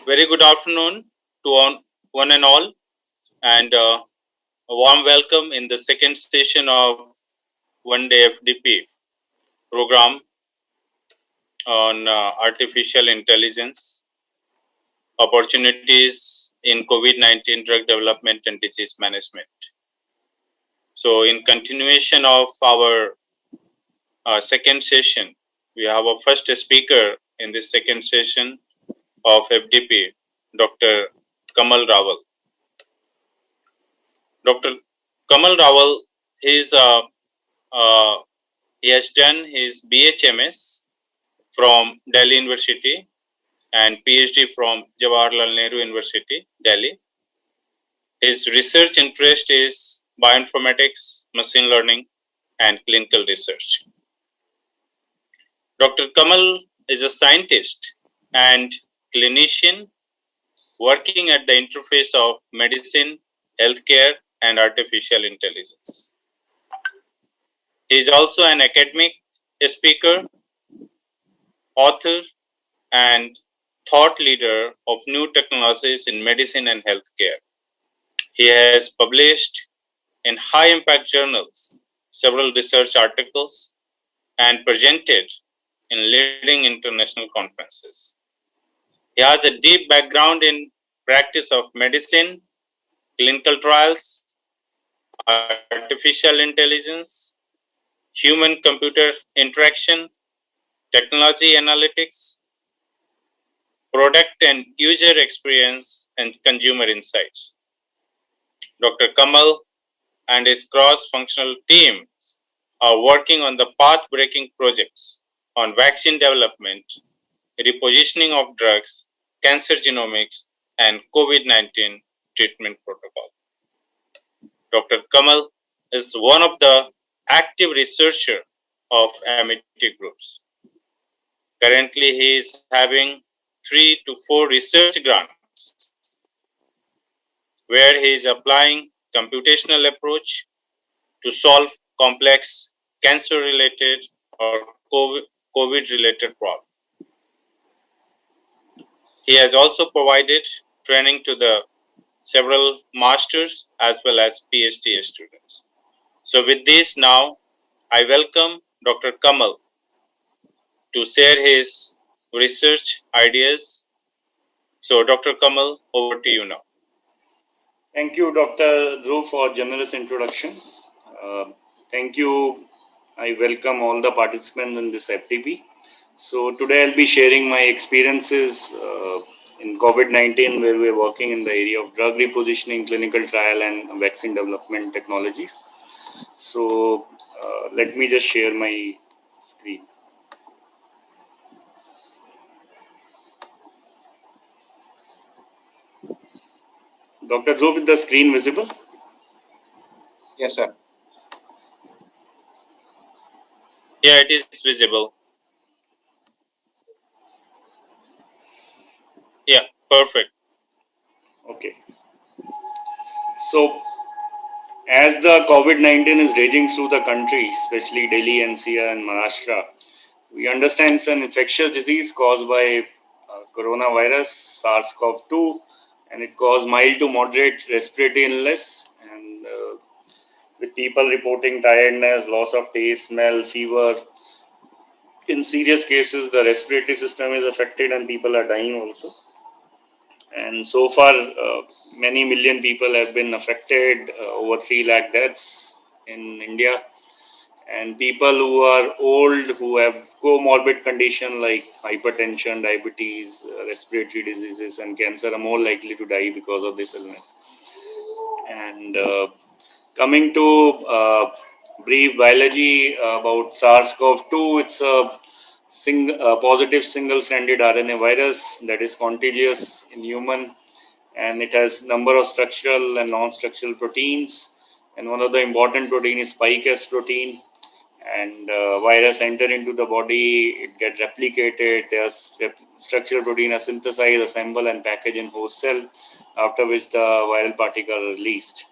Very good afternoon to one and all, and a warm welcome in the second session of One Day FDP program on artificial intelligence, opportunities in COVID-19 drug development and disease management. So, in continuation of our second session, we have our first speaker in this second session of FDP, Dr. Kamal Rawal. Dr. Kamal Rawal, he has done his BHMS from Delhi University and PhD from Jawaharlal Nehru University, Delhi. His research interest is bioinformatics, machine learning, and clinical research. Dr. Kamal is a scientist and clinician working at the interface of medicine, healthcare, and artificial intelligence. He is also an academic, speaker, author, and thought leader of new technologies in medicine and healthcare. He has published in high-impact journals several research articles and presented in leading international conferences. He has a deep background in practice of medicine, clinical trials, artificial intelligence, human-computer interaction, technology analytics, product and user experience, and consumer insights. Dr. Kamal and his cross-functional teams are working on the path-breaking projects on vaccine development, repositioning of drugs, cancer genomics, and COVID-19 treatment protocol. Dr. Kamal is one of the active researchers of Amity groups. Currently, he is having 3 to 4 research grants where he is applying computational approach to solve complex cancer-related or COVID-related problems. He has also provided training to the several masters as well as PhD students. So with this now, I welcome Dr. Kamal to share his research ideas. So Dr. Kamal, over to you now. Thank you, Dr. Dhruv, for generous introduction. Thank you. I welcome all the participants in this FDP. So today I'll be sharing my experiences in COVID-19, where we're working in the area of drug repositioning, clinical trial, and vaccine development technologies. So let me just share my screen. Dr. Dhruv, is the screen visible? Yes, sir. Yeah, it is visible. Yeah, perfect. Okay. So, as the COVID-19 is raging through the country, especially Delhi, NCR, and Maharashtra, we understand it's an infectious disease caused by coronavirus, SARS-CoV-2, and it caused mild to moderate respiratory illness, and with people reporting tiredness, loss of taste, smell, fever. In serious cases, the respiratory system is affected and people are dying also. And so far, many million people have been affected, over 3 lakh deaths in India. And people who are old, who have comorbid condition like hypertension, diabetes, respiratory diseases, and cancer are more likely to die because of this illness. And coming to brief biology about SARS-CoV-2, it's a positive single-stranded RNA virus that is contagious in human, and it has number of structural and non-structural proteins. And one of the important protein is spike S protein. And virus enter into the body, it get replicated, there's structural protein are synthesized, assembled, and packaged in host cell, after which the viral particle are released.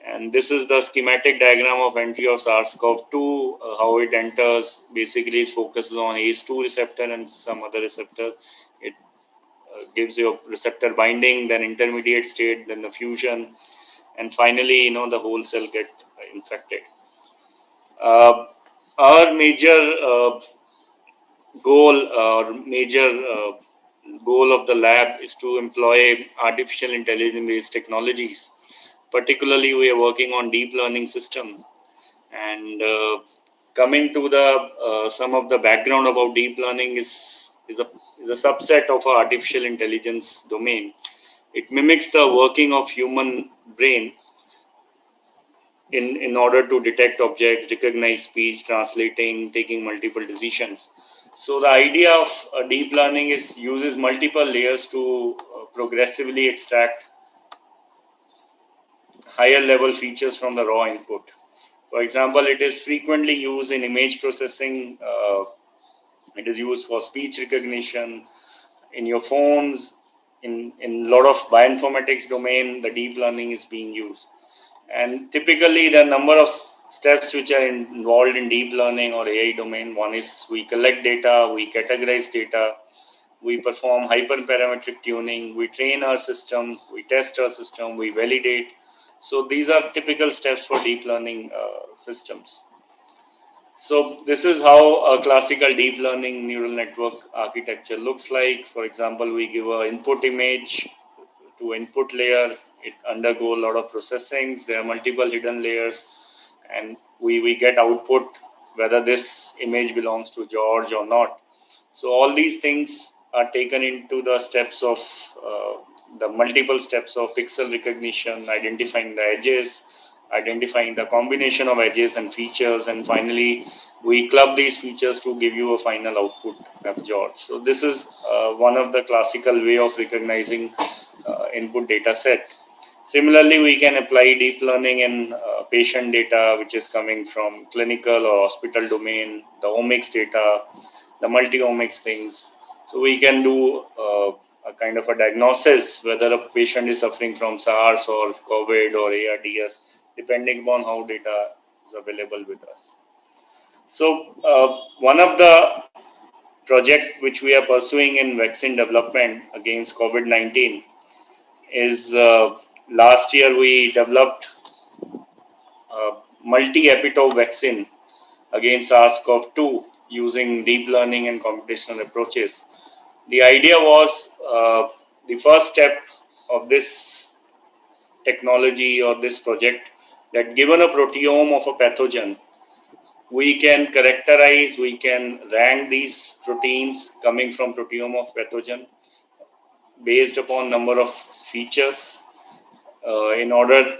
And this is the schematic diagram of entry of SARS-CoV-2, how it enters. Basically, it focuses on ACE2 receptor and some other receptor. It gives you receptor binding, then intermediate state, then the fusion, and finally, the whole cell get infected. Our major goal of the lab is to employ artificial intelligence based technologies. Particularly, we are working on deep learning system. And coming to the some of the background about deep learning is a subset of our artificial intelligence domain. It mimics the working of human brain in order to detect objects, recognize speech, translating, taking multiple decisions. So the idea of deep learning uses multiple layers to progressively extract higher level features from the raw input. For example, it is frequently used in image processing. It is used for speech recognition in your phones. In a lot of bioinformatics domain, the deep learning is being used. And typically, the number of steps which are involved in deep learning or AI domain, one is we collect data, we categorize data, we perform hyperparametric tuning, we train our system, we test our system, we validate. So these are typical steps for deep learning systems. So this is how a classical deep learning neural network architecture looks like. For example, we give an input image to input layer. It undergo a lot of processings. There are multiple hidden layers, and we get output whether this image belongs to George or not. So all these things are taken into the steps of the multiple steps of pixel recognition, identifying the edges, identifying the combination of edges and features, and finally we club these features to give you a final output of George. So this is one of the classical way of recognizing input data set. Similarly, we can apply deep learning in patient data, which is coming from clinical or hospital domain, the omics data, the multi-omics things. So we can do a kind of a diagnosis whether a patient is suffering from SARS or COVID or ARDS, depending upon how data is available with us. So one of the project which we are pursuing in vaccine development against COVID-19 is last year we developed a multi-epitope vaccine against SARS-CoV-2 using deep learning and computational approaches. The idea was the first step of this technology or this project that given a proteome of a pathogen, we can characterize, we can rank these proteins coming from proteome of pathogen based upon number of features in order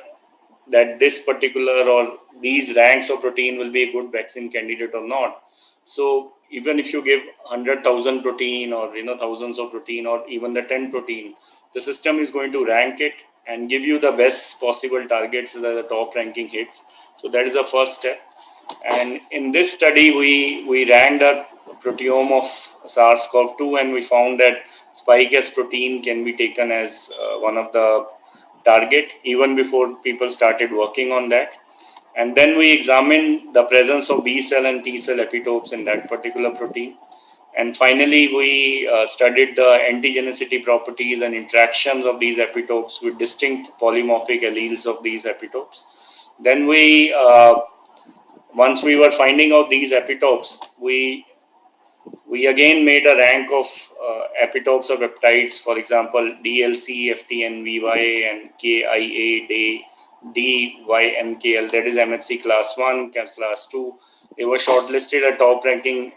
that this particular or these ranks of protein will be a good vaccine candidate or not. So even if you give 100,000 protein or thousands of protein or even the 10 protein, the system is going to rank it and give you the best possible targets that the top ranking hits. So that is the first step. And in this study, we ranked a proteome of SARS-CoV-2 and we found that spike S protein can be taken as one of the target even before people started working on that. And then we examined the presence of B cell and T cell epitopes in that particular protein. And finally, we studied the antigenicity properties and interactions of these epitopes with distinct polymorphic alleles of these epitopes. Then we, once we were finding out these epitopes, we again made a rank of epitopes of peptides, for example, DLC, FTN, VY, and KIA, DYNKL, that is MHC class 1, class 2. They were shortlisted at top ranking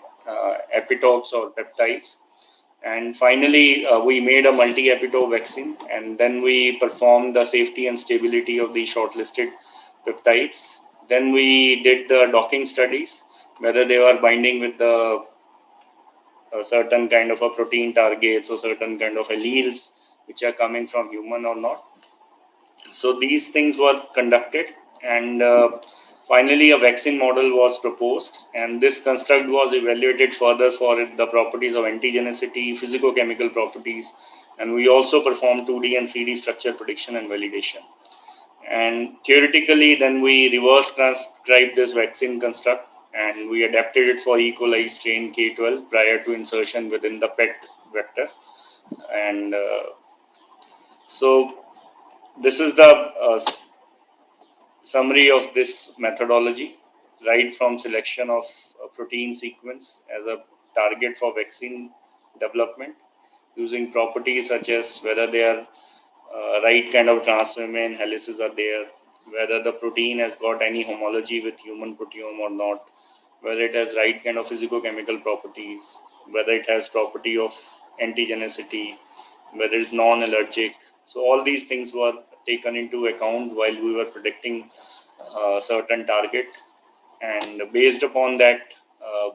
epitopes or peptides. And finally, we made a multi-epitope vaccine, and then we performed the safety and stability of the shortlisted peptides. Then we did the docking studies, whether they were binding with the certain kind of a protein targets or certain kind of alleles which are coming from human or not. So these things were conducted, and finally a vaccine model was proposed, and this construct was evaluated further for the properties of antigenicity, physicochemical properties, and we also performed 2D and 3D structure prediction and validation. And theoretically, then we reverse transcribed this vaccine construct and we adapted it for E. coli strain K12 prior to insertion within the PET vector. And so this is the summary of this methodology, right from selection of a protein sequence as a target for vaccine development, using properties such as whether they are right kind of transmembrane helices are there, whether the protein has got any homology with human proteome or not, whether it has right kind of physicochemical properties, whether it has property of antigenicity, whether it's non-allergic. So all these things were taken into account while we were predicting a certain target, and based upon that, uh,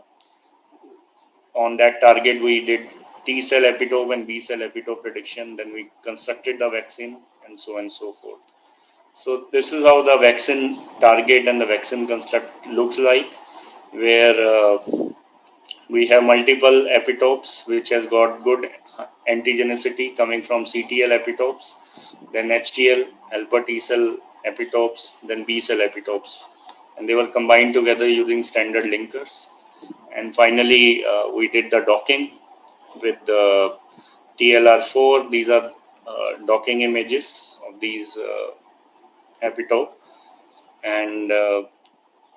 on that target, we did T cell epitope and B cell epitope prediction. Then we constructed the vaccine, and so on and so forth. So this is how the vaccine target and the vaccine construct looks like, where we have multiple epitopes which has got good antigenicity coming from CTL epitopes, then HTL, helper T cell epitopes, then B cell epitopes, and they were combined together using standard linkers. And finally, we did the docking with the TLR4. These are docking images of these epitope, and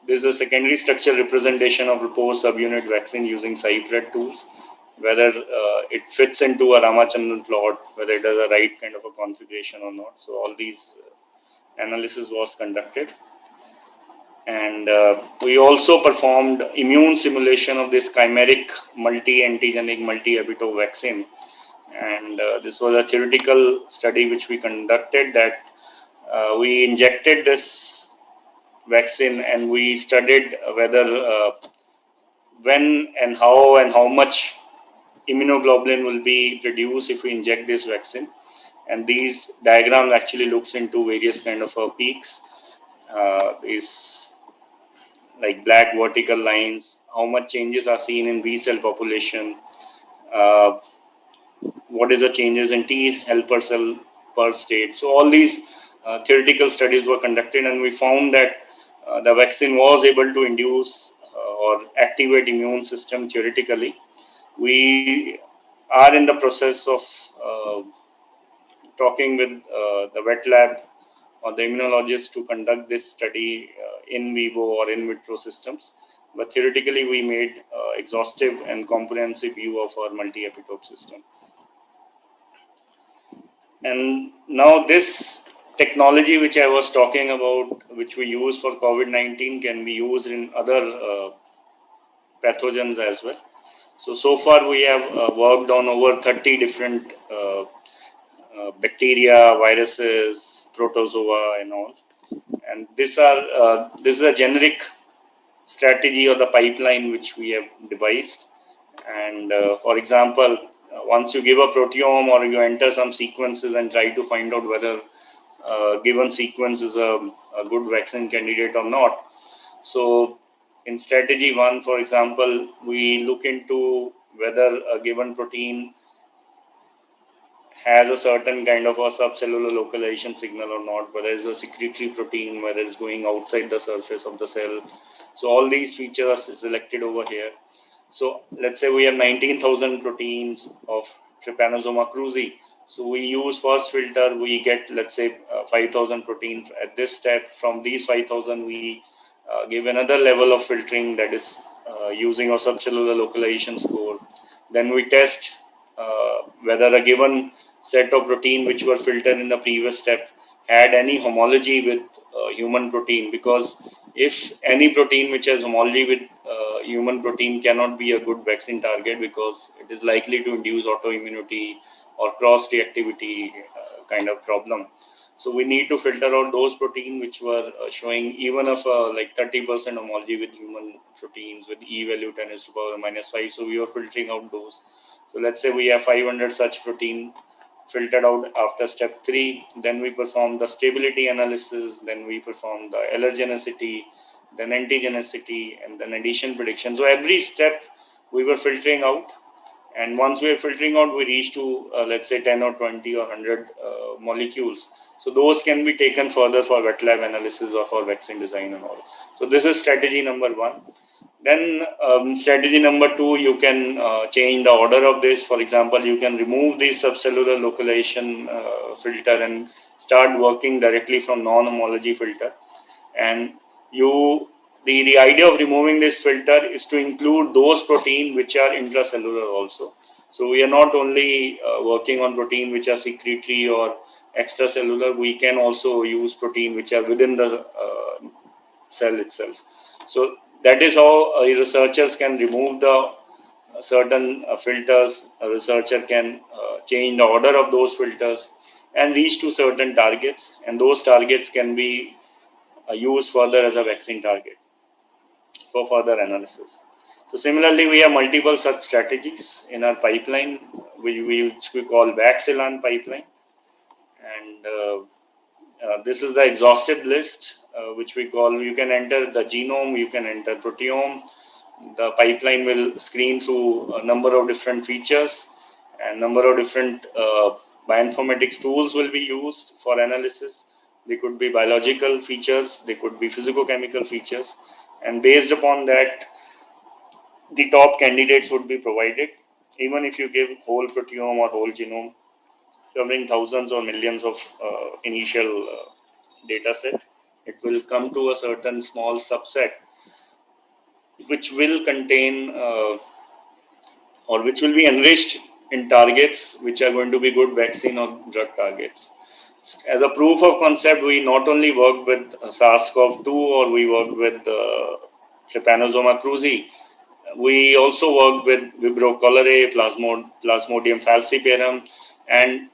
this is a secondary structure representation of proposed subunit vaccine using Cypred tools, whether it fits into a Ramachandran plot, whether it does a right kind of a configuration or not. So all these analysis was conducted. And we also performed immune simulation of this chimeric multi-antigenic multi-epitope vaccine. And this was a theoretical study which we conducted, that we injected this vaccine and we studied whether when and how much immunoglobulin will be produced if we inject this vaccine. And these diagrams actually looks into various kind of peaks. These like black vertical lines, how much changes are seen in B cell population, uh, what is the changes in T helper cell per state. So all these theoretical studies were conducted, and we found that the vaccine was able to induce or activate immune system theoretically. We are in the process of talking with the wet lab or the immunologists to conduct this study in vivo or in vitro systems. But theoretically, we made exhaustive and comprehensive view of our multi-epitope system. And now this technology which I was talking about, which we use for COVID-19, can be used in other pathogens as well. So far we have worked on over 30 different bacteria, viruses, protozoa, and all. And this is a generic strategy or the pipeline which we have devised. And for example, once you give a proteome or you enter some sequences and try to find out whether given sequence is a good vaccine candidate or not. So in strategy one, for example, we look into whether a given protein has a certain kind of a subcellular localization signal or not, whether it's a secretory protein, whether it's going outside the surface of the cell. So all these features are selected over here. So let's say we have 19,000 proteins of Trypanosoma cruzi. So we use first filter, we get, let's say 5,000 proteins at this step. From these 5,000, we give another level of filtering, that is using our subcellular localization score. Then we test whether a given set of protein which were filtered in the previous step had any homology with human protein, because if any protein which has homology with human protein cannot be a good vaccine target, because it is likely to induce autoimmunity or cross reactivity kind of problem. So we need to filter out those proteins which were showing even of like 30% homology with human proteins with E value 10 is to power -5. So we are filtering out those. So let's say we have 500 such protein filtered out after step 3. Then we perform the stability analysis. Then we perform the allergenicity, then antigenicity, and then addition prediction. So every step we were filtering out. And once we are filtering out, we reach to, let's say, 10 or 20 or 100 molecules. So those can be taken further for wet lab analysis of our vaccine design and all. So this is strategy number 1. Then strategy number 2, you can change the order of this. For example, you can remove the subcellular localization filter and start working directly from non-homology filter. And the idea of removing this filter is to include those protein which are intracellular also. So we are not only working on protein which are secretory or extracellular. We can also use protein which are within the cell itself. So that is how researchers can remove the certain filters. A researcher can change the order of those filters and reach to certain targets, and those targets can be used further as a vaccine target for further analysis. So similarly, we have multiple such strategies in our pipeline, which we call Vaxilan pipeline, and this is the exhaustive list, which we call. You can enter the genome, you can enter proteome. The pipeline will screen through a number of different features, and number of different bioinformatics tools will be used for analysis. They could be biological features, they could be physicochemical features, and based upon that, the top candidates would be provided. Even if you give whole proteome or whole genome, covering thousands or millions of initial data set, it will come to a certain small subset which will contain or which will be enriched in targets which are going to be good vaccine or drug targets. As a proof of concept, we not only worked with SARS-CoV-2 or we worked with Trypanosoma cruzi, we also worked with Vibrio cholerae, Plasmodium falciparum, and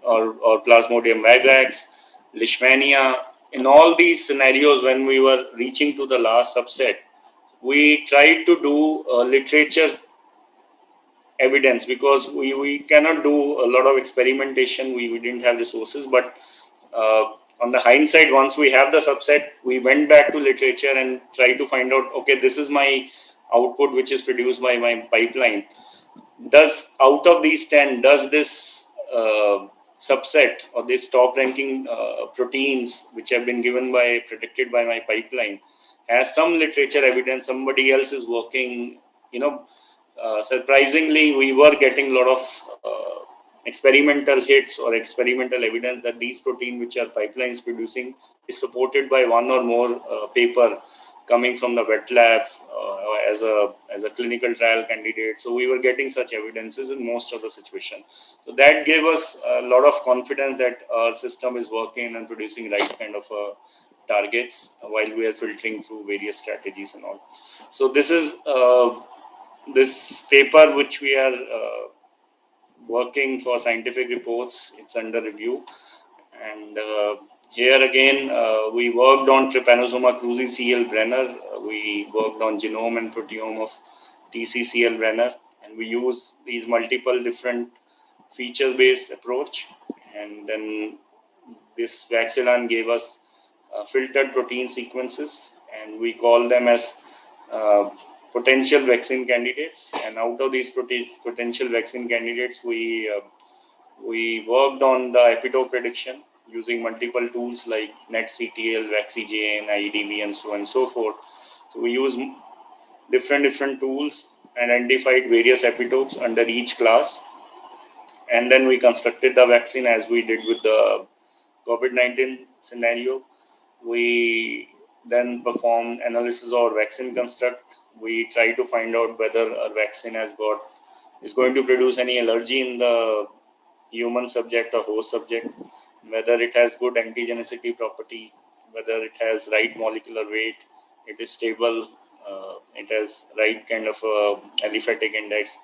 or Plasmodium vivax, Leishmania. In all these scenarios, when we were reaching to the last subset, we tried to do literature evidence, because we cannot do a lot of experimentation. We didn't have resources, but on the hindsight, once we have the subset, we went back to literature and tried to find out, okay, this is my output which is produced by my pipeline. Does out of these 10, does this subset or this top ranking proteins which have been predicted by my pipeline has some literature evidence, somebody else is working, surprisingly, we were getting a lot of experimental hits or experimental evidence that these protein which our pipeline is producing is supported by one or more paper coming from the wet lab as a clinical trial candidate. So we were getting such evidences in most of the situation. So that gave us a lot of confidence that our system is working and producing right kind of targets while we are filtering through various strategies and all. So this is this paper which we are working for scientific reports. It's under review, and here again we worked on Trypanosoma cruzi CL Brenner. We worked on genome and proteome of TCCL Brenner, and we use these multiple different feature-based approach. And then this Vaxilan gave us filtered protein sequences, and we call them as potential vaccine candidates. And out of these potential vaccine candidates, we worked on the epitope prediction using multiple tools like NetCTL, VaxiJN, IEDB, and so on and so forth. So we use different tools, identified various epitopes under each class, and then we constructed the vaccine as we did with the COVID-19 scenario. We then performed analysis of vaccine construct. We try to find out whether a vaccine is going to produce any allergy in the human subject or host subject, whether it has good antigenicity property, whether it has right molecular weight, it is stable, it has right kind of aliphatic index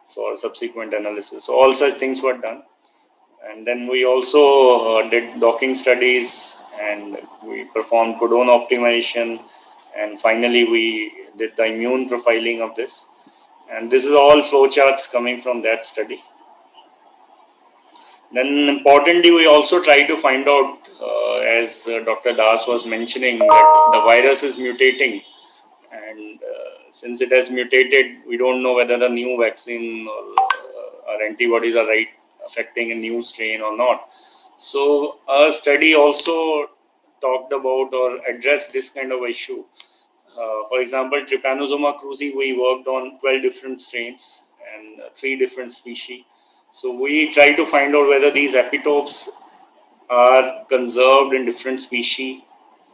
for subsequent analysis. So all such things were done. And then we also did docking studies, and we performed codon optimization, and finally we did the immune profiling of this. And this is all flowcharts coming from that study. Then importantly, we also try to find out, as Dr. Das was mentioning, that the virus is mutating, and since it has mutated, we don't know whether the new vaccine or antibodies are affecting a new strain or not. So our study also talked about or addressed this kind of issue. For example, Trypanosoma cruzi, we worked on 12 different strains and 3 different species. So we try to find out whether these epitopes are conserved in different species,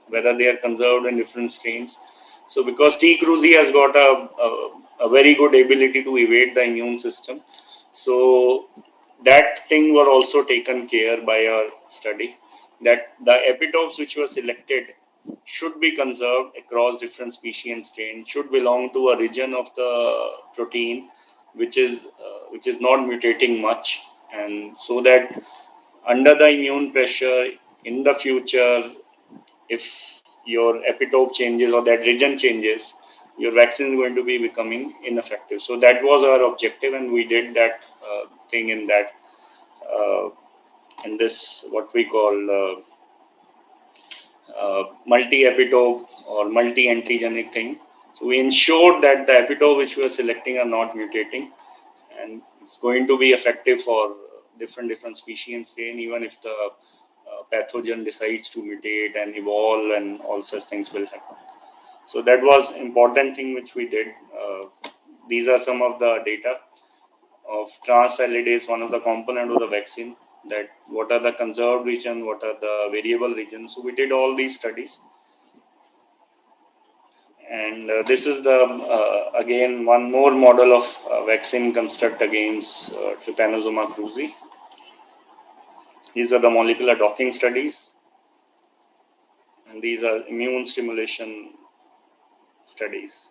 whether they are conserved in different strains. So because T. cruzi has got a very good ability to evade the immune system, so that thing were also taken care by our study, that the epitopes which were selected should be conserved across different species and strains, should belong to a region of the protein which is not mutating much, and so that under the immune pressure in the future, if your epitope changes or that region changes, your vaccine is going to be becoming ineffective. So that was our objective, and we did that thing in that uh, in this what we call multi-epitope or multi-antigenic thing. So we ensured that the epitope which we are selecting are not mutating, and it's going to be effective for different species and strain, even if the pathogen decides to mutate and evolve, and all such things will happen. So that was important thing which we did. These are some of the data of transsalidase, one of the component of the vaccine, that what are the conserved region, what are the variable regions. So we did all these studies. And this is the again one more model of vaccine construct against Trypanosoma cruzi. These are the molecular docking studies, and these are immune stimulation studies.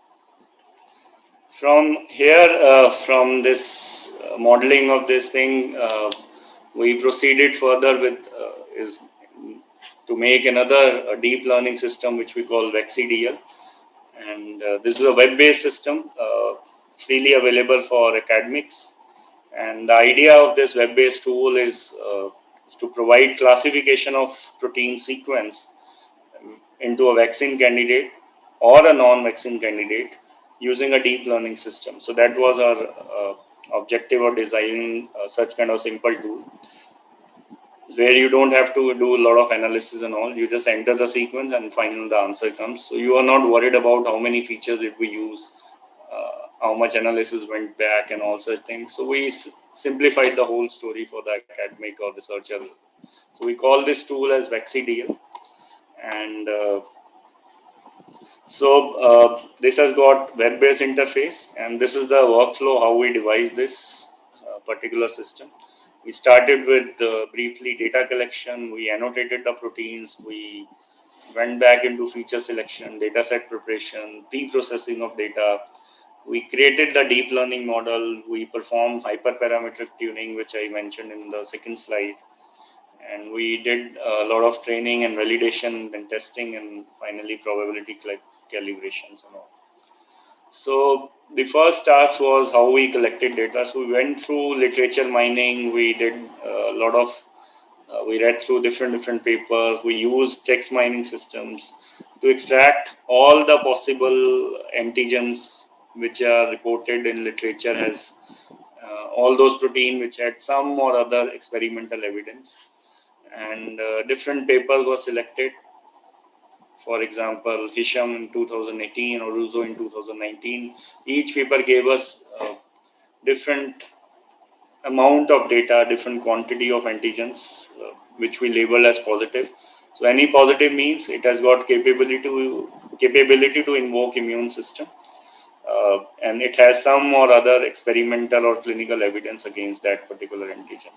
From here, from this modeling of this thing, we proceeded further with is to make another deep learning system which we call VaxiDL, and this is a web-based system freely available for academics. And the idea of this web-based tool is to provide classification of protein sequence into a vaccine candidate or a non-vaccine candidate using a deep learning system. So that was our objective of designing such kind of simple tool, where you don't have to do a lot of analysis and all. You just enter the sequence and finally the answer comes. So you are not worried about how many features did we use, how much analysis went back and all such things. So we simplified the whole story for the academic or researcher. So we call this tool as VaxiDL. And this has got web-based interface, and this is the workflow how we devise this particular system. We started with briefly data collection. We annotated the proteins. We went back into feature selection, data set preparation, pre-processing of data. We created the deep learning model. We performed hyperparametric tuning, which I mentioned in the second slide. And we did a lot of training and validation and testing, and finally probability calibrations and all. So the first task was how we collected data. So we went through literature mining. We did a lot of, we read through different papers. We used text mining systems to extract all the possible antigens which are reported in literature as all those proteins which had some or other experimental evidence. And different papers were selected. For example, Hisham in 2018 or Russo in 2019. Each paper gave us different amount of data, different quantity of antigens, which we label as positive. So any positive means it has got capability to invoke immune system, and it has some or other experimental or clinical evidence against that particular antigen.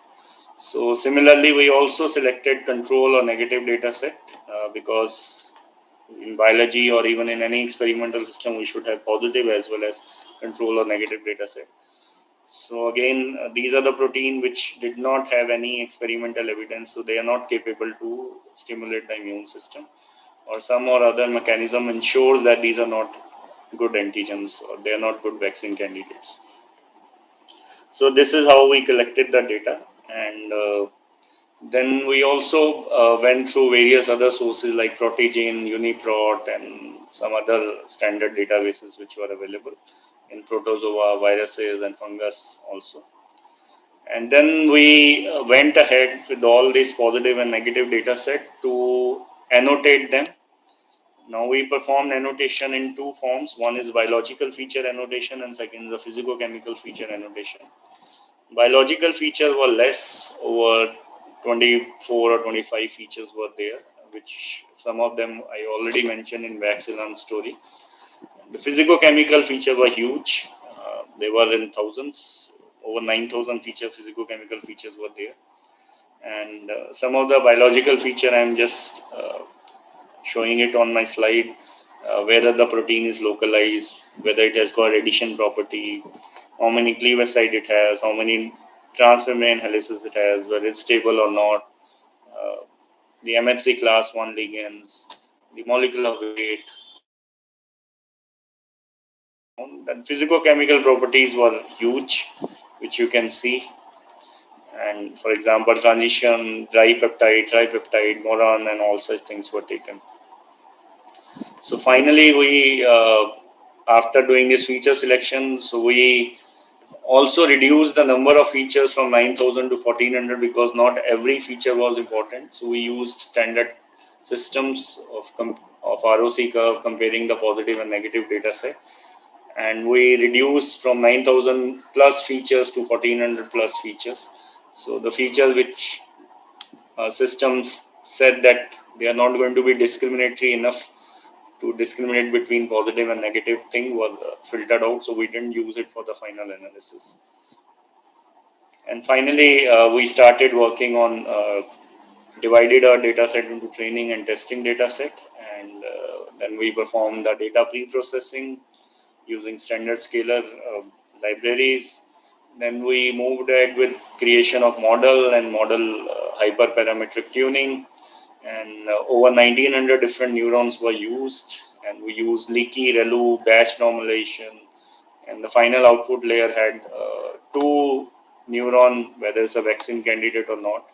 So similarly, we also selected control or negative data set because in biology or even in any experimental system, we should have positive as well as control or negative data set. So again, these are the protein which did not have any experimental evidence, so they are not capable to stimulate the immune system, or some or other mechanism ensures that these are not good antigens or they are not good vaccine candidates. So this is how we collected the data, and then we also went through various other sources like Protegene, Uniprot, and some other standard databases which were available in protozoa, viruses, and fungus also. And then we went ahead with all this positive and negative data set to annotate them Now we performed annotation in two forms. One is biological feature annotation and second is the physicochemical feature annotation. Biological features were less, over 24 or 25 features were there, which some of them I already mentioned in Vaccine story. The physicochemical features were huge. They were in thousands. Over 9,000 physicochemical features were there. And some of the biological feature I'm just showing it on my slide, whether the protein is localized, whether it has got addition property, how many cleavage site it has, how many transmembrane helices it has, whether it's stable or not, the MHC class 1 ligands, the molecular weight. And physicochemical properties were huge, which you can see. And for example, transition, dipeptide, tripeptide, moron, and all such things were taken. So finally, we, after doing this feature selection, so we also reduced the number of features from 9,000 to 1,400 because not every feature was important. So we used standard systems of ROC curve comparing the positive and negative data set. And we reduced from 9,000 plus features to 1,400 plus features. So the features which systems said that they are not going to be discriminatory enough to discriminate between positive and negative thing was filtered out. So we didn't use it for the final analysis. And finally, we started working on divided our data set into training and testing data set. And then we performed the data pre-processing using standard scalar libraries. Then we moved ahead with creation of model and model hyperparametric tuning. And over 1,900 different neurons were used. And we used leaky, ReLU, batch normalization. And the final output layer had two neuron, whether it's a vaccine candidate or not.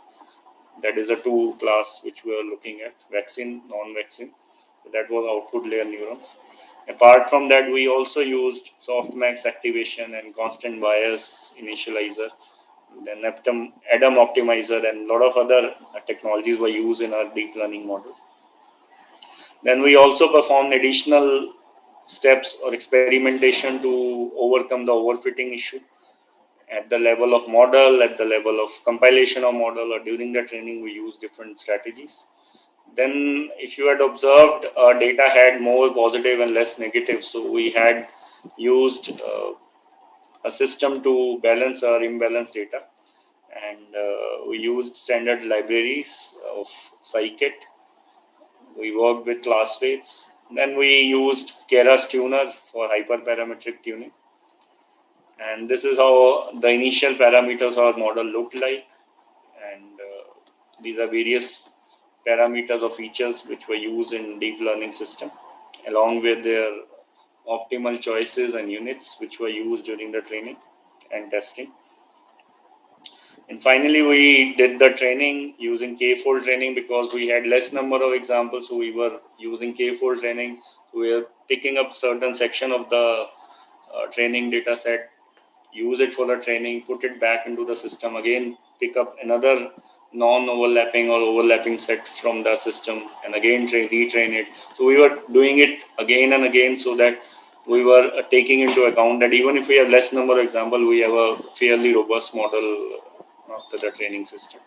That is a two class which we are looking at, vaccine, non-vaccine. So that was output layer neurons. Apart from that, we also used softmax activation and constant bias initializer, then ADAM optimizer, and a lot of other technologies were used in our deep learning model. Then we also performed additional steps or experimentation to overcome the overfitting issue at the level of model, at the level of compilation of model, or during the training we use different strategies. Then if you had observed, our data had more positive and less negative. So we had used a system to balance our imbalanced data. And we used standard libraries of scikit. We worked with class weights. Then we used Keras tuner for hyperparametric tuning. And this is how the initial parameters of our model looked like. And these are various parameters or features which were used in deep learning system, along with their optimal choices and units which were used during the training and testing. And finally, we did the training using K-fold training because we had less number of examples. So we were using K-fold training. We were picking up certain section of the training data set, use it for the training, put it back into the system, again pick up another non-overlapping or overlapping set from the system, and again retrain it. So we were doing it again and again so that we were taking into account that even if we have less number of examples, we have a fairly robust model after the training system.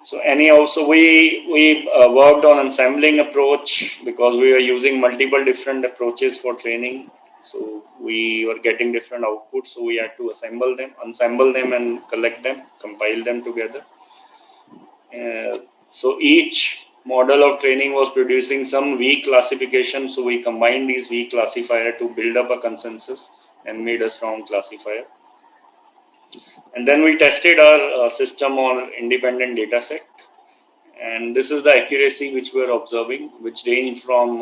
So anyhow, so we worked on assembling approach because we were using multiple different approaches for training. So we were getting different outputs. So we had to assemble them, unassemble them, and collect them, compile them together. So each model of training was producing some weak classification. So we combined these weak classifier to build up a consensus and made a strong classifier. And then we tested our system on independent data set. And this is the accuracy which we are observing, which range from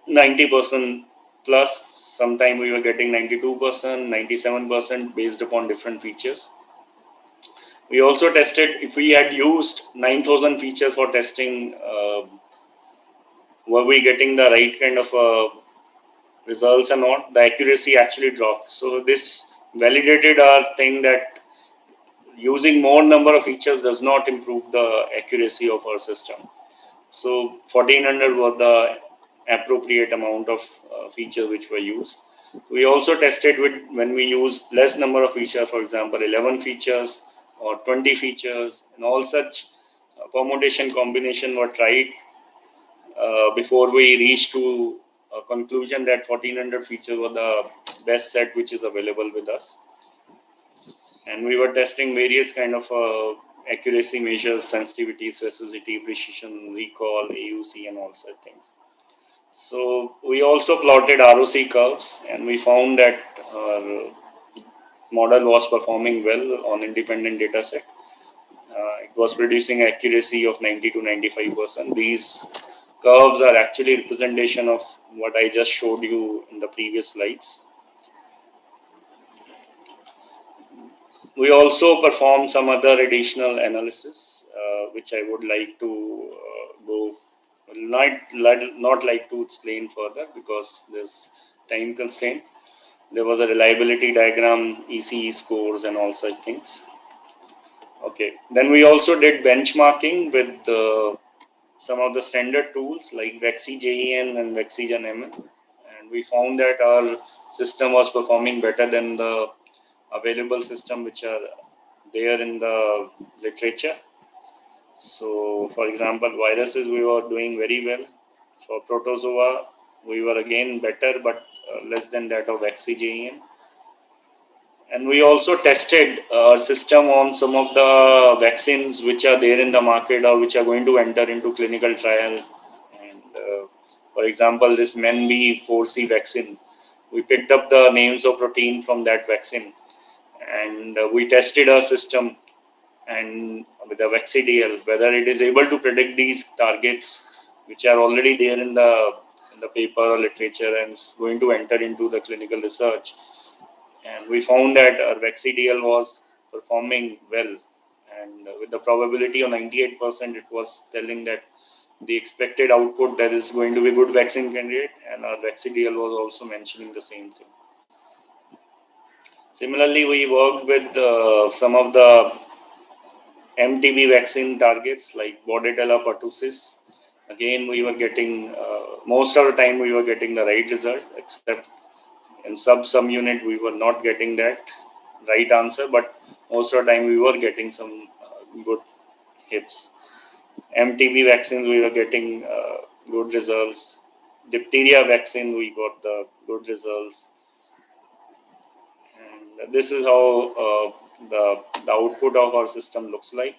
90% plus. Sometime we were getting 92%, 97% based upon different features. We also tested if we had used 9,000 features for testing, were we getting the right kind of results or not? The accuracy actually dropped. So this validated our thing that using more number of features does not improve the accuracy of our system. So 1400 was the appropriate amount of feature which were used. We also tested with when we used less number of features, for example, 11 features or 20 features, and all such permutation combination were tried before we reached to a conclusion that 1400 features were the best set which is available with us. And we were testing various kind of accuracy measures, sensitivity, specificity, precision, recall, AUC, and all such things. So we also plotted ROC curves, and we found that our model was performing well on independent data set. It was producing accuracy of 90 to 95%. These curves are actually representation of what I just showed you in the previous slides. We also performed some other additional analysis, which I would like to not like to explain further because there's time constraint. There was a reliability diagram, ECE scores, and all such things. Okay. Then we also did benchmarking with some of the standard tools like VaxiJEN and VaxigenML, and we found that our system was performing better than the available system which are there in the literature. So, for example, viruses we were doing very well. For protozoa, we were again better, but less than that of VaxiJEN. And we also tested our system on some of the vaccines which are there in the market or which are going to enter into clinical trial. And for example, this MenB4C vaccine, we picked up the names of protein from that vaccine, and we tested our system and with the VaxiDL whether it is able to predict these targets which are already there in the paper or literature and is going to enter into the clinical research. And we found that our VaxiDL was performing well, and with the probability of 98%, it was telling that the expected output that is going to be good vaccine candidate, and our VaxiDL was also mentioning the same thing. Similarly, we worked with some of the MTB vaccine targets like Bordetella pertussis. Again, we were getting, most of the time we were getting the right result, except in some unit we were not getting that right answer, but most of the time we were getting some good hits. MTB vaccines we were getting good results. Diphtheria vaccine we got the good results. And this is how the output of our system looks like.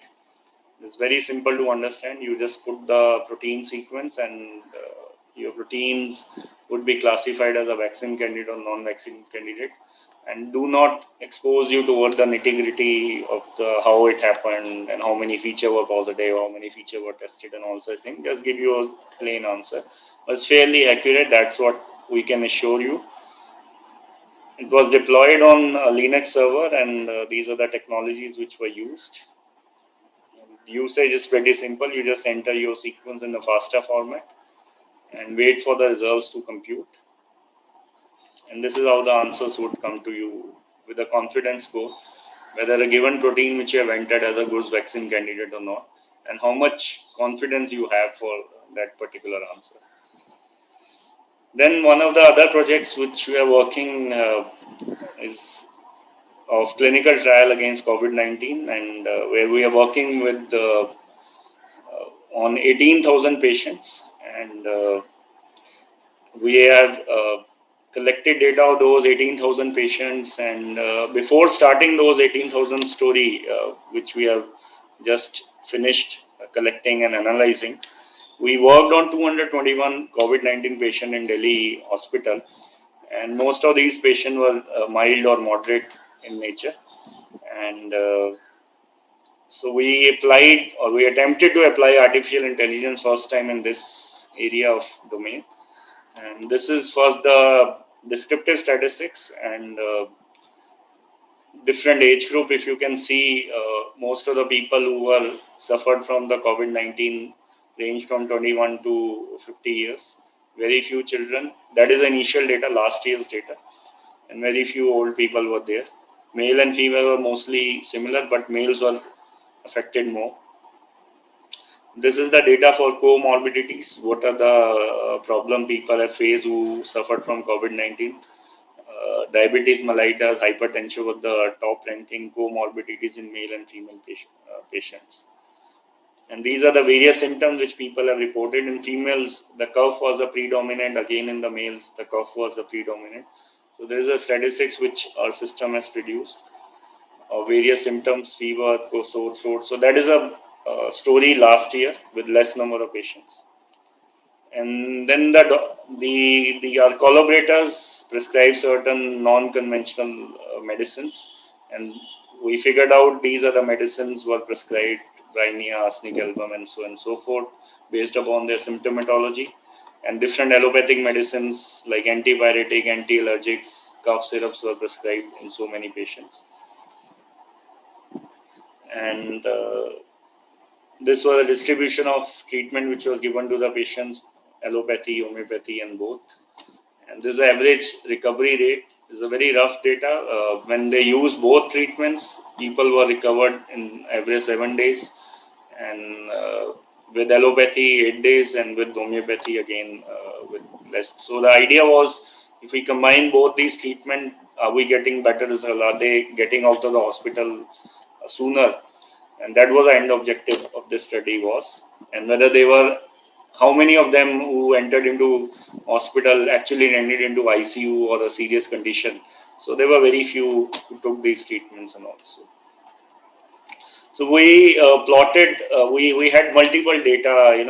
It's very simple to understand. You just put the protein sequence and your proteins would be classified as a vaccine candidate or non-vaccine candidate, and do not expose you toward the nitty-gritty of how it happened and how many features were positive, how many features were tested and all such things. Just give you a plain answer. It's fairly accurate, that's what we can assure you. It was deployed on a Linux server, and these are the technologies which were used. Usage is pretty simple. You just enter your sequence in the FASTA format and wait for the results to compute. And this is how the answers would come to you with a confidence score, whether a given protein which you have entered as a good vaccine candidate or not, and how much confidence you have for that particular answer. Then one of the other projects which we are working is of clinical trial against COVID-19, and where we are working with on 18,000 patients, and we have collected data of those 18,000 patients, and before starting those 18,000 story, which we have just finished collecting and analyzing, we worked on 221 COVID-19 patients in Delhi hospital, and most of these patients were mild or moderate in nature. And so we attempted to apply artificial intelligence first time in this area of domain. And this is first the descriptive statistics and different age group. If you can see, most of the people who were suffered from the COVID-19 range from 21 to 50 years. Very few children. That is initial data, last year's data. And very few old people were there. Male and female were mostly similar, but males were affected more. This is the data for comorbidities. What are the problem people have faced who suffered from COVID-19? Diabetes mellitus, hypertension were the top ranking comorbidities in male and female patients. And these are the various symptoms which people have reported. In females, the cough was the predominant. Again, in the males, the cough was the predominant. So there is a statistics which our system has produced of various symptoms, fever, sore throat. So that is a story last year with less number of patients. And then our collaborators prescribe certain non-conventional medicines, and we figured out these are the medicines were prescribed rhinia, arsenic album, and so on and so forth, based upon their symptomatology. And different allopathic medicines like antipyretic, anti-allergics, cough syrups were prescribed in so many patients. And this was a distribution of treatment which was given to the patients, allopathy, homeopathy, and both. And this is the average recovery rate. This is a very rough data. When they use both treatments, people were recovered in average 7 days, and with allopathy 8 days, and with homeopathy again with less. So the idea was, if we combine both these treatment, are we getting better result? Are they getting out of the hospital sooner? And that was the end objective of this study was. And whether they were, how many of them who entered into hospital actually ended into ICU or a serious condition. So there were very few who took these treatments and also. So we plotted, we had multiple data,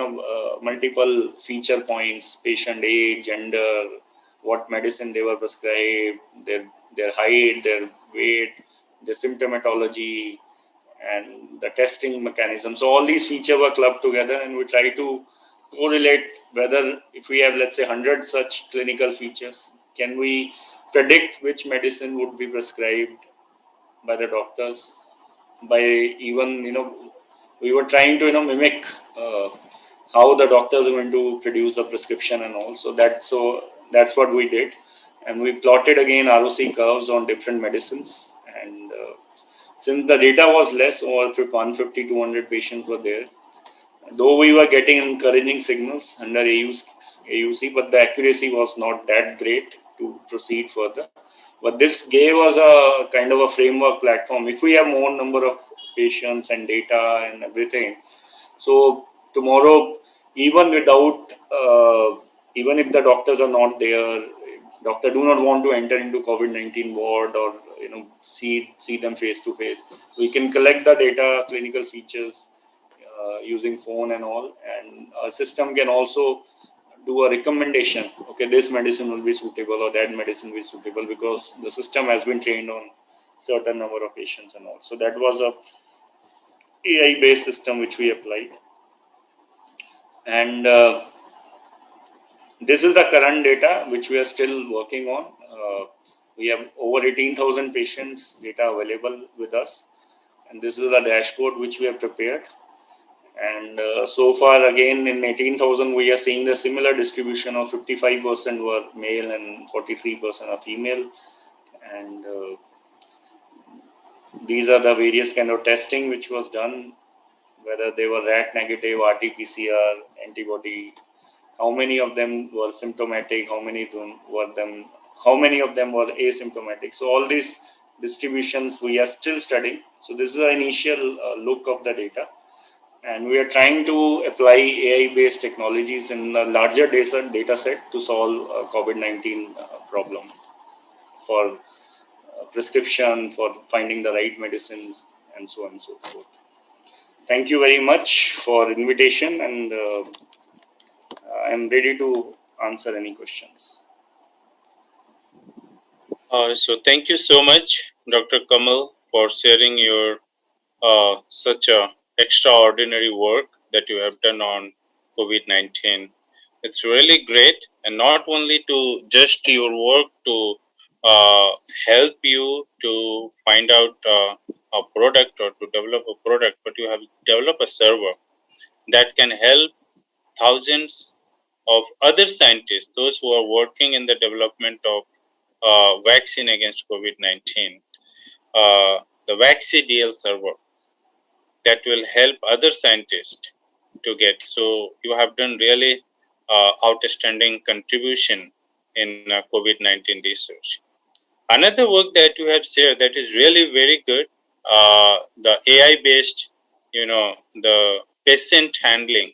multiple feature points, patient age, gender, what medicine they were prescribed, their height, their weight, their symptomatology, and the testing mechanism. So all these features were clubbed together, and we try to correlate whether, if we have, let's say, 100 such clinical features, can we predict which medicine would be prescribed by the doctors, by even, we were trying to, mimic how the doctors are going to produce the prescription and all. So that's what we did. And we plotted again ROC curves on different medicines. And since the data was less, over 150, 200 patients were there, though we were getting encouraging signals under AUC, but the accuracy was not that great to proceed further. But this gave us a kind of a framework platform. If we have more number of patients and data and everything, so tomorrow, even without, even if the doctors are not there, doctor do not want to enter into COVID-19 ward or see them face to face, we can collect the data, clinical features using phone and all, and our system can also do a recommendation. Okay, this medicine will be suitable or that medicine will be suitable, because the system has been trained on certain number of patients and all. So that was a AI based system which we applied. And this is the current data which we are still working on. We have over 18,000 patients data available with us, and this is the dashboard which we have prepared. And so far, again, in 18,000, we are seeing the similar distribution of 55% were male and 43% are female. And these are the various kind of testing which was done, whether they were RAT negative, RT-PCR, antibody, how many of them were symptomatic, how many of them were asymptomatic. So all these distributions we are still studying. So this is an initial look of the data. And we are trying to apply AI-based technologies in a larger data set to solve COVID-19 problem for prescription, for finding the right medicines, and so on and so forth. Thank you very much for invitation, and I am ready to answer any questions. So thank you so much, Dr. Kamal, for sharing your such a extraordinary work that you have done on COVID-19. It's really great, and not only to just your work to help you to find out a product or to develop a product, but you have developed a server that can help thousands of other scientists, those who are working in the development of vaccine against COVID-19, the VacciDL server that will help other scientists to get. So you have done really outstanding contribution in COVID-19 research. Another work that you have shared that is really very good, the AI-based, the patient handling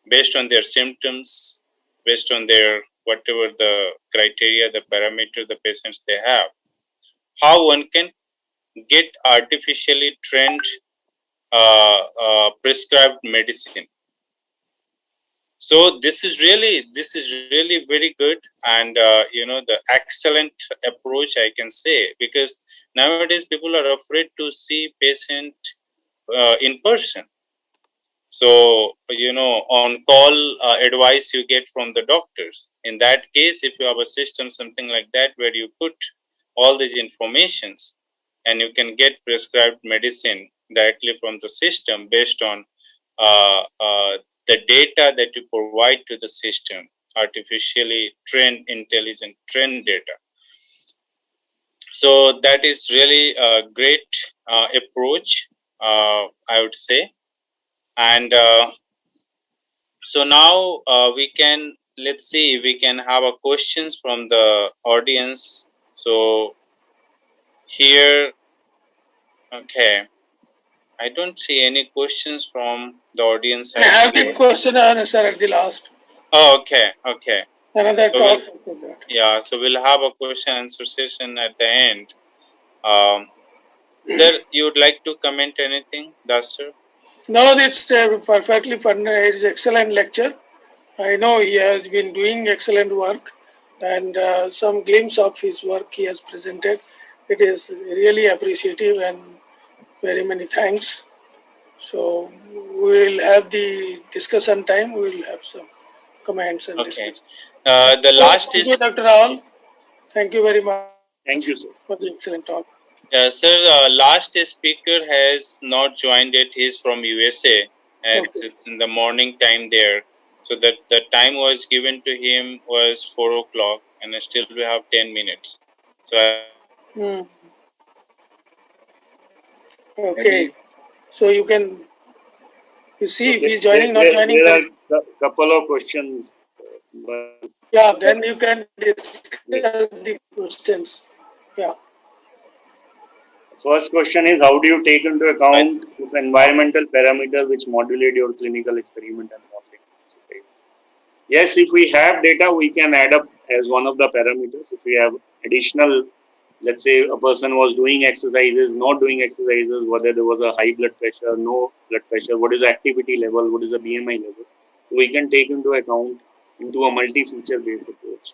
based on their symptoms, based on their whatever the criteria, the parameter, the patients they have, how one can get artificially trained prescribed medicine. So this is really very good, and the excellent approach I can say, because nowadays people are afraid to see patient in person. So on call advice you get from the doctors. In that case, if you have a system something like that where you put all these informations and you can get prescribed medicine directly from the system based on uh, uh, the data that you provide to the system, artificially trained, intelligent trained data. So that is really a great approach, I would say. And so now let's see, we can have a questions from the audience. So here, okay, I don't see any questions from the audience. I have the question answer at the last. Oh, okay. Another So talk. yeah, so we'll have a question answer session at the end. There, you would like to comment anything, Dasar? No, it's perfectly fun. It's excellent lecture. I know he has been doing excellent work, and some glimpse of his work he has presented. It is really appreciative, and very many thanks. So we will have the discussion time. We will have some comments and discussion. The last Thank is you, Dr. Rahul. Thank you very much. Thank you, sir. For the excellent talk. Sir, last speaker has not joined it. He's from USA, and it's in the morning time there. So that the time was given to him was 4 o'clock, and still we have 10 minutes. So okay. So you can, you see, if he's joining, not joining. There are a couple of questions. Yeah, then you can discuss the questions. Yeah. First question is, how do you take into account of environmental parameters which modulate your clinical experiment and modeling? Yes, if we have data, we can add up as one of the parameters. If we have additional, let's say a person was doing exercises, not doing exercises, whether there was a high blood pressure, no blood pressure, what is the activity level, what is the BMI level, we can take into account into a multi-feature based approach.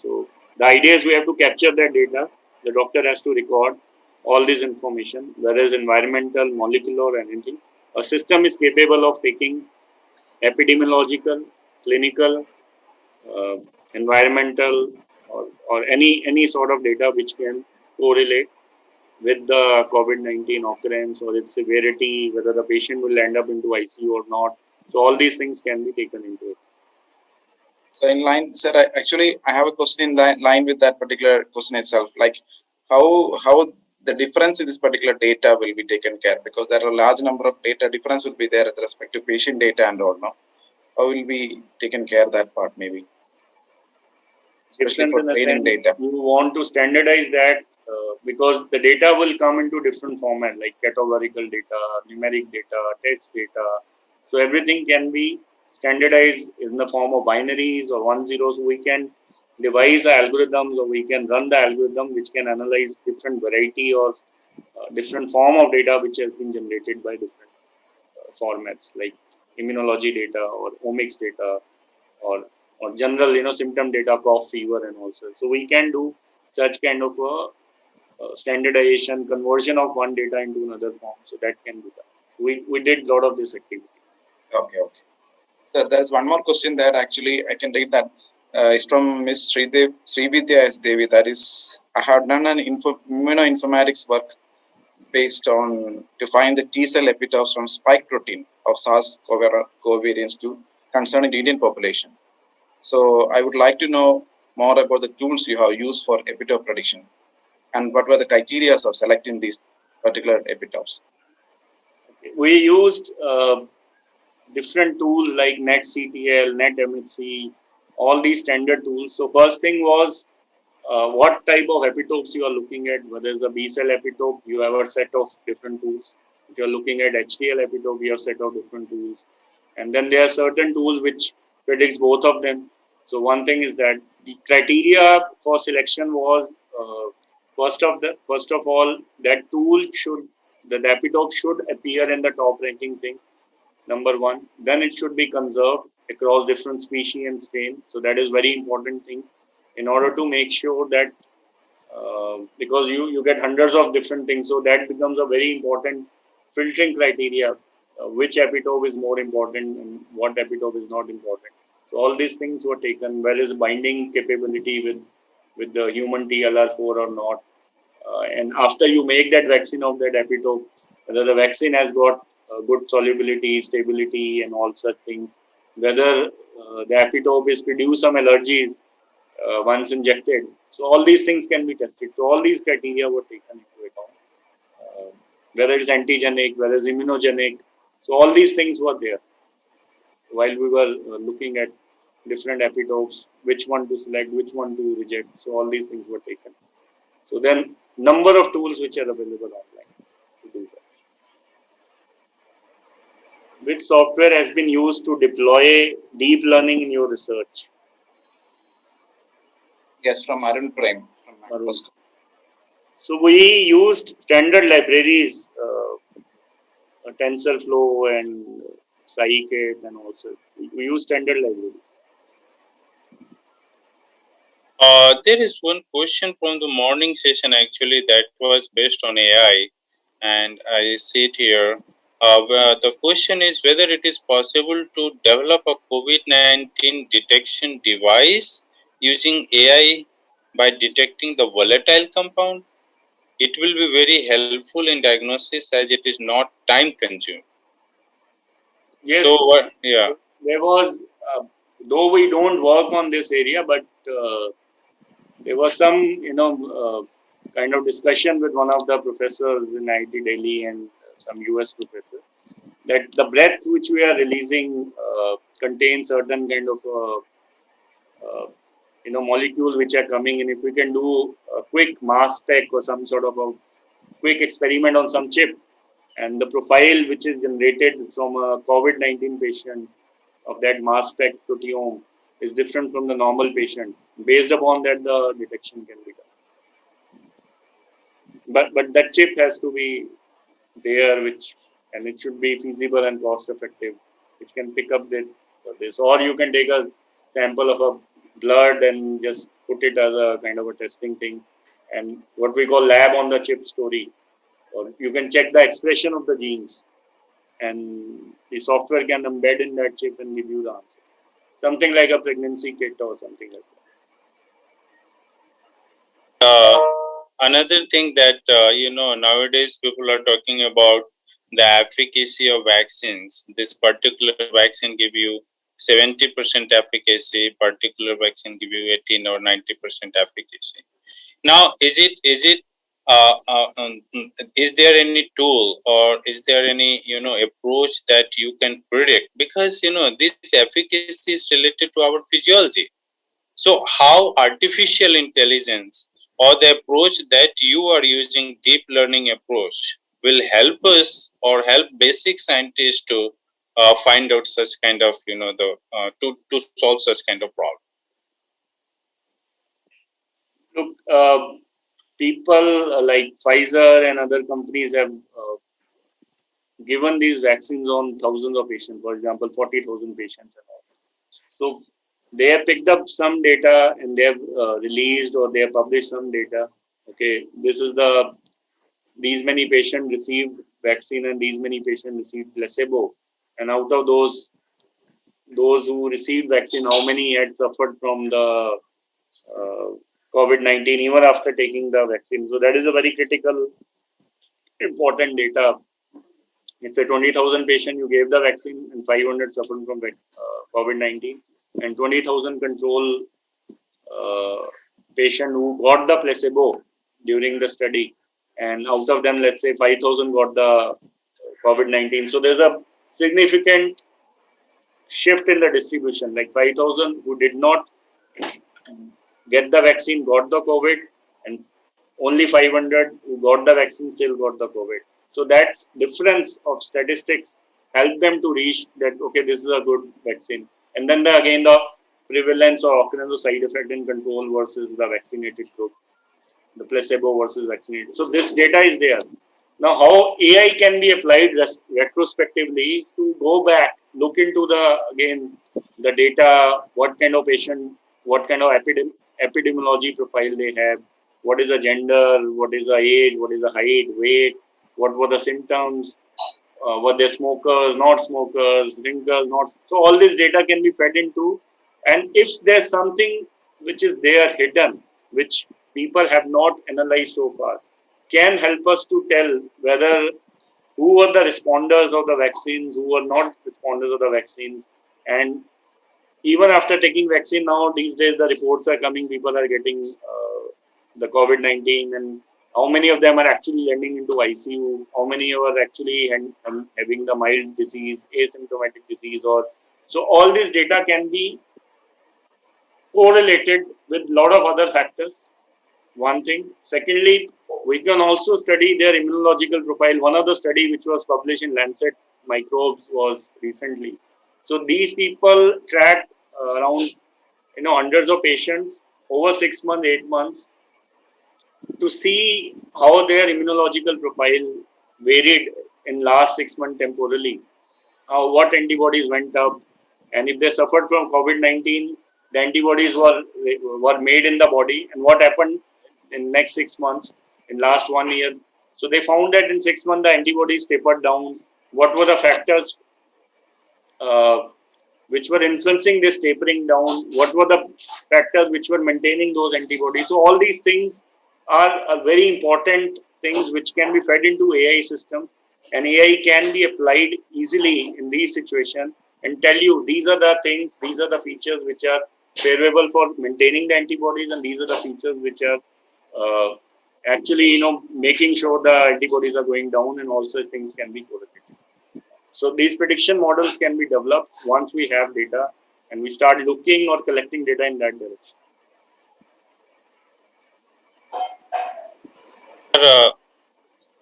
So the idea is we have to capture that data. The doctor has to record all this information, whether it's environmental, molecular, or anything. A system is capable of taking epidemiological, clinical, environmental, or any sort of data which can correlate with the COVID-19 occurrence or its severity, whether the patient will end up into ICU or not. So all these things can be taken into it. So in line, sir, I have a question in line with that particular question itself. Like how the difference in this particular data will be taken care, because there are a large number of data difference will be there with respect to patient data and all. No, how will be taken care of that part maybe, especially for training data. You want to standardize that because the data will come into different format like categorical data, numeric data, text data. So everything can be standardized in the form of binaries or 1 0. So we can devise algorithms or we can run the algorithm which can analyze different variety or different form of data which has been generated by different formats like immunology data or omics data or general symptom data, cough, fever, and also. So we can do such kind of a standardization, conversion of one data into another form. So that can be done. We did a lot of this activity. Okay. So there's one more question there. Actually, I can read that. It's from Ms. Srividya S. Devi. That is, I have done an immunoinformatics work based on to find the T cell epitopes from spike protein of SARS-CoV variants to concerning the Indian population. So I would like to know more about the tools you have used for epitope prediction and what were the criteria of selecting these particular epitopes. We used different tools like NetCTL, NetMHC, all these standard tools. So first thing was what type of epitopes you are looking at. Whether it's a B cell epitope, you have a set of different tools. If you are looking at HTL epitope, you have a set of different tools. And then there are certain tools which predicts both of them. So one thing is that the criteria for selection was first of all, that tool should, the epitope should appear in the top ranking thing. Number one. Then it should be conserved across different species and strain. So that is very important thing in order to make sure that because you get hundreds of different things, so that becomes a very important filtering criteria. Which epitope is more important and what epitope is not important. So all these things were taken. Where is binding capability with the human TLR4 or not? And after you make that vaccine of that epitope, whether the vaccine has got good solubility, stability, and all such things, whether the epitope is produce some allergies once injected. So all these things can be tested. So all these criteria were taken into account. Whether it's antigenic, whether it's immunogenic. So all these things were there while we were looking at different epitopes, which one to select, which one to reject. So all these things were taken. So then number of tools which are available online to do that. Which software has been used to deploy deep learning in your research? Yes, from Arun Prem. From MACFAST. So we used standard libraries, TensorFlow and Scikit and also. We use standard libraries. There is one question from the morning session actually that was based on AI, and I see it here. The question is whether it is possible to develop a COVID-19 detection device using AI by detecting the volatile compound. It will be very helpful in diagnosis as it is not time consuming. Yes. So what? Yeah. There was, though we don't work on this area, but there was some, kind of discussion with one of the professors in IIT Delhi and some US professor that the breath which we are releasing contains certain kind of molecule which are coming in. If we can do a quick mass spec or some sort of a quick experiment on some chip, and the profile which is generated from a COVID-19 patient of that mass spec proteome is different from the normal patient. Based upon that, the detection can be done. But that chip has to be there, and it should be feasible and cost effective, which can pick up this. Or you can take a sample of a blood and just put it as a kind of a testing thing, and what we call lab on the chip story. Or you can check the expression of the genes, and the software can embed in that chip and give you the answer. Something like a pregnancy kit or something like that. Another thing that nowadays people are talking about the efficacy of vaccines. This particular vaccine give you 70% efficacy. Particular vaccine give you 18 or 90% efficacy. Now, is there any tool or is there any approach that you can predict? Because this efficacy is related to our physiology. So how artificial intelligence or the approach that you are using, deep learning approach, will help us or help basic scientists to find out such kind of to solve such kind of problem? Look, people like Pfizer and other companies have given these vaccines on thousands of patients, for example, 40,000 patients and all. So they have picked up some data and they have released or they have published some data. Okay, this is these many patients received vaccine and these many patients received placebo. And out of those who received vaccine, how many had suffered from the COVID-19 even after taking the vaccine. So that is a very critical, important data. It's a 20,000 patient you gave the vaccine and 500 suffered from COVID-19, and 20,000 control patient who got the placebo during the study, and out of them, let's say 5,000 got the COVID-19. So there's a significant shift in the distribution. Like 5,000 who did not get the vaccine got the COVID, and only 500 who got the vaccine still got the COVID. So that difference of statistics helped them to reach that, okay, this is a good vaccine. And then again the prevalence or occurrence of side effect and control versus the vaccinated group, the placebo versus vaccinated. So this data is there. Now, how AI can be applied retrospectively is to go back, look into the data, what kind of patient, what kind of epidemiology profile they have, what is the gender, what is the age, what is the height, weight, what were the symptoms, were they smokers, not smokers, drinkers, not. So all this data can be fed into, and if there's something which is there hidden, which people have not analyzed so far, can help us to tell whether who were the responders of the vaccines, who were not responders of the vaccines. And even after taking vaccine now, these days the reports are coming, people are getting the COVID-19, and how many of them are actually landing into ICU, how many are actually having the mild disease, asymptomatic disease, or so all this data can be correlated with a lot of other factors. One thing. Secondly, we can also study their immunological profile. One of the study which was published in Lancet Microbes was recently. So these people tracked around hundreds of patients over 6 months, 8 months to see how their immunological profile varied in last 6 months temporally. What antibodies went up, and if they suffered from COVID-19, the antibodies were made in the body, and what happened in next 6 months, in last 1 year. So they found that in 6 months the antibodies tapered down. What were the factors which were influencing this tapering down? What were the factors which were maintaining those antibodies? So all these things are very important things which can be fed into AI system, and AI can be applied easily in these situations and tell you these are the things, these are the features which are favorable for maintaining the antibodies, and these are the features which are actually making sure the antibodies are going down, and also things can be correlated. So these prediction models can be developed once we have data and we start looking or collecting data in that direction.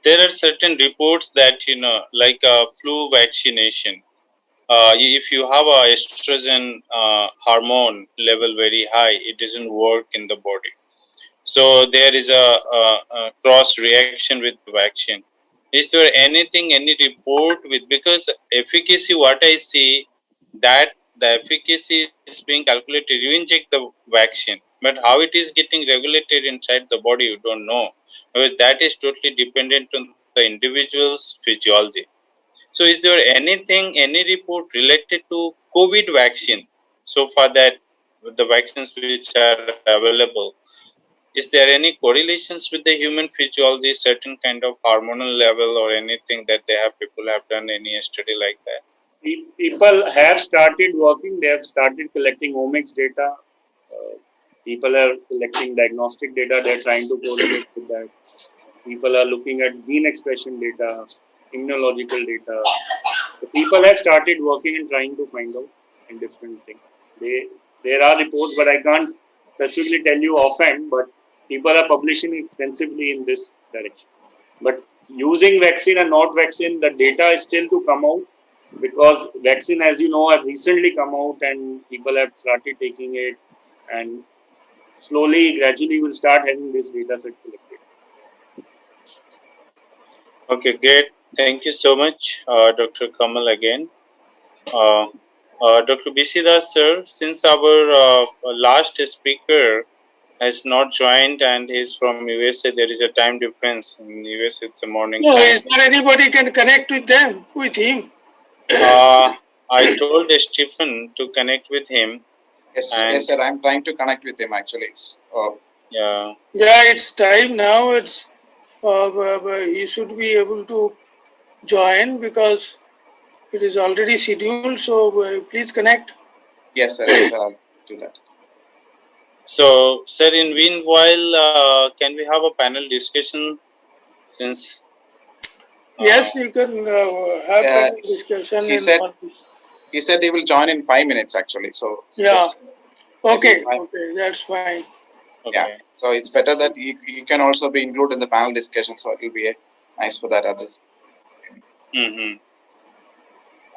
There are certain reports that like flu vaccination, if you have a estrogen hormone level very high, it doesn't work in the body. So there is a cross reaction with the vaccine. Is there anything, any report with, because efficacy, what I see, that the efficacy is being calculated, you inject the vaccine, but how it is getting regulated inside the body, you don't know, because that is totally dependent on the individual's physiology. So is there anything, any report related to COVID vaccine so far, that the vaccines which are available, is there any correlations with the human physiology, certain kind of hormonal level or anything that people have done any study like that? People have started working, they have started collecting omics data. People are collecting diagnostic data, they're trying to correlate with that. People are looking at gene expression data, immunological data. So people have started working and trying to find out in different things. There are reports, but I can't specifically tell you offhand, but people are publishing extensively in this direction. But using vaccine and not vaccine, the data is still to come out, because vaccine, as you know, have recently come out and people have started taking it, and slowly, gradually, we'll start having this data set collected. Okay, great. Thank you so much, Dr. Kamal again. Dr. Bisidas sir, since our last speaker has not joined and he's from USA, there is a time difference. In USA, it's the morning no, time. is there anybody can connect with them, with him? I told Stephen to connect with him. Yes, sir. I'm trying to connect with him actually. Yeah. Yeah, it's time now. It's he should be able to join because it is already scheduled. So please connect. Yes, sir. Yes, sir. I'll do that. So, sir, in meanwhile, can we have a panel discussion? Since yes, you can have panel discussion. He said He said he will join in 5 minutes actually. So Yeah. Okay. maybe Okay. That's fine. yeah. Okay. So it's better that he can also be included in the panel discussion. So it will be nice for that. Others Mm-hmm.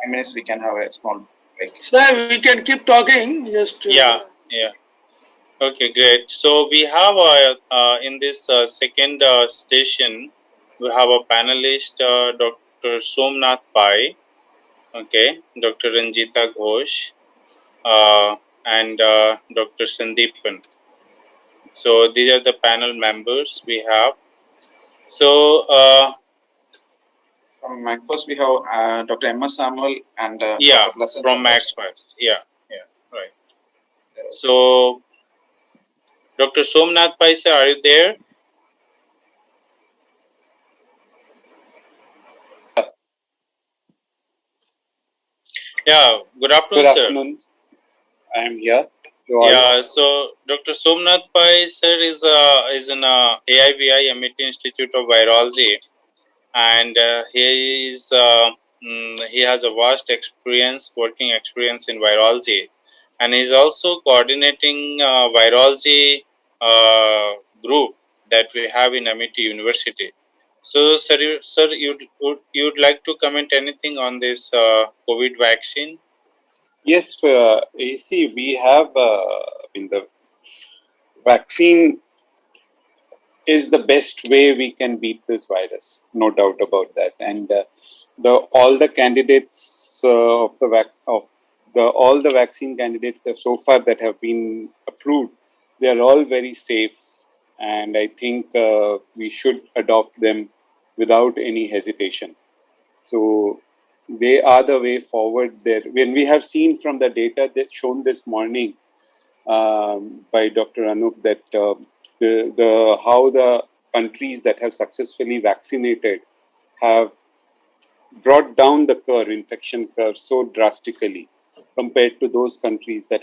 5 minutes we can have a small break. Sir, we can keep talking. Just Yeah. Yeah. Okay, great. So we have in this second session, we have a panelist, Dr. Somnath Pai, okay, Dr. Ranjita Ghosh, and Dr. Sandeepan. So these are the panel members we have. So From MACFAST we have Dr. Emma Samuel and yeah, Dr. Blessing from Santosh. MACFAST. Yeah, yeah, right. So Dr. Somnath Pai, sir, are you there? Yeah, good afternoon, Good sir. afternoon. I am here. Yeah, so Dr. Somnath Pai sir is in AIVI Amity Institute of Virology, and he has a vast experience, working experience in virology, and he's also coordinating virology group that we have in Amity University. So, sir, you'd like to comment anything on this COVID vaccine? Yes, you see, we have in the vaccine is the best way we can beat this virus, no doubt about that. And the all the candidates of the all the vaccine candidates that so far that have been approved, they are all very safe, and I think we should adopt them without any hesitation. So they are the way forward there. When we have seen from the data that's shown this morning by Dr. Anup that the how the countries that have successfully vaccinated have brought down the curve, infection curve, so drastically compared to those countries that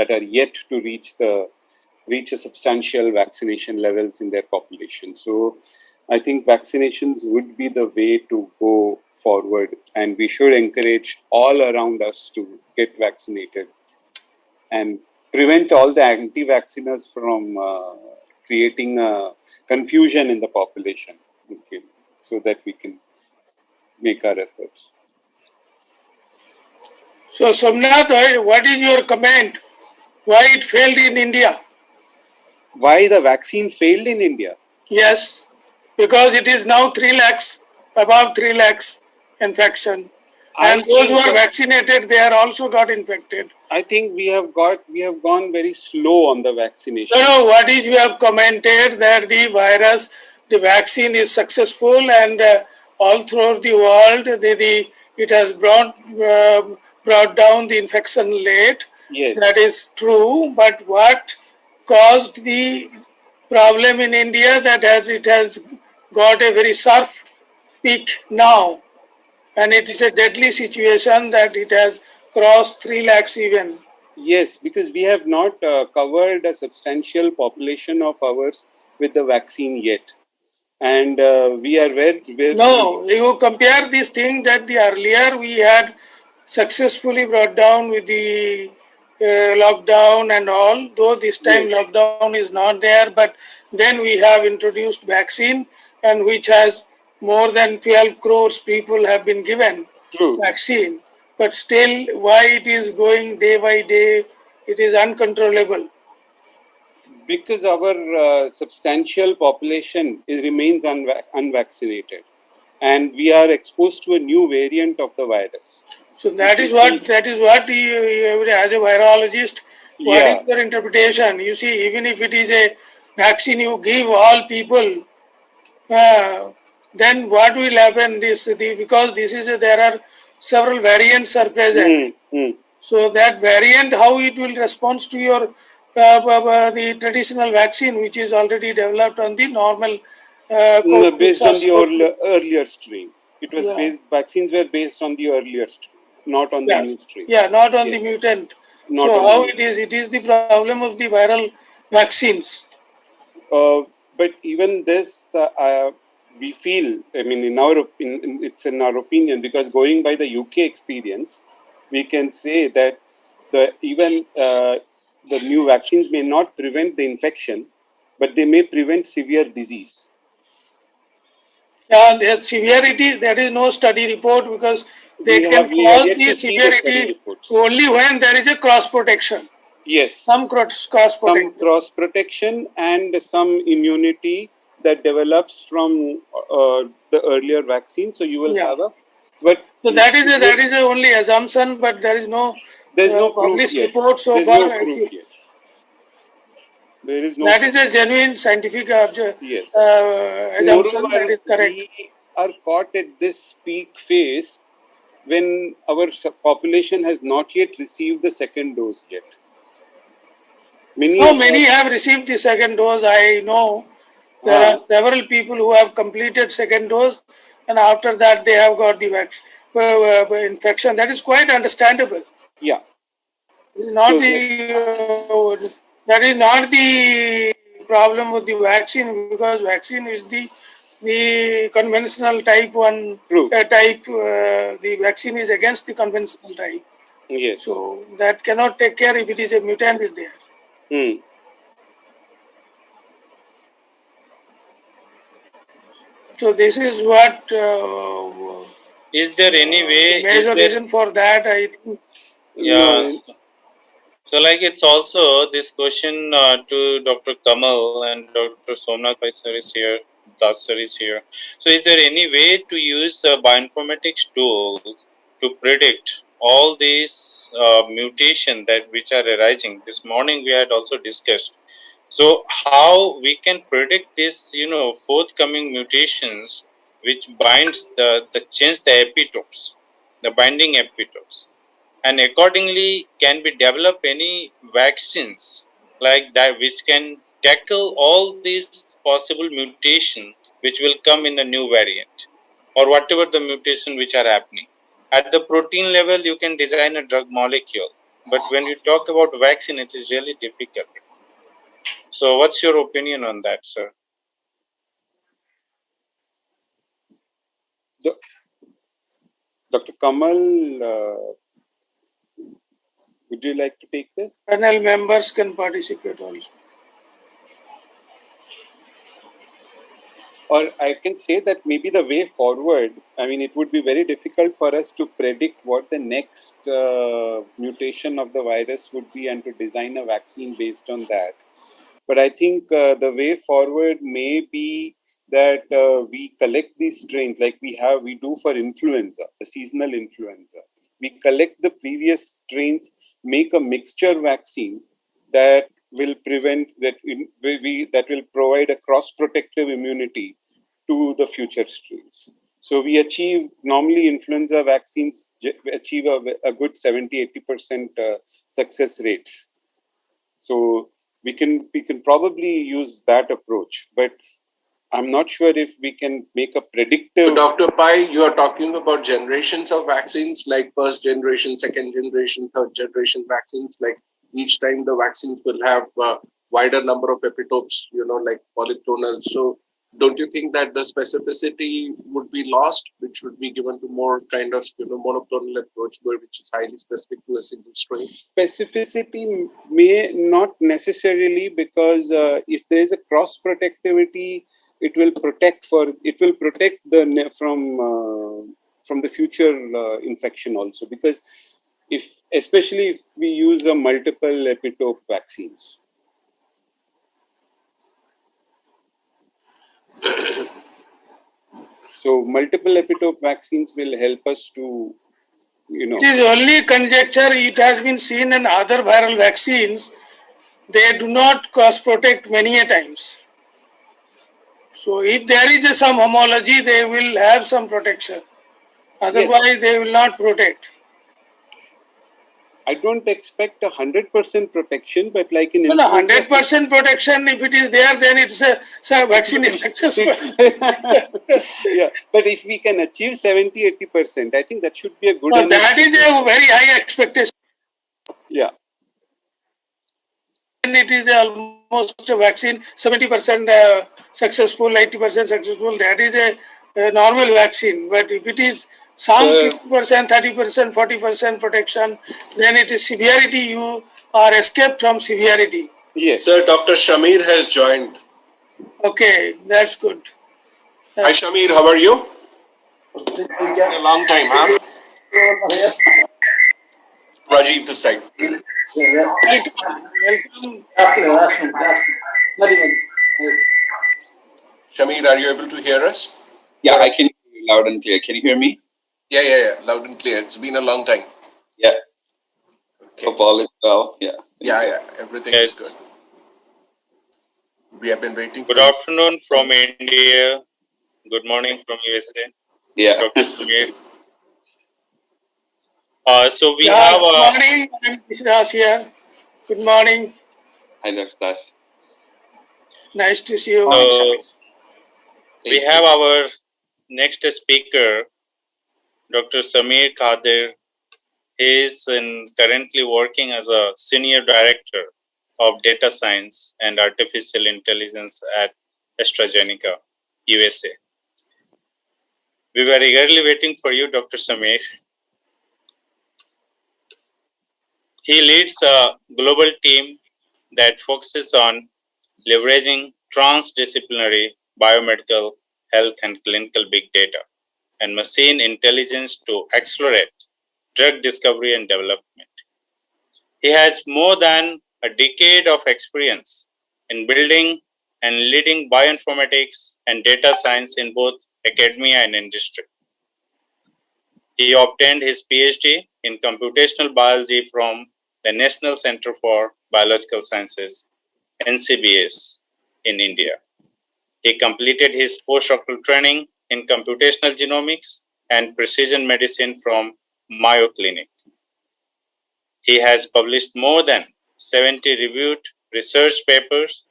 are yet to reach a substantial vaccination levels in their population. So I think vaccinations would be the way to go forward, and we should encourage all around us to get vaccinated and prevent all the anti-vacciners from creating confusion in the population, okay, so that we can make our efforts. so Somnath, what is your comment? Why it failed in India? Why the vaccine failed in India? Yes, because it is now 3 lakhs, above 3 lakhs infection. And those who are vaccinated, they are also got infected. I think we have gone very slow on the vaccination. No, what is you have commented that the virus, the vaccine is successful and all throughout the world, it has brought down the infection rate. Yes. That is true, but what caused the problem in India that it has got a very sharp peak now, and it is a deadly situation that it has crossed 3 lakhs even. Yes, because we have not covered a substantial population of ours with the vaccine yet. And we are No, you compare this thing that the earlier we had successfully brought down with the lockdown and all, though this time lockdown is not there, but then we have introduced vaccine and which has more than 12 crores people have been given vaccine. But still, why it is going day by day, it is uncontrollable. Because our substantial population remains unvaccinated, and we are exposed to a new variant of the virus. So that is what as a virologist, what is your interpretation? You see, even if it is a vaccine you give all people, then what will happen? Because there are several variants are present. So that variant, how it will respond to your the traditional vaccine, which is already developed on the normal. Based on the earlier strain. It was vaccines were based on the earlier strain, not on the new strain. Yeah, not on the mutant. Not so how it is? It is the problem of the viral vaccines. But even this, we feel. I mean, it's in our opinion, because going by the UK experience, we can say that even the new vaccines may not prevent the infection, but they may prevent severe disease. Yeah, the severity, there is no study report because they can We are cause yet the to see the study severity reports. only when there is a cross protection. Yes. Some cross protection. Some cross protection and some immunity that develops from the earlier vaccine. So you will have a. But so that is a only assumption, but there is no proof published yet. report so There's far. no proof yet. There is no. That is a genuine scientific yes. assumption. Moreover, that is correct. We are caught at this peak phase when our population has not yet received the second dose yet. Many have received the second dose. I know there are several people who have completed second dose, and after that they have got the infection. That is quite understandable. Yeah. This is not that is not the problem with the vaccine, because vaccine is the conventional type 1 type. The vaccine is against the conventional type. Yes. So that cannot take care if it is a mutant is there. So this is what. Is there any way? Major reason for that, I think. Yeah. So, like, it's also this question to Dr. Kamal and Dr. Somnath Paisar is here, Dasar is here. So, is there any way to use bioinformatics tools to predict all these mutations that which are arising? This morning we had also discussed. So, how we can predict this, forthcoming mutations which binds the change the epitopes, the binding epitopes, and accordingly can be develop any vaccines like that which can tackle all these possible mutations which will come in a new variant or whatever the mutation which are happening. At the protein level, you can design a drug molecule, but when you talk about vaccine, it is really difficult. So what's your opinion on that, sir? Dr. Kamal, would you like to take this? Panel members can participate also. Or I can say that maybe the way forward, I mean, it would be very difficult for us to predict what the next mutation of the virus would be and to design a vaccine based on that. But I think the way forward may be that we collect these strains like we do for influenza, the seasonal influenza. We collect the previous strains, make a mixture vaccine that will prevent that that will provide a cross-protective immunity to the future strains. So we achieve, normally influenza vaccines achieve a good 70-80% success rates. So we can probably use that approach, but I'm not sure if we can make a predictive. So Dr. Pai, you are talking about generations of vaccines, like first generation, second generation, third generation vaccines. Like each time the vaccines will have a wider number of epitopes, like polyclonal. So don't you think that the specificity would be lost, which would be given to more kind of monoclonal approach, which is highly specific to a single strain? Specificity may not necessarily, because if there is a cross protectivity, it will protect the from the future infection also, because especially if we use a multiple epitope vaccines. So multiple epitope vaccines will help us to, It is only conjecture. It has been seen in other viral vaccines. They do not cross-protect many a times. So if there is some homology, they will have some protection. Otherwise, they will not protect. I don't expect 100% protection, but like in 100% protection, if it is there, then it's a vaccine is successful. Yeah, but if we can achieve 70-80%, I think that should be a good. So that is a very high expectation. Yeah. And it is almost a vaccine 70% successful, 80% successful. That is a normal vaccine. But if it is Some 50%, 30%, 40% protection. Then it is severity. You are escaped from severity. Yes. Sir, Dr. Shamir has joined. Okay, that's good. Hi, Shamir. How are you? Been a long time, huh? Rajiv, this side. Welcome. Shamir, are you able to hear us? Yeah, I can hear you loud and clear. Can you hear me? Yeah. Loud and clear. It's been a long time. Yeah. Okay. Hope all is well. Yeah. Yeah. Everything is good. We have been waiting for Good afternoon from India. Good morning from USA. Yeah. Dr. Samir. So we have Good morning. I'm Vishwas here. Good morning. Hi, Dr. Das. Nice to see you. We have our next speaker, Dr. Samir Kadir. He is currently working as a senior director of data science and artificial intelligence at AstraZeneca, USA. We were eagerly waiting for you, Dr. Samir. He leads a global team that focuses on leveraging transdisciplinary biomedical, health, and clinical big data and machine intelligence to accelerate drug discovery and development. He has more than a decade of experience in building and leading bioinformatics and data science in both academia and industry. He obtained his PhD in computational biology from the National Center for Biological Sciences, NCBS, in India. He completed his postdoctoral training in computational genomics and precision medicine from Mayo Clinic. He has published more than 70 reviewed research papers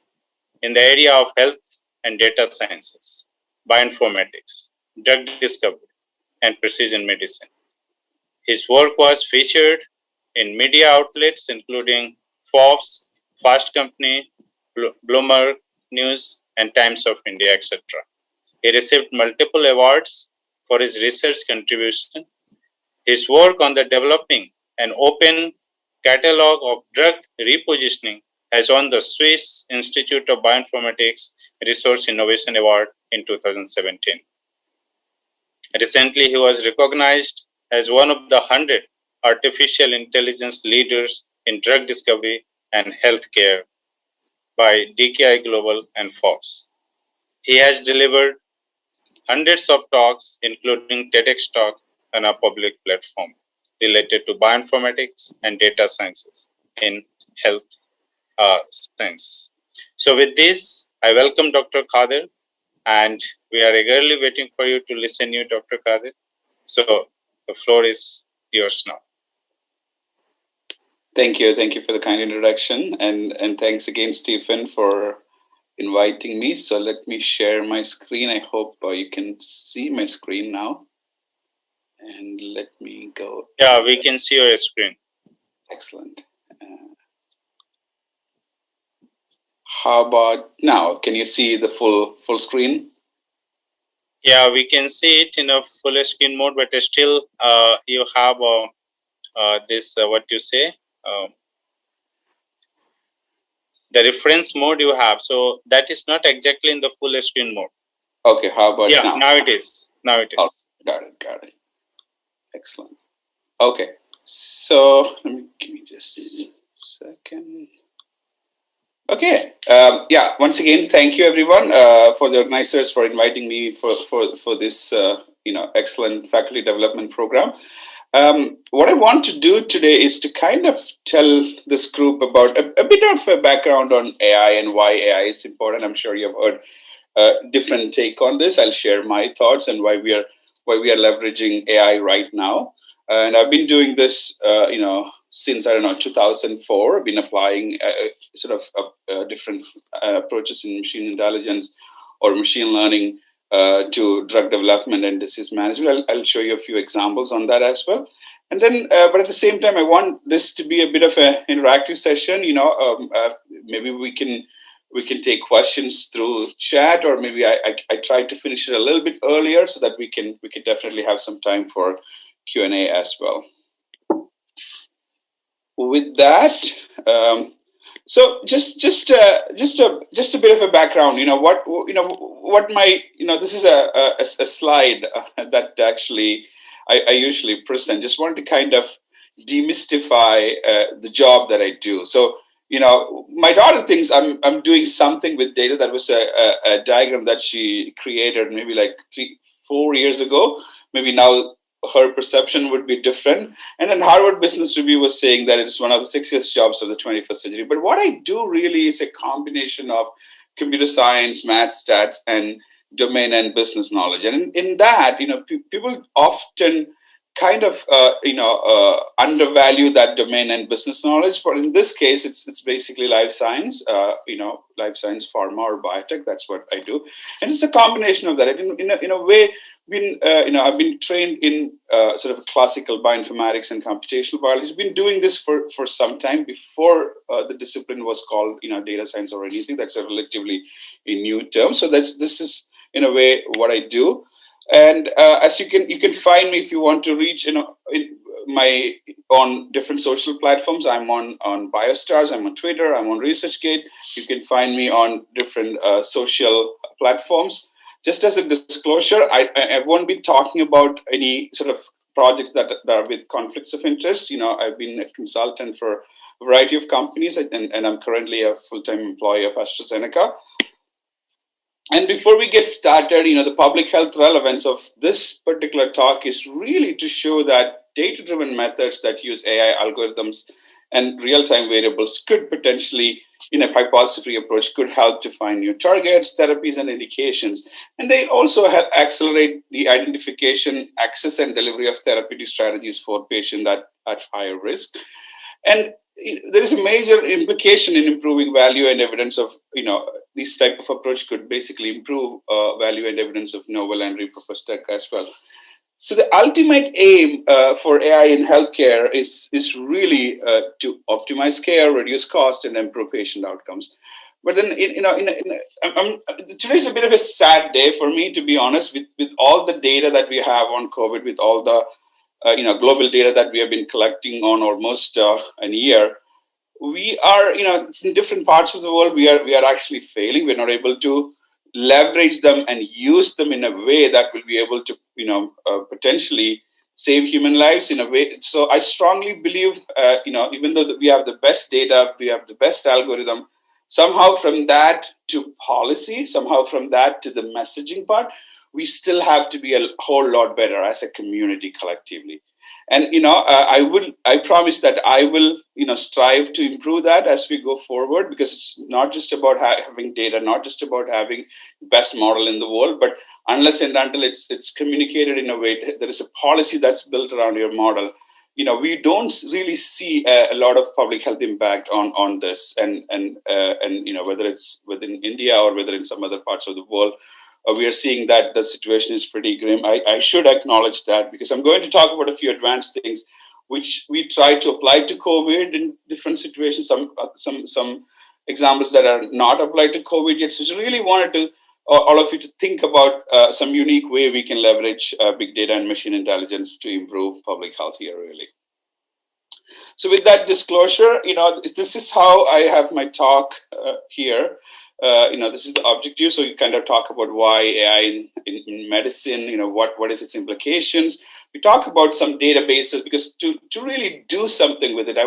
in the area of health and data sciences, bioinformatics, drug discovery, and precision medicine. His work was featured in media outlets including Forbes, Fast Company, Bloomberg News, and Times of India, etc. He received multiple awards for his research contribution. His work on the developing an open catalog of drug repositioning has won the Swiss Institute of Bioinformatics Resource Innovation Award in 2017. Recently, he was recognized as one of the 100 artificial intelligence leaders in drug discovery and healthcare by DKI Global and Forbes. He has delivered hundreds of talks, including TEDx talks on a public platform related to bioinformatics and data sciences in health science. So with this, I welcome Dr. Kadir, and we are eagerly waiting for you to listen to Dr. Kadir. So the floor is yours now. Thank you. Thank you for the kind introduction. And thanks again, Stephen, for inviting me. So let me share my screen. I hope you can see my screen now. And let me go. Yeah, we can see your screen. Excellent. How about now? Can you see the full screen? Yeah, we can see it in a full screen mode, but still you have this, what you say, the reference mode you have. So that is not exactly in the full screen mode. Okay, how about now? Now it is. Now it is. Oh, got it. Excellent. Okay, so give me just a second. Okay. Once again, thank you everyone for the organizers for inviting me for this excellent faculty development program. What I want to do today is to kind of tell this group about a bit of a background on AI and why AI is important. I'm sure you've heard a different take on this. I'll share my thoughts and why we are leveraging AI right now. And I've been doing this, since 2004. I've been applying different approaches in machine intelligence or machine learning to drug development and disease management. I'll show you a few examples on that as well. And then, but at the same time, I want this to be a bit of an interactive session. Maybe we can we can take questions through chat, or maybe I try to finish it a little bit earlier so that we can definitely have some time for Q&A as well. With that, so just a bit of a background. What my this is a slide that actually I usually present. Just want to kind of demystify the job that I do. So my daughter thinks I'm doing something with data. That was a diagram that she created maybe like 3-4 years ago. Maybe now her perception would be different. And then Harvard Business Review was saying that it's one of the sexiest jobs of the 21st century. But what I do really is a combination of computer science, math, stats, and domain and business knowledge. And in that, people often kind of undervalue that domain and business knowledge. But in this case, it's basically life science, life science, pharma, or biotech. That's what I do, and it's a combination of that. In a way, I've been trained in sort of classical bioinformatics and computational biology. I've been doing this for some time before the discipline was called data science or anything. That's a relatively a new term. So this is in a way what I do. And as you can find me if you want to reach in my on different social platforms. I'm on BioStars, I'm on Twitter, I'm on ResearchGate. You can find me on different social platforms. Just as a disclosure, I won't be talking about any sort of projects that are with conflicts of interest. I've been a consultant for a variety of companies, and I'm currently a full-time employee of AstraZeneca. And before we get started, the public health relevance of this particular talk is really to show that data-driven methods that use AI algorithms and real-time variables could potentially, in a hypothesis-free approach, could help to find new targets, therapies, and indications. And they also help accelerate the identification, access, and delivery of therapeutic strategies for patients at higher risk. And there is a major implication in improving value and evidence of, this type of approach could basically improve value and evidence of novel and repurposed tech as well. So the ultimate aim for AI in healthcare is really to optimize care, reduce cost, and improve patient outcomes. But then, today's a bit of a sad day for me, to be honest, with all the data that we have on COVID, with all the global data that we have been collecting on almost an year. We are, in different parts of the world, we are actually failing. We're not able to leverage them and use them in a way that will be able to, potentially save human lives in a way. So I strongly believe, even though we have the best data, we have the best algorithm, somehow from that to policy, somehow from that to the messaging part, we still have to be a whole lot better as a community collectively. And, I promise that I will, strive to improve that as we go forward, because it's not just about having data, not just about having best model in the world, but unless and until it's communicated in a way, there is a policy that's built around your model. We don't really see a lot of public health impact on this, and whether it's within India or whether in some other parts of the world. We are seeing that the situation is pretty grim. I should acknowledge that, because I'm going to talk about a few advanced things which we try to apply to COVID in different situations. Some examples that are not applied to COVID yet. So I really wanted to all of you to think about some unique way we can leverage big data and machine intelligence to improve public health here, really. So with that disclosure, this is how I have my talk here. This is the objective. So you kind of talk about why AI in medicine, what is its implications. We talk about some databases, because to really do something with it,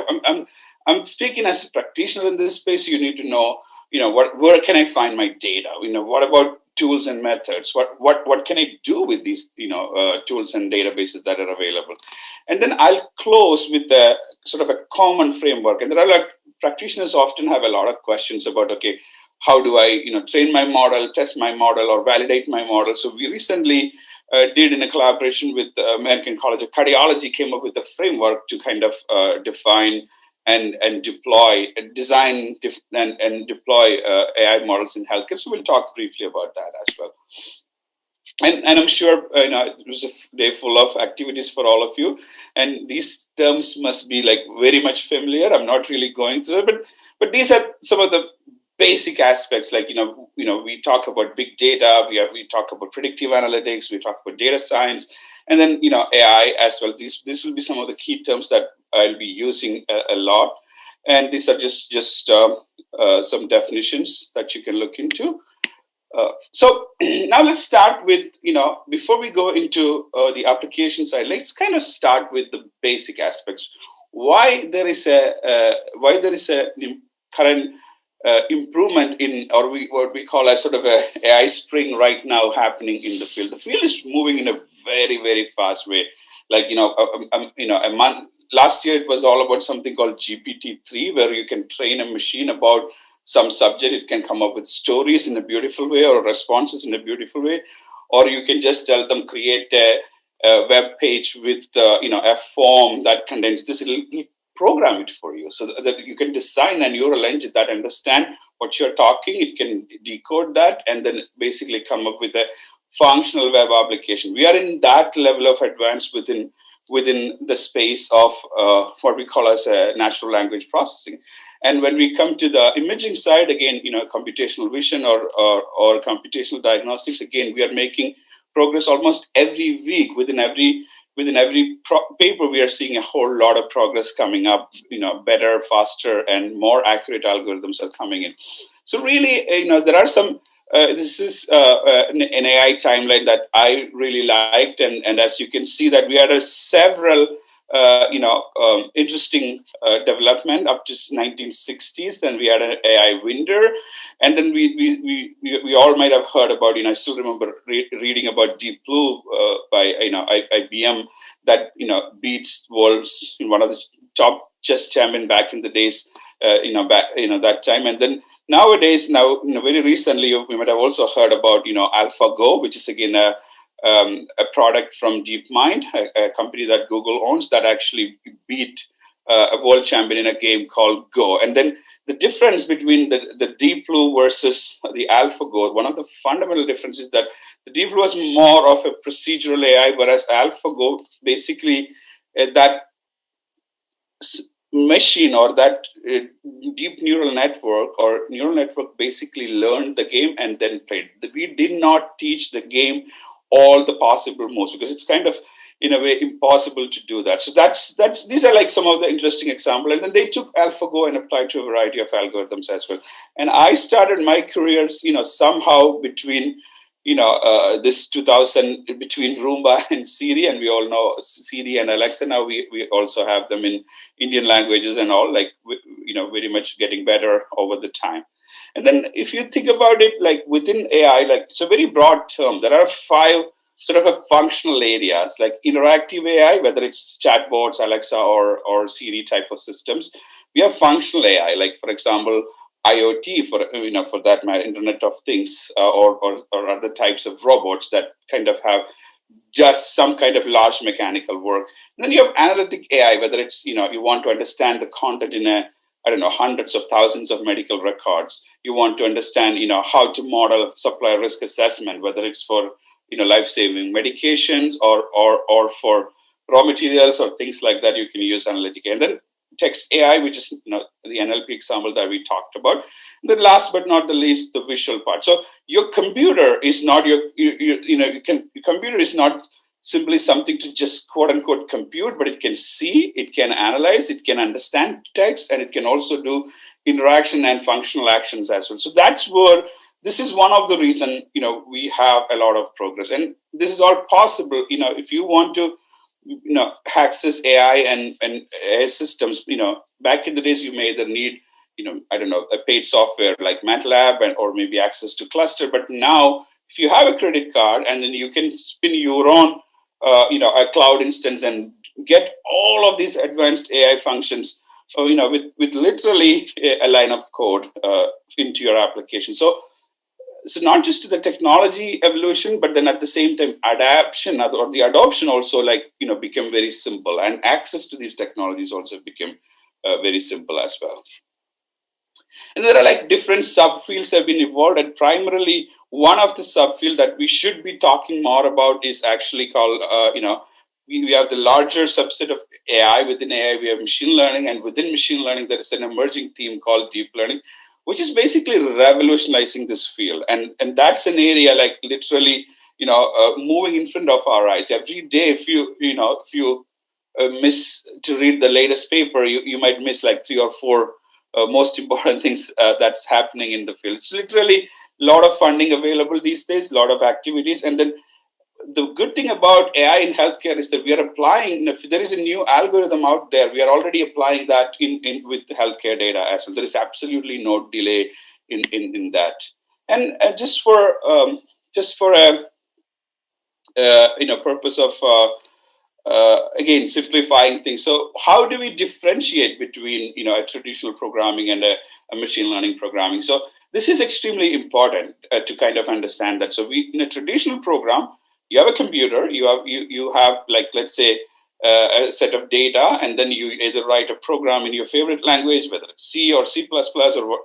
I'm speaking as a practitioner in this space. You need to know, where can I find my data? What about tools and methods? What can I do with these, tools and databases that are available? And then I'll close with a sort of a common framework. And there are practitioners often have a lot of questions about, okay, how do I, train my model, test my model, or validate my model? So we recently did, in a collaboration with the American College of Cardiology, came up with a framework to kind of define and deploy, design and deploy AI models in healthcare. So we'll talk briefly about that as well. And I'm sure it was a day full of activities for all of you, and these terms must be very much familiar. I'm not really going through it, but these are some of the basic aspects like, we talk about big data, we talk about predictive analytics, we talk about data science, and then, AI as well. These will be some of the key terms that I'll be using a lot. And these are just some definitions that you can look into. So now let's start with, before we go into the application side, let's kind of start with the basic aspects. Why there is a current improvement in, or what we call a sort of a AI spring right now happening in the field. The field is moving in a very, very fast way. Like, a month, last year it was all about something called GPT-3, where you can train a machine about some subject. It can come up with stories in a beautiful way or responses in a beautiful way, or you can just tell them create a web page with a form that contains this. It'll program it for you so that you can design a neural engine that understand what you're talking. It can decode that and then basically come up with a functional web application. We are in that level of advance within the space of what we call as a natural language processing. And when we come to the imaging side, again, computational vision or computational diagnostics, again, we are making progress almost every week. Within every paper, we are seeing a whole lot of progress coming up. Better, faster, and more accurate algorithms are coming in. So really, there are some. This is an AI timeline that I really liked, and as you can see, that we had several interesting development up to 1960s. Then we had an AI winter, and then we all might have heard about. I still remember reading about Deep Blue by IBM that beats world's one of the top chess champion back in the days. That time, and then. Nowadays, very recently, we might have also heard about, AlphaGo, which is again a product from DeepMind, a company that Google owns, that actually beat a world champion in a game called Go. And then the difference between the Deep Blue versus the AlphaGo, one of the fundamental differences is that the Deep Blue is more of a procedural AI, whereas AlphaGo basically that machine or that deep neural network basically learned the game and then played. We did not teach the game all the possible moves because it's kind of in a way impossible to do that. So these are like some of the interesting examples. And then they took AlphaGo and applied to a variety of algorithms as well. And I started my career, somehow between this 2000 between Roomba and Siri, and we all know Siri and Alexa. Now we also have them in Indian languages and all, like, very much getting better over the time. And then if you think about it, like within AI, like it's a very broad term. There are 5 sort of a functional areas, like interactive AI, whether it's chatbots, Alexa, or Siri type of systems. We have functional AI, like for example, IoT, for that matter, Internet of Things, or other types of robots that kind of have just some kind of large mechanical work. And then you have analytic AI, whether it's, you want to understand the content in hundreds of thousands of medical records. You want to understand, how to model supply risk assessment, whether it's for, life-saving medications or for raw materials or things like that. You can use analytic AI. And then text AI, which is the NLP example that we talked about. And then last but not the least, the visual part. So your computer is not your computer is not simply something to just quote unquote compute, but it can see, it can analyze, it can understand text, and it can also do interaction and functional actions as well. So that's where this is one of the reason we have a lot of progress, and this is all possible. If you want to access AI and AI systems, back in the days, you may either need, a paid software like MATLAB or maybe access to cluster. But now, if you have a credit card and then you can spin your own, a cloud instance and get all of these advanced AI functions, with literally a line of code into your application. So not just to the technology evolution, but then at the same time, adaptation or the adoption also became very simple, and access to these technologies also became very simple as well. And there are different subfields have been evolved, and primarily one of the subfield that we should be talking more about is actually called, we have the larger subset of AI. Within AI, we have machine learning, and within machine learning, there is an emerging theme called deep learning. which is basically revolutionizing this field. And that's an area like literally, moving in front of our eyes. Every day, if you miss to read the latest paper, you might miss like 3 or 4 most important things that's happening in the field. It's literally a lot of funding available these days, a lot of activities. And then the good thing about AI in healthcare is that we are applying, if there is a new algorithm out there, we are already applying that in with the healthcare data as well. There is absolutely no delay in that. And just for a purpose of again simplifying things. So how do we differentiate between a traditional programming and a machine learning programming? So this is extremely important to kind of understand that. So in a traditional program, you have a computer, you have like, let's say, a set of data, and then you either write a program in your favorite language, whether it's C or C++ or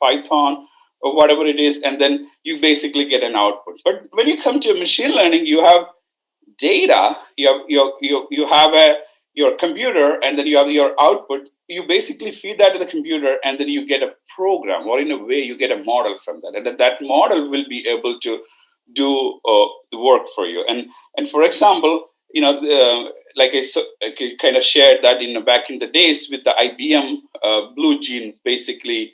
Python or whatever it is, and then you basically get an output. But when you come to machine learning, you have data, you have your computer, and then you have your output. You basically feed that to the computer, and then you get a program, or in a way, you get a model from that, and that model will be able to do the work for you. And for example, like I kind of shared that back in the days with the IBM Blue Gene, basically,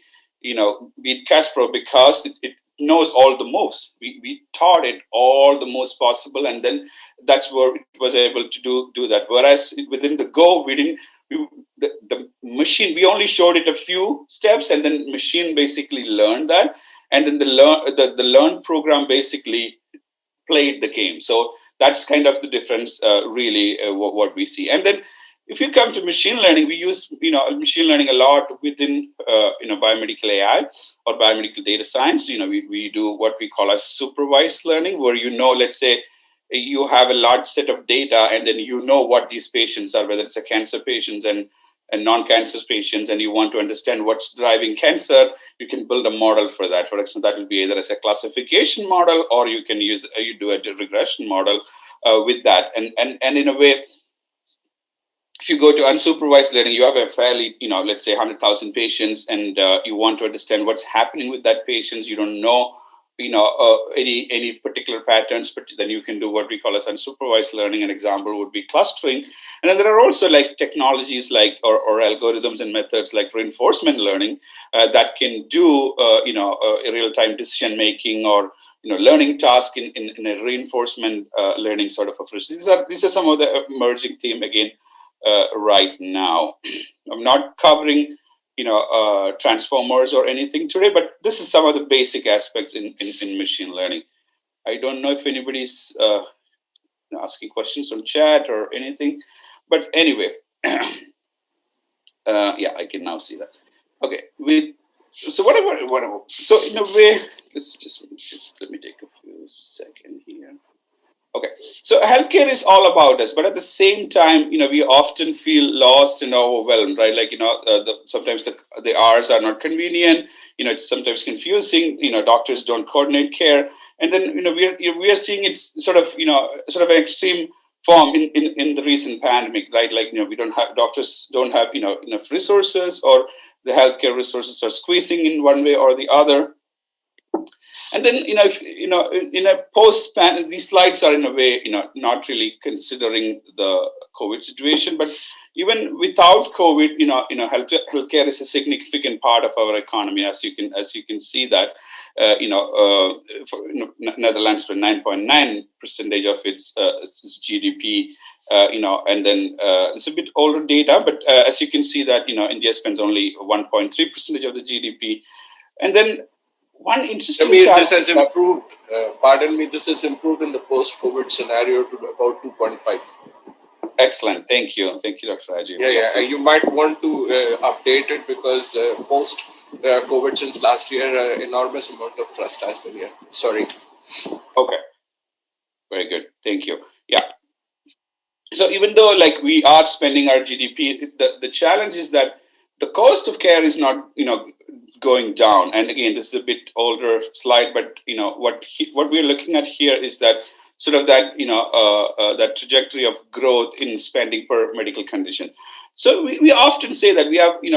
beat Kasparov because it knows all the moves. We taught it all the moves possible, and then that's where it was able to do that. Whereas within the Go, the machine, we only showed it a few steps, and then machine basically learned that, and then the learn program basically played the game. So that's kind of the difference, really, what we see. And then if you come to machine learning, we use machine learning a lot within biomedical AI or biomedical data science. We do what we call as supervised learning, where let's say you have a large set of data, and then what these patients are, whether it's a cancer patients and non-cancer patients, and you want to understand what's driving cancer, you can build a model for that. For example, that will be either as a classification model, or you can you do a regression model with that. And in a way, if you go to unsupervised learning, you have a fairly, let's say 100,000 patients, and you want to understand what's happening with that patients. You don't know, any particular patterns, but then you can do what we call as unsupervised learning. An example would be clustering. And then there are also like technologies like or algorithms and methods like reinforcement learning that can do a real-time decision making or learning task in a reinforcement learning sort of approach. These are some of the emerging themes again right now. I'm not covering transformers or anything today, but this is some of the basic aspects in machine learning. I don't know if anybody's asking questions on chat or anything, but anyway, yeah, I can now see that. Okay, so whatever. So in a way, let's just let me take a few seconds here. Okay, so healthcare is all about us, but at the same time, we often feel lost and overwhelmed, right? Like, sometimes the hours are not convenient. It's sometimes confusing. Doctors don't coordinate care, and then we are seeing it's sort of an extreme form in the recent pandemic, right? Like doctors don't have enough resources, or the healthcare resources are squeezing in one way or the other. And then, in a post-pandemic, these slides are in a way, not really considering the COVID situation, but even without COVID, healthcare is a significant part of our economy, as you can see that, Netherlands for 9.9% of its GDP, and then it's a bit older data, but as you can see that, India spends only 1.3% of the GDP, and then. One interesting this has improved. Pardon me, this has improved in the post-COVID scenario to about 2.5. Excellent. Thank you, Dr. Rajiv. Yeah. You might want to update it because post-COVID since last year, enormous amount of trust has been here. Sorry. Okay. Very good. Thank you. Yeah. So even though like we are spending our GDP, the challenge is that the cost of care is not, going down. And again, this is a bit older slide, but what we're looking at here is that sort of that that trajectory of growth in spending per medical condition. So we often say that we have we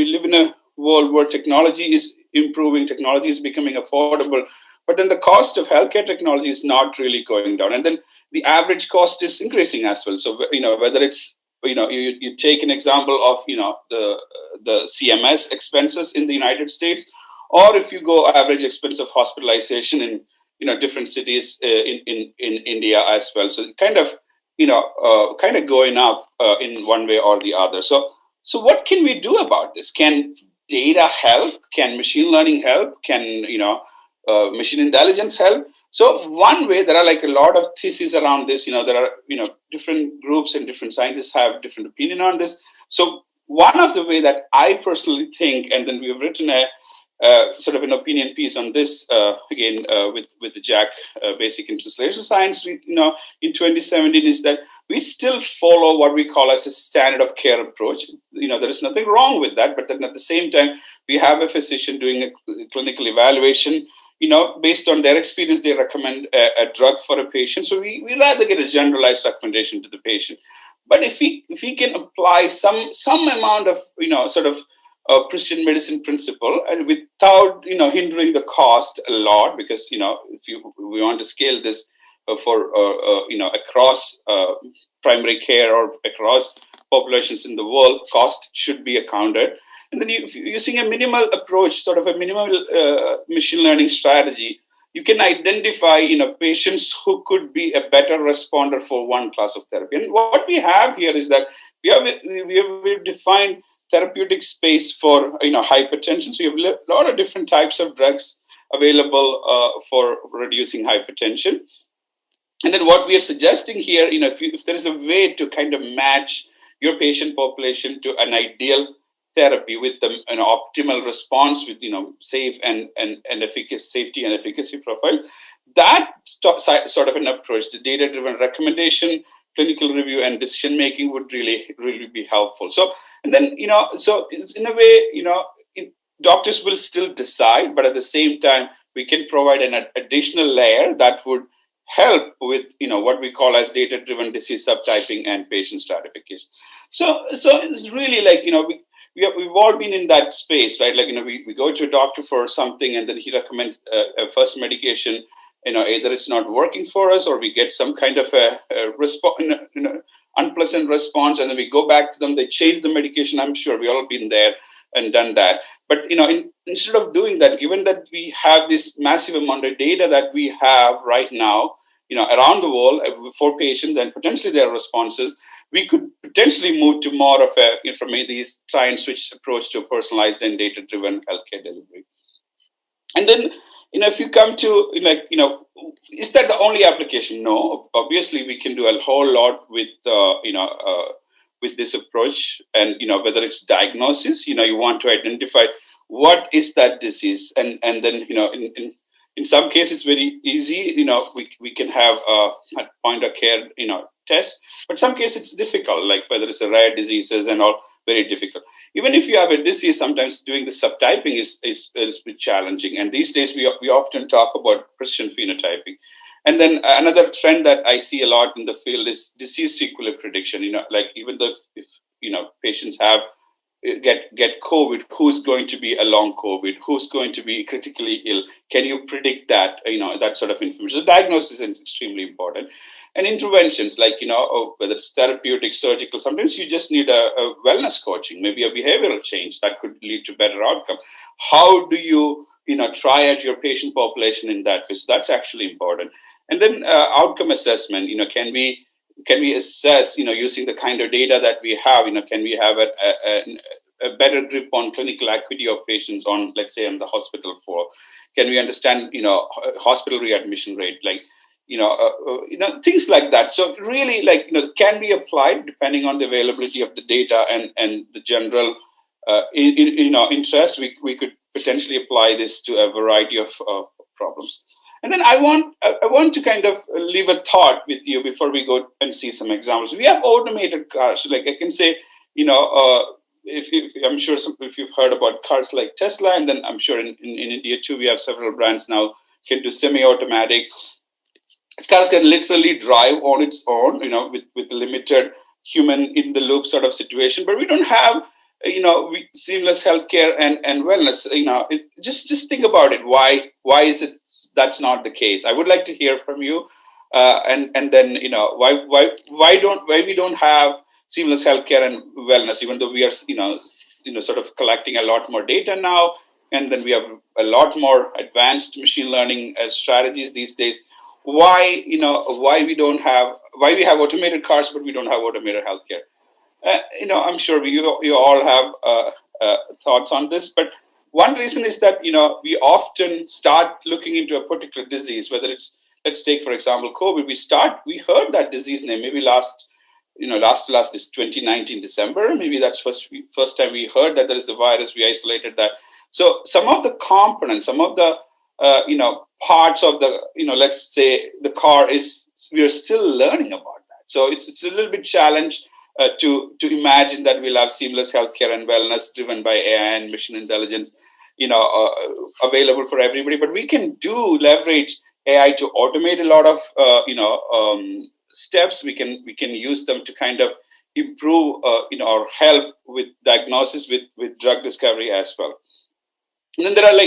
live in a world where technology is improving, technology is becoming affordable, but then the cost of healthcare technology is not really going down. And then the average cost is increasing as well. So, whether it's, you take an example of, the CMS expenses in the United States, or if you go average expense of hospitalization in, different cities in India as well. So kind of going up in one way or the other. So what can we do about this? Can data help? Can machine learning help? Can machine intelligence help? So one way, there are like a lot of theses around this. There are different groups and different scientists have different opinion on this. So one of the way that I personally think, and then we have written a sort of an opinion piece on this again with the JAC Basic in Translational Science, in 2017, is that we still follow what we call as a standard of care approach. There is nothing wrong with that, but then at the same time, we have a physician doing a clinical evaluation. Based on their experience, they recommend a drug for a patient. So we rather get a generalized recommendation to the patient. But if we can apply some amount of sort of precision medicine principle, and without hindering the cost a lot, because if we want to scale this for across primary care or across populations in the world, cost should be accounted. And then using a minimal approach, sort of a minimal machine learning strategy, you can identify patients who could be a better responder for one class of therapy. And what we have here is that we've defined therapeutic space for hypertension. So you have a lot of different types of drugs available for reducing hypertension. And then what we are suggesting here, if there is a way to kind of match your patient population to an ideal therapy with an optimal response with safe and efficacy, safety and efficacy profile, that sort of an approach, the data-driven recommendation, clinical review, and decision making would really be helpful. So and then so in a way doctors will still decide, but at the same time we can provide an additional layer that would help with what we call as data-driven disease subtyping and patient stratification. So it's really like we've all been in that space, right? Like we go to a doctor for something, and then he recommends a first medication. Either it's not working for us, or we get some kind of a unpleasant response, and then we go back to them. They change the medication. I'm sure we all been there and done that. But instead of doing that, given that we have this massive amount of data that we have right now, around the world for patients and potentially their responses, we could potentially move to more of a from these try and switch approach to a personalized and data-driven healthcare delivery. And then if you come to is that the only application? No, obviously we can do a whole lot with with this approach. And whether it's diagnosis, you want to identify what is that disease, and then in some cases it's very easy. We can have a point of care test, but some cases it's difficult, like whether it's a rare diseases and all, very difficult. Even if you have a disease, sometimes doing the subtyping is a bit challenging. And these days we often talk about precision phenotyping. And then another trend that I see a lot in the field is disease sequelae prediction. Like even though if patients have get COVID, who's going to be a long COVID, who's going to be critically ill? Can you predict that? That sort of information. So diagnosis is extremely important. And interventions like, whether it's therapeutic, surgical, sometimes you just need a wellness coaching, maybe a behavioral change that could lead to better outcome. How do you, triage your patient population in that way? So that's actually important. And then outcome assessment, can we assess, using the kind of data that we have, can we have a better grip on clinical acuity of patients on, let's say, on the hospital floor? Can we understand, hospital readmission rate, like, things like that. So really, like, can be applied depending on the availability of the data and the general, interest. We could potentially apply this to a variety of problems. And then I want to kind of leave a thought with you before we go and see some examples. We have automated cars. Like I can say, if I'm sure if you've heard about cars like Tesla, and then I'm sure in India too, we have several brands now can do semi-automatic. Cars can literally drive on its own, with limited human in the loop sort of situation. But we don't have seamless healthcare and wellness. Just think about it. Why is it that's not the case? I would like to hear from you, and then why we don't have seamless healthcare and wellness, even though we are sort of collecting a lot more data now, and then we have a lot more advanced machine learning strategies these days. Why we have automated cars but we don't have automated healthcare? I'm sure you all have thoughts on this, but one reason is that we often start looking into a particular disease, whether it's, let's take for example COVID. We heard that disease name maybe last is 2019 December. Maybe that's first time we heard that there is the virus. We isolated that. So some of the components, some of the parts of the let's say the car we are still learning about that. So it's a little bit challenge to imagine that we'll have seamless healthcare and wellness driven by AI and machine intelligence, available for everybody. But we can leverage AI to automate a lot of steps. We can use them to kind of improve or help with diagnosis, with drug discovery as well. And then there are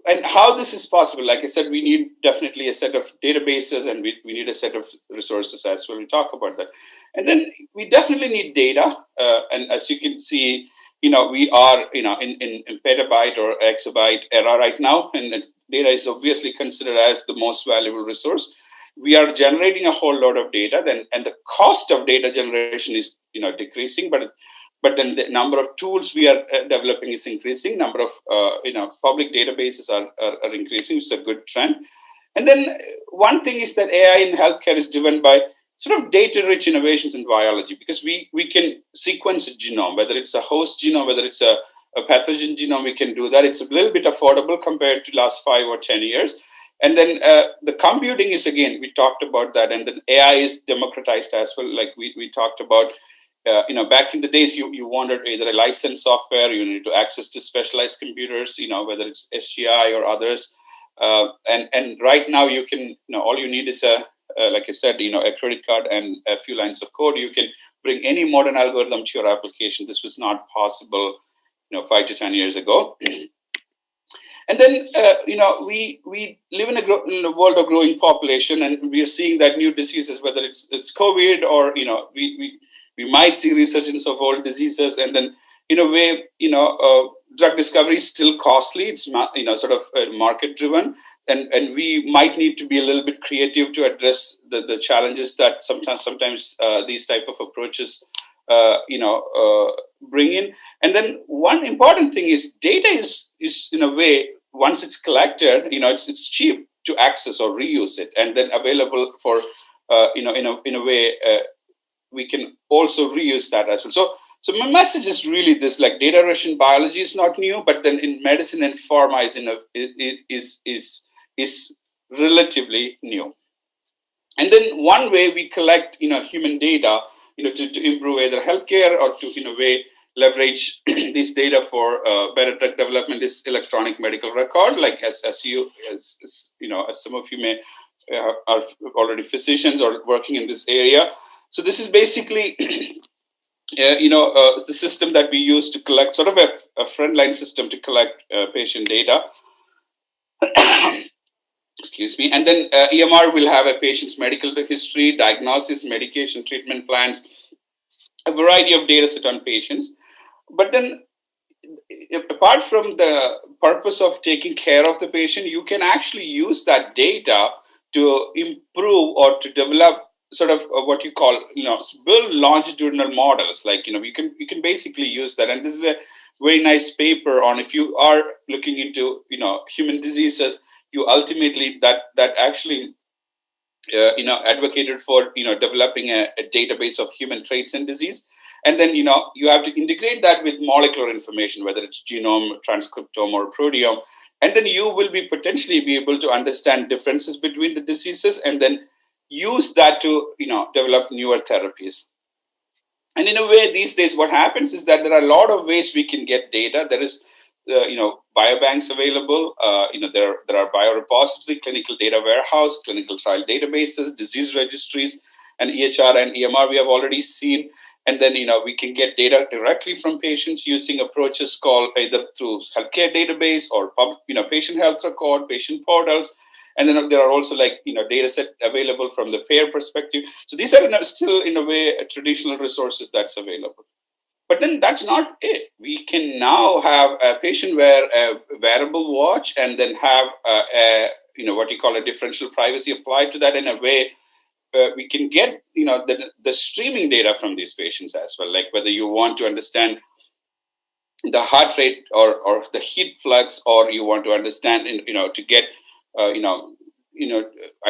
and how this is possible. Like I said, we need definitely a set of databases, and we need a set of resources as well. We talk about that. And then we definitely need data. And as you can see, we are in petabyte or exabyte era right now, and data is obviously considered as the most valuable resource. We are generating a whole lot of data, and the cost of data generation is decreasing, but then the number of tools we are developing is increasing. Number of public databases are increasing. It's a good trend. And then one thing is that AI in healthcare is driven by sort of data-rich innovations in biology, because we can sequence a genome, whether it's a host genome, whether it's a pathogen genome, we can do that. It's a little bit affordable compared to last 5 or 10 years. And then the computing is, again, we talked about that, and then AI is democratized as well. Like we talked about, back in the days, you wanted either a licensed software, you need to access to specialized computers, whether it's SGI or others. And right now you can, all you need is like I said, a credit card and a few lines of code. You can bring any modern algorithm to your application. This was not possible, 5 to 10 years ago. And then, we live in a world of growing population, and we are seeing that new diseases, whether it's COVID or, we might see resurgence of old diseases. And then, in a way, drug discovery is still costly. It's not, sort of market driven. And we might need to be a little bit creative to address the challenges that sometimes these type of approaches, bring in. And then one important thing is data is in a way, once it's collected, it's cheap to access or reuse it, and then available for, in a way, we can also reuse that as well. So my message is really this: like, data-rich in biology is not new, but then in medicine and pharma is relatively new. And then one way we collect, human data, to improve either healthcare or to, in a way, leverage this data for better drug development is electronic medical record. Like as some of you may are already physicians or working in this area. So this is basically, the system that we use to collect, sort of a frontline system to collect patient data. Excuse me. And then EMR will have a patient's medical history, diagnosis, medication, treatment plans, a variety of data set on patients. But then, apart from the purpose of taking care of the patient, you can actually use that data to improve or to develop sort of what you call, build longitudinal models. Like, you can basically use that. And this is a very nice paper on, if you are looking into, human diseases, you ultimately that actually, advocated for, developing a database of human traits and disease. And then, you have to integrate that with molecular information, whether it's genome, transcriptome, or proteome. And then you will potentially be able to understand differences between the diseases, and then use that to, develop newer therapies. And in a way, these days, what happens is that there are a lot of ways we can get data. There is, biobanks available. There are biorepository, clinical data warehouse, clinical trial databases, disease registries, and EHR and EMR we have already seen. And then, we can get data directly from patients using approaches called either through healthcare database or patient health record, patient portals. And then there are also data set available from the payer perspective. So these are still in a way traditional resources that's available. But then that's not it. We can now have a patient wear a wearable watch and then have what you call a differential privacy applied to that in a way we can get the streaming data from these patients as well, like whether you want to understand the heart rate or the heat flux, or you want to understand to get I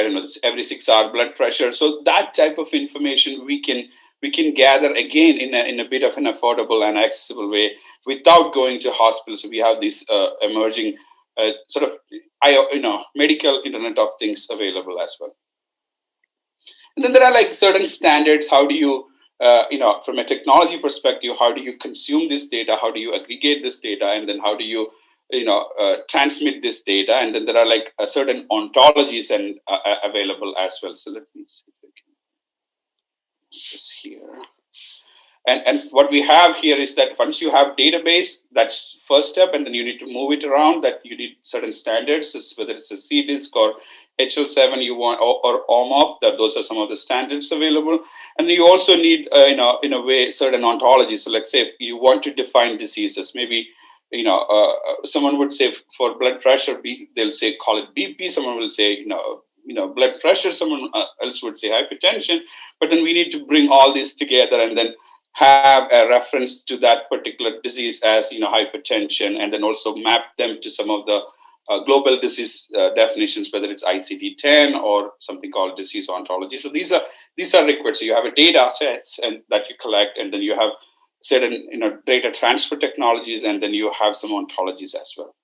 don't know, every 6-hour blood pressure. So that type of information we can gather again in a bit of an affordable and accessible way without going to hospitals. So we have these emerging sort of medical Internet of Things available as well. And then there are certain standards. How do you from a technology perspective, how do you consume this data? How do you aggregate this data? And then how do you transmit this data? And then there are certain ontologies and available as well. So let me see if I can this here. And what we have here is that once you have database, that's first step, and then you need to move it around. That you need certain standards, whether it's a CDISC or HL7 you want, or OMOP. That those are some of the standards available. And you also need, in a way, certain ontologies. So let's say if you want to define diseases, maybe someone would say for blood pressure, they'll say call it BP. Someone will say blood pressure. Someone else would say hypertension. But then we need to bring all these together and then have a reference to that particular disease as hypertension, and then also map them to some of the global disease definitions, whether it's ICD-10 or something called disease ontology. So these are required. So you have a data sets and that you collect, and then you have certain data transfer technologies, and then you have some ontologies as well.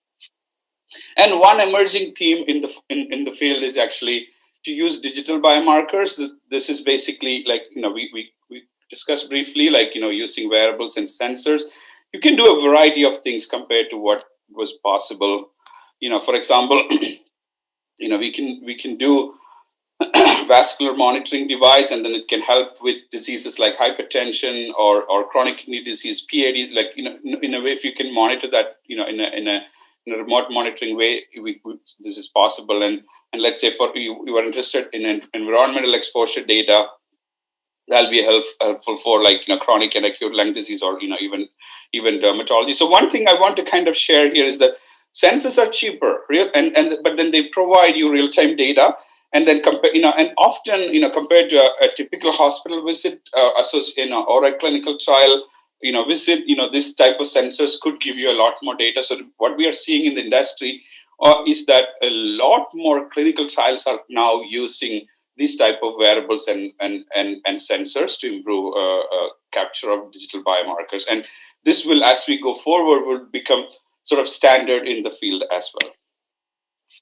And one emerging theme in the field is actually to use digital biomarkers. This is basically we discussed briefly, using wearables and sensors. You can do a variety of things compared to what was possible. For example, we can do vascular monitoring device, and then it can help with diseases like hypertension or chronic kidney disease, PAD. In a way, if you can monitor that, in a remote monitoring way, this is possible. And let's say for you are interested in environmental exposure data, that'll be helpful for chronic and acute lung disease, or even dermatology. So one thing I want to kind of share here is that sensors are cheaper, but then they provide you real-time data, and then and often compared to a typical hospital visit, or a clinical trial visit, this type of sensors could give you a lot more data. So what we are seeing in the industry is that a lot more clinical trials are now using these type of wearables and sensors to improve capture of digital biomarkers. And this will, as we go forward, will become sort of standard in the field as well.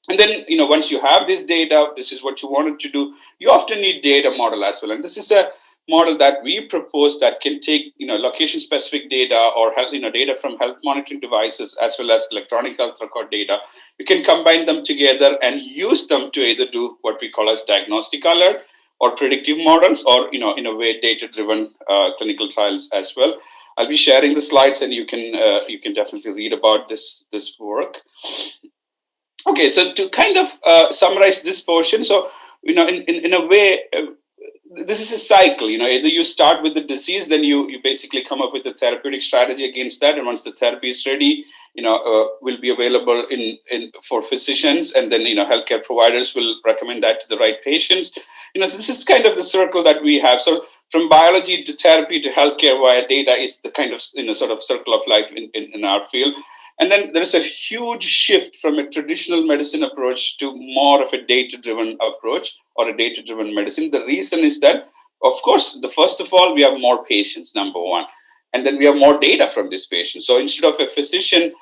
And then, once you have this data, this is what you wanted to do. You often need data model as well. And this is a model that we propose that can take, location specific data or data from health monitoring devices, as well as electronic health record data. You can combine them together and use them to either do what we call as diagnostic alert or predictive models, or, in a way, data-driven clinical trials as well. I'll be sharing the slides, and you can definitely read about this work. Okay, so to kind of summarize this portion, so in a way, this is a cycle. Either you start with the disease, then you basically come up with a therapeutic strategy against that, and once the therapy is ready, will be available for physicians, and then healthcare providers will recommend that to the right patients. So this is kind of the circle that we have. So from biology to therapy to healthcare via data is the kind of sort of circle of life in our field. And then there's a huge shift from a traditional medicine approach to more of a data-driven approach or a data-driven medicine. The reason is that, of course, first of all, we have more patients, number one, and then we have more data from these patients. So instead of a physician,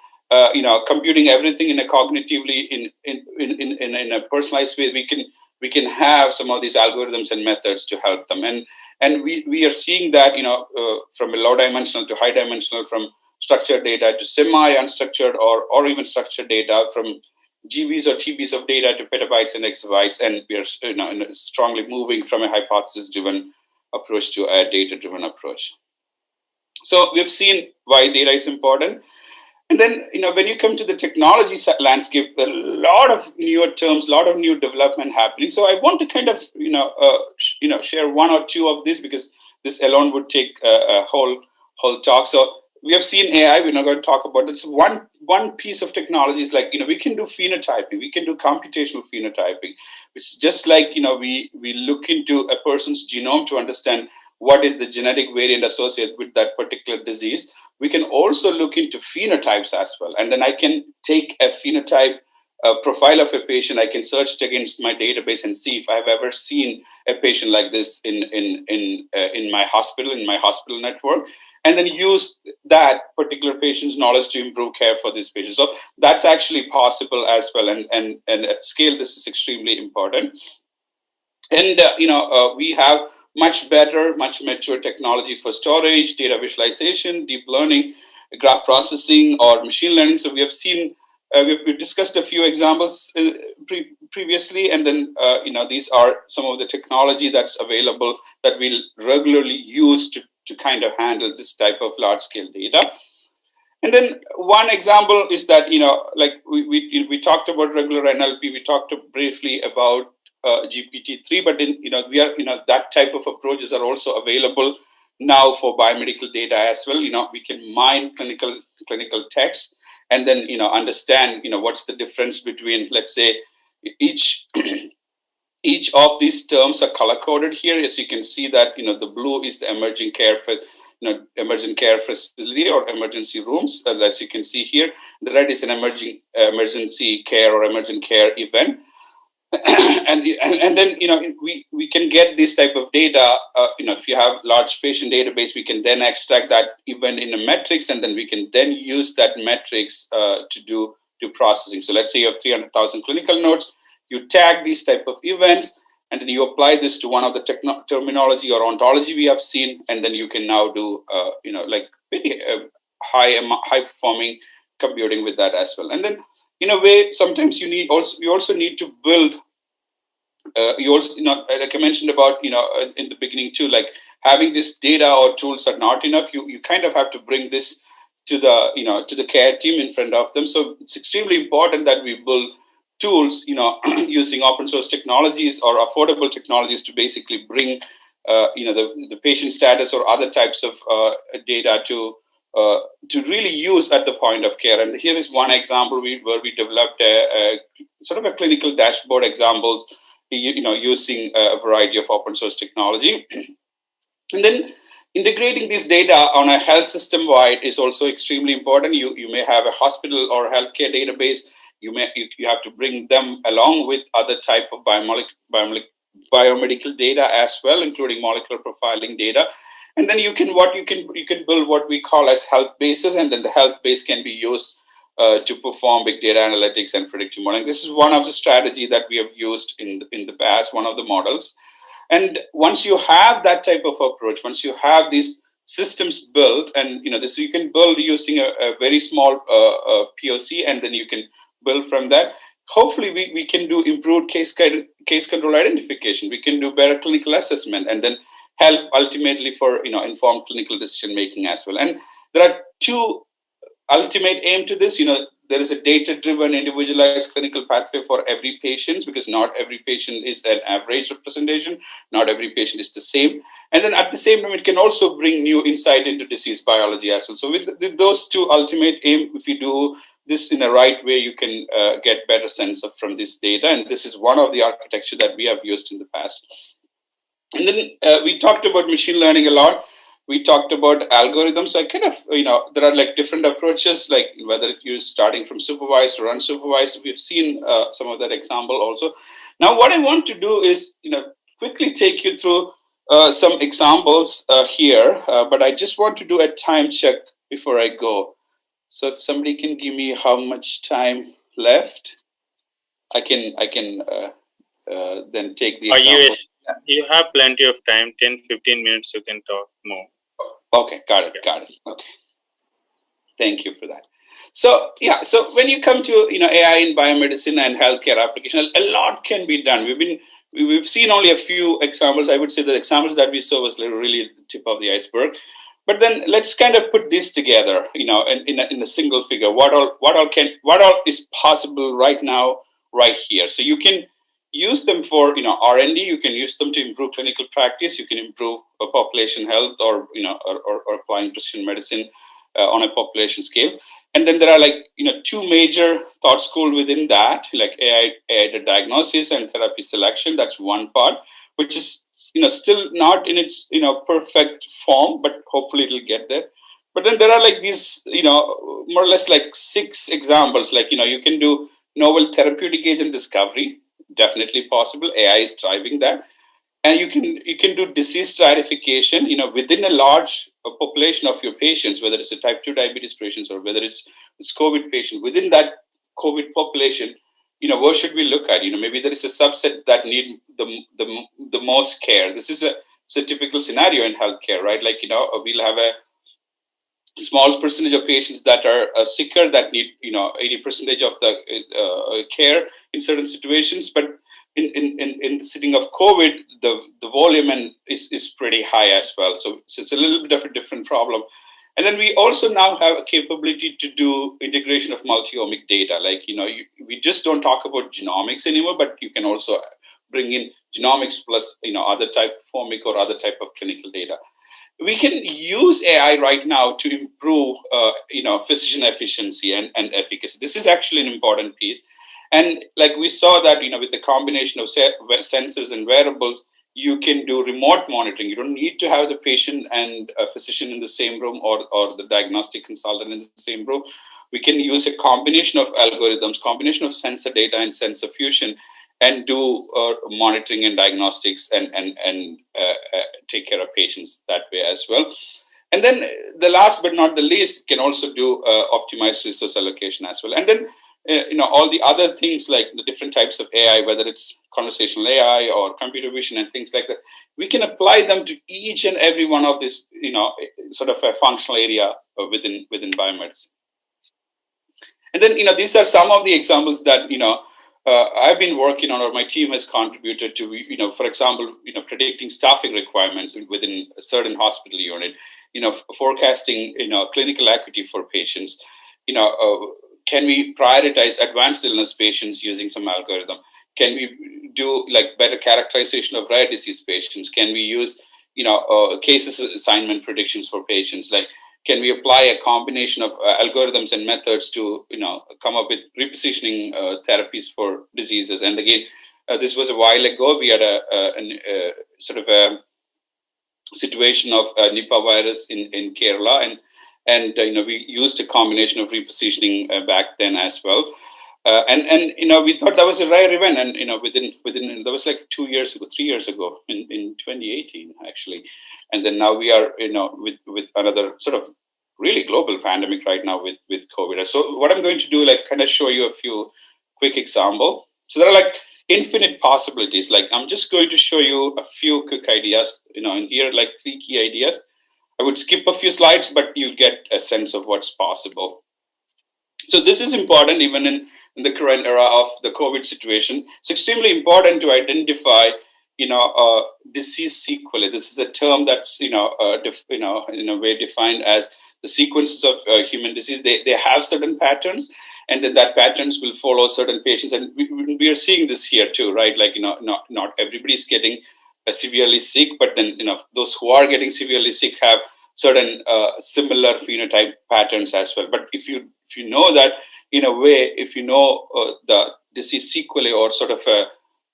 computing everything in a cognitively in a personalized way, we can have some of these algorithms and methods to help them. And we are seeing that from a low dimensional to high dimensional, from structured data to semi-unstructured or even structured data, from GBs or TBs of data to petabytes and exabytes, and we are strongly moving from a hypothesis-driven approach to a data-driven approach. So we've seen why data is important. And then, when you come to the technology landscape, a lot of newer terms, a lot of new development happening. So I want to kind of, share one or two of these, because this alone would take a whole talk. So we have seen AI. We're not going to talk about this. One piece of technology is like, we can do phenotyping. We can do computational phenotyping. It's just like, we look into a person's genome to understand what is the genetic variant associated with that particular disease. We can also look into phenotypes as well. And then I can take a phenotype profile of a patient. I can search it against my database and see if I've ever seen a patient like this in my hospital network, and then use that particular patient's knowledge to improve care for this patient. So that's actually possible as well. And at scale, this is extremely important. And we have much better, much mature technology for storage, data visualization, deep learning, graph processing, or machine learning. So we have seen, we've discussed a few examples previously, and then these are some of the technology that's available that we'll regularly use to kind of handle this type of large-scale data. And then one example is that, like we talked about regular NLP, we talked briefly about GPT-3, but that type of approaches are also available now for biomedical data as well. We can mine clinical text and then understand what's the difference between, let's say, each of these terms are color coded here. As you can see that the blue is the emerging care facility or emergency rooms, as you can see here. The red is an emergency care or emergent care event. and then we can get this type of data. If you have large patient database, we can then extract that event in a metrics, and then we can then use that metrics to do processing. So let's say you have 300,000 clinical notes. You tag these type of events, and then you apply this to one of the terminology or ontology we have seen, and then you can now do like very high performing computing with that as well. And then in a way, sometimes you also need to build. You also, like I mentioned about, in the beginning too, like having this data or tools are not enough. You kind of have to bring this to the care team in front of them. So it's extremely important that we build tools, using open source technologies or affordable technologies to basically bring, the patient status or other types of data to really use at the point of care. And here is one example where we developed a sort of a clinical dashboard examples, using a variety of open source technology. And then integrating this data on a health system wide is also extremely important. You may have a hospital or healthcare database. You have to bring them along with other type of biomedical data as well, including molecular profiling data. And then you can build what we call as health bases, and then the health base can be used to perform big data analytics and predictive modeling. This is one of the strategy that we have used in the past, one of the models. And once you have that type of approach, once you have these systems built, and this you can build using a very small POC, and then you can build from that. Hopefully, we can do improved case control identification. We can do better clinical assessment, and then help ultimately for informed clinical decision making as well. And there are two ultimate aim to this. There is a data-driven, individualized clinical pathway for every patient, because not every patient is an average representation. Not every patient is the same. And then at the same time, it can also bring new insight into disease biology as well. So with those two ultimate aim, if you do this in a right way, you can get better sense from this data. And this is one of the architecture that we have used in the past. And then we talked about machine learning a lot. We talked about algorithms. So I kind of, there are like different approaches, like whether you're starting from supervised or unsupervised. We've seen some of that example also. Now, what I want to do is, quickly take you through some examples here, but I just want to do a time check before I go. So if somebody can give me how much time left, I can then take the example. You have plenty of time, 10-15 minutes, you can talk more. Okay, got it. Okay. Thank you for that. So yeah, so when you come to AI in biomedicine and healthcare application, a lot can be done. We've seen only a few examples. I would say the examples that we saw was really the tip of the iceberg. But then let's kind of put this together, in a single figure. What all is possible right now, right here. So you can use them for R&D. You can use them to improve clinical practice. You can improve population health, or applying precision medicine on a population scale. And then there are two major thought school within that, like AI diagnosis and therapy selection. That's one part, which is still not in its perfect form, but hopefully it'll get there. But then there are these more or less 6 examples. You can do novel therapeutic agent discovery, definitely possible. AI is driving that. And you can do disease stratification, within a large population of your patients, whether it's a type 2 diabetes patients or whether it's COVID patient. Within that COVID population, what should we look at? Maybe there is a subset that need the most care. This is a typical scenario in healthcare, right? We'll have a small percentage of patients that are sicker, that need 80% of the care in certain situations, but in the setting of COVID, the volume is pretty high as well. So it's a little bit of a different problem. And then we also now have a capability to do integration of multi-omic data. We just don't talk about genomics anymore, but you can also bring in genomics plus other type of omic or other type of clinical data. We can use AI right now to improve physician efficiency and efficacy. This is actually an important piece. And we saw that with the combination of sensors and wearables, you can do remote monitoring. You don't need to have the patient and a physician in the same room, or the diagnostic consultant in the same room. We can use a combination of algorithms, combination of sensor data and sensor fusion, and do monitoring and diagnostics and take care of patients that way as well. And then the last but not the least, can also do optimized resource allocation as well. And then all the other things, like the different types of AI, whether it's conversational AI or computer vision and things like that, we can apply them to each and every one of this, sort of a functional area within biomedicine. And then, these are some of the examples that, I've been working on, or my team has contributed to, for example, predicting staffing requirements within a certain hospital unit, forecasting, clinical acuity for patients, can we prioritize advanced illness patients using some algorithm? Can we do better characterization of rare disease patients? Can we use, cases assignment predictions for patients? Can we apply a combination of algorithms and methods to, come up with repositioning therapies for diseases? And again, this was a while ago. We had a sort of a situation of Nipah virus in Kerala, and we used a combination of repositioning back then as well. And we thought that was a rare event, and within that was 3 years ago in 2018 actually. And then now we are with another sort of really global pandemic right now with COVID. So what I'm going to do, kind of show you a few quick example. So there are infinite possibilities. I'm just going to show you a few quick ideas, in here, 3 key ideas. I would skip a few slides, but you'll get a sense of what's possible. So this is important even in the current era of the COVID situation. It's extremely important to identify, disease sequelae. This is a term that's, in a way defined as the sequences of human disease. They have certain patterns, and then that patterns will follow certain patients. And we are seeing this here too, right? Not everybody's getting severely sick, but then those who are getting severely sick have certain similar phenotype patterns as well. But if you know that, in a way, if you know the disease sequelae, or sort of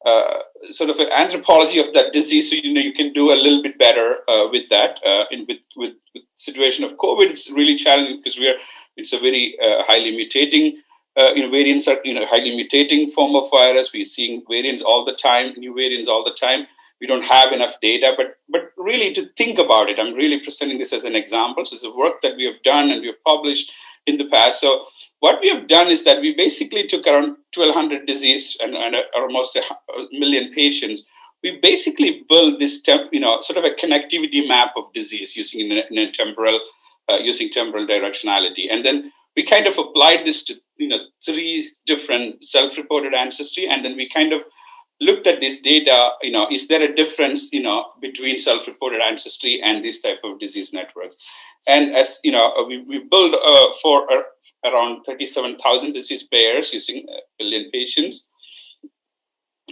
an anthropology of that disease, so you can do a little bit better with that. With situation of COVID, it's really challenging because it's a very highly mutating variants are highly mutating form of virus. We're seeing variants all the time, new variants all the time. We don't have enough data, but really to think about it, I'm really presenting this as an example. So it's a work that we have done and we have published in the past. So what we have done is that we basically took around 1,200 disease and almost 1 million patients. We basically built this, sort of a connectivity map of disease using temporal directionality, and then we kind of applied this to 3 different self-reported ancestry, and then we kind of looked at this data, is there a difference, between self-reported ancestry and this type of disease networks? And as we built for around 37,000 disease pairs using a billion patients.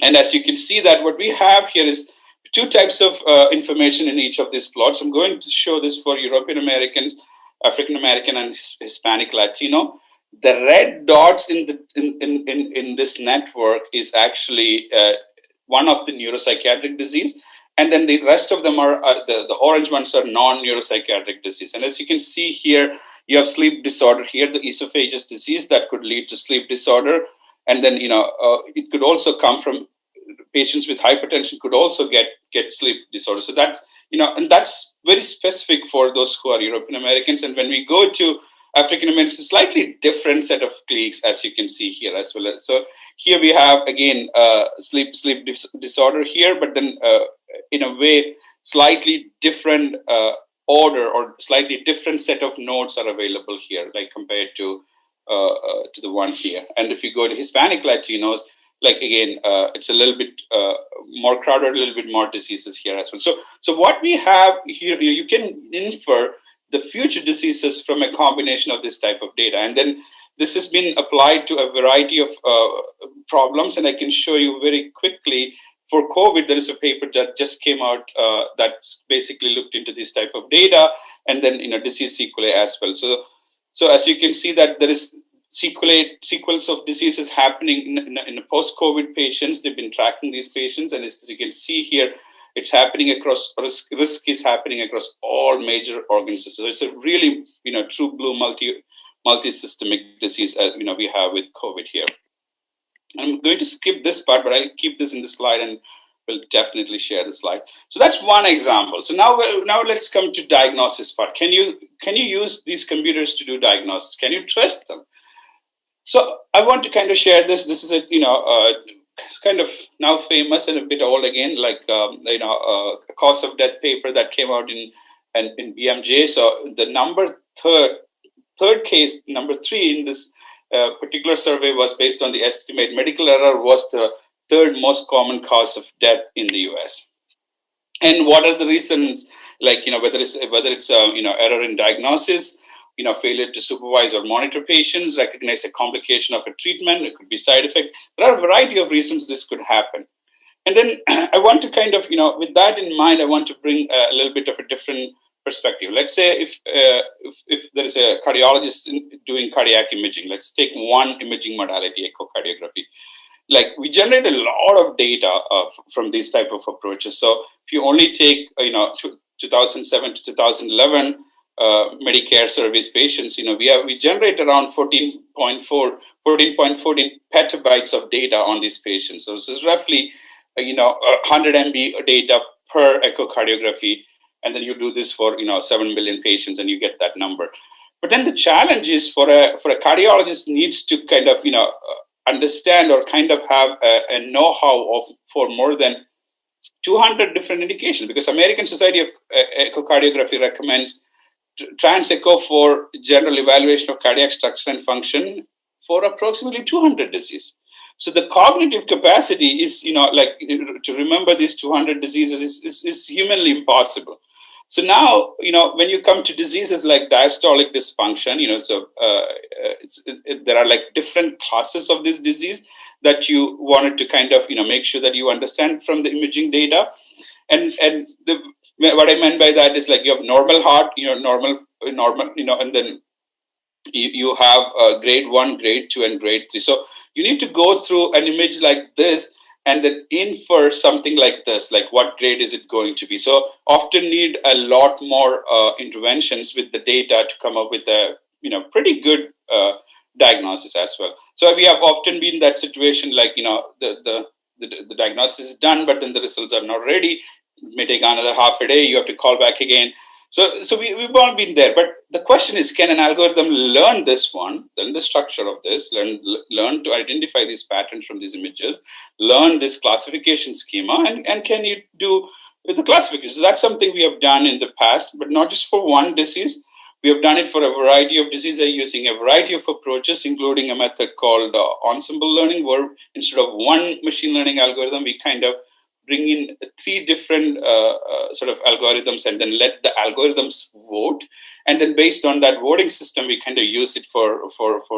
And as you can see that what we have here is two types of information in each of these plots. I'm going to show this for European Americans, African American, and Hispanic Latino. The red dots in this network is actually one of the neuropsychiatric disease, and then the rest of them are the orange ones are non-neuropsychiatric disease. And as you can see here, you have sleep disorder here, the esophagus disease that could lead to sleep disorder, and then it could also come from patients with hypertension could also get sleep disorder. So that's and that's very specific for those who are European Americans. And when we go to African Americans, a slightly different set of cliques, as you can see here as well. So here we have again sleep disorder here, but then in a way slightly different order or slightly different set of nodes are available here, like compared to the one here. And if you go to Hispanic Latinos, like again, it's a little bit more crowded, a little bit more diseases here as well. So what we have here, you can infer the future diseases from a combination of this type of data. And then this has been applied to a variety of problems. And I can show you very quickly for COVID, there is a paper that just came out that's basically looked into this type of data, and then disease sequelae as well. So as you can see that there is sequels of diseases happening in the post-COVID patients. They've been tracking these patients, and as you can see here, it's happening across risk is happening across all major organs. So it's a really true blue multi-systemic disease we have with COVID here. I'm going to skip this part, but I'll keep this in the slide and we'll definitely share the slide. So that's one example. So now let's come to diagnosis part. Can you use these computers to do diagnosis? Can you trust them? So I want to kind of share this. This is a kind of now famous and a bit old again, like a cause of death paper that came out in BMJ. So the third case, number 3 in this particular survey was based on the estimate. Medical error was the third most common cause of death in the US. And what are the reasons? Like whether it's error in diagnosis, failure to supervise or monitor patients, recognize a complication of a treatment, it could be side effect. There are a variety of reasons this could happen. And then I want to kind of, with that in mind, I want to bring a little bit of a different perspective. Let's say if there is a cardiologist doing cardiac imaging, let's take one imaging modality, echocardiography. Like we generate a lot of data from these type of approaches. So if you only take, 2007 to 2011, Medicare service patients, we generate around 14.14 petabytes of data on these patients. So this is roughly, 100 MB data per echocardiography. And then you do this for, 7 million patients and you get that number. But then the challenge is for a cardiologist needs to kind of, understand or kind of have a know-how for more than 200 different indications, because American Society of Echocardiography recommends trans-echo for general evaluation of cardiac structure and function for approximately 200 diseases. So the cognitive capacity is, to remember these 200 diseases is humanly impossible. So now, when you come to diseases like diastolic dysfunction, there are like different classes of this disease that you wanted to kind of, make sure that you understand from the imaging data. And what I meant by that is like you have normal heart, normal, and then you have grade 1, grade 2, and grade 3. So you need to go through an image like this and then infer something like this, like what grade is it going to be? So often need a lot more interventions with the data to come up with a, pretty good diagnosis as well. So we have often been in that situation, like, the diagnosis is done, but then the results are not ready. It may take another half a day. You have to call back again. So we've all been there. But the question is, can an algorithm learn this one, learn the structure of this, learn to identify these patterns from these images, learn this classification schema, and can you do with the classification? So that's something we have done in the past, but not just for one disease, We have done it for a variety of diseases using a variety of approaches, including a method called ensemble learning, where instead of one machine learning algorithm, we kind of bring in 3 different sort of algorithms and then let the algorithms vote. And then based on that voting system, we kind of use it for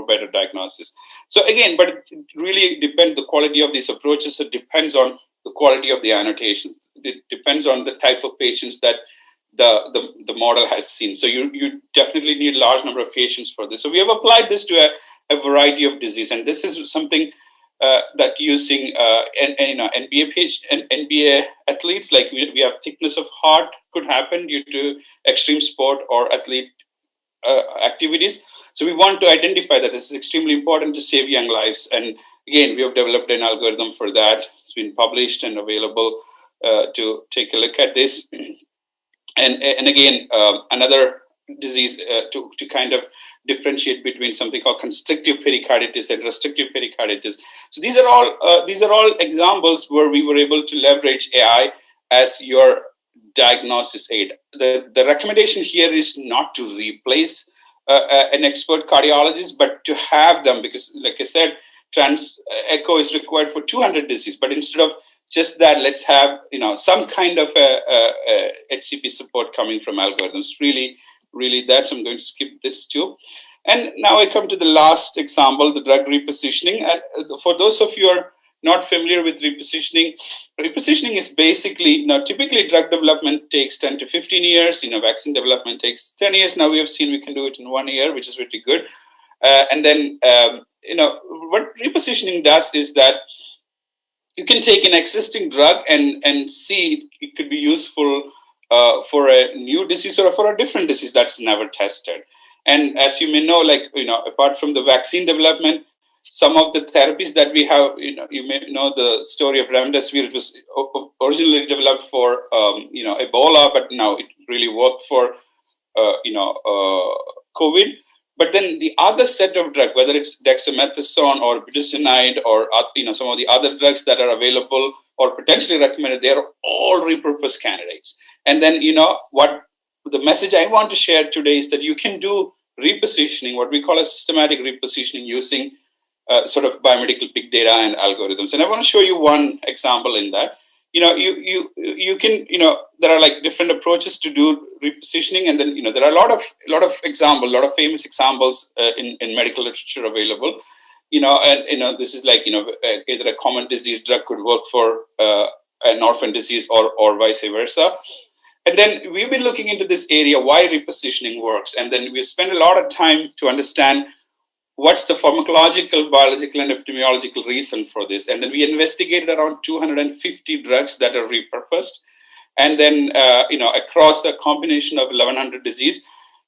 better diagnosis. So again, but it really depends, the quality of these approaches, it depends on the quality of the annotations. It depends on the type of patients that the model has seen. So you definitely need a large number of patients for this. So we have applied this to a variety of disease, and this is something that using NBA athletes, like we have thickness of heart could happen due to extreme sport or athlete activities. So we want to identify that this is extremely important to save young lives. And again, we have developed an algorithm for that. It's been published and available to take a look at this. And again, another disease to kind of differentiate between something called constrictive pericarditis and restrictive pericarditis. So these are all examples where we were able to leverage AI as your diagnosis aid. The recommendation here is not to replace an expert cardiologist, but to have them, because like I said, trans echo is required for 200 diseases, but instead of just that, let's have some kind of a HCP support coming from algorithms. Really that. So I'm going to skip this too. And now I come to the last example, the drug repositioning. For those of you who are not familiar with repositioning, repositioning is basically, typically drug development takes 10 to 15 years. Vaccine development takes 10 years. Now we have seen we can do it in 1 year, which is pretty good. And then, what repositioning does is that you can take an existing drug and see it could be useful for a new disease or for a different disease that's never tested. And as you may know, apart from the vaccine development, some of the therapies that we have, you may know the story of remdesivir. It was originally developed for, Ebola, but now it really worked for, COVID. But then the other set of drugs, whether it's dexamethasone or budesonide or some of the other drugs that are available or potentially recommended, they are all repurposed candidates. And then what the message I want to share today is that you can do repositioning, what we call a systematic repositioning, using sort of biomedical big data and algorithms. And I want to show you one example in that. You can, there are like different approaches to do repositioning, and then there are a lot of famous examples in medical literature available. This is like either a common disease drug could work for an orphan disease or vice versa. And then we've been looking into this area, why repositioning works, and then we spent a lot of time to understand what's the pharmacological, biological, and epidemiological reason for this. And then we investigated around 250 drugs that are repurposed, and then across a combination of 1,100 diseases.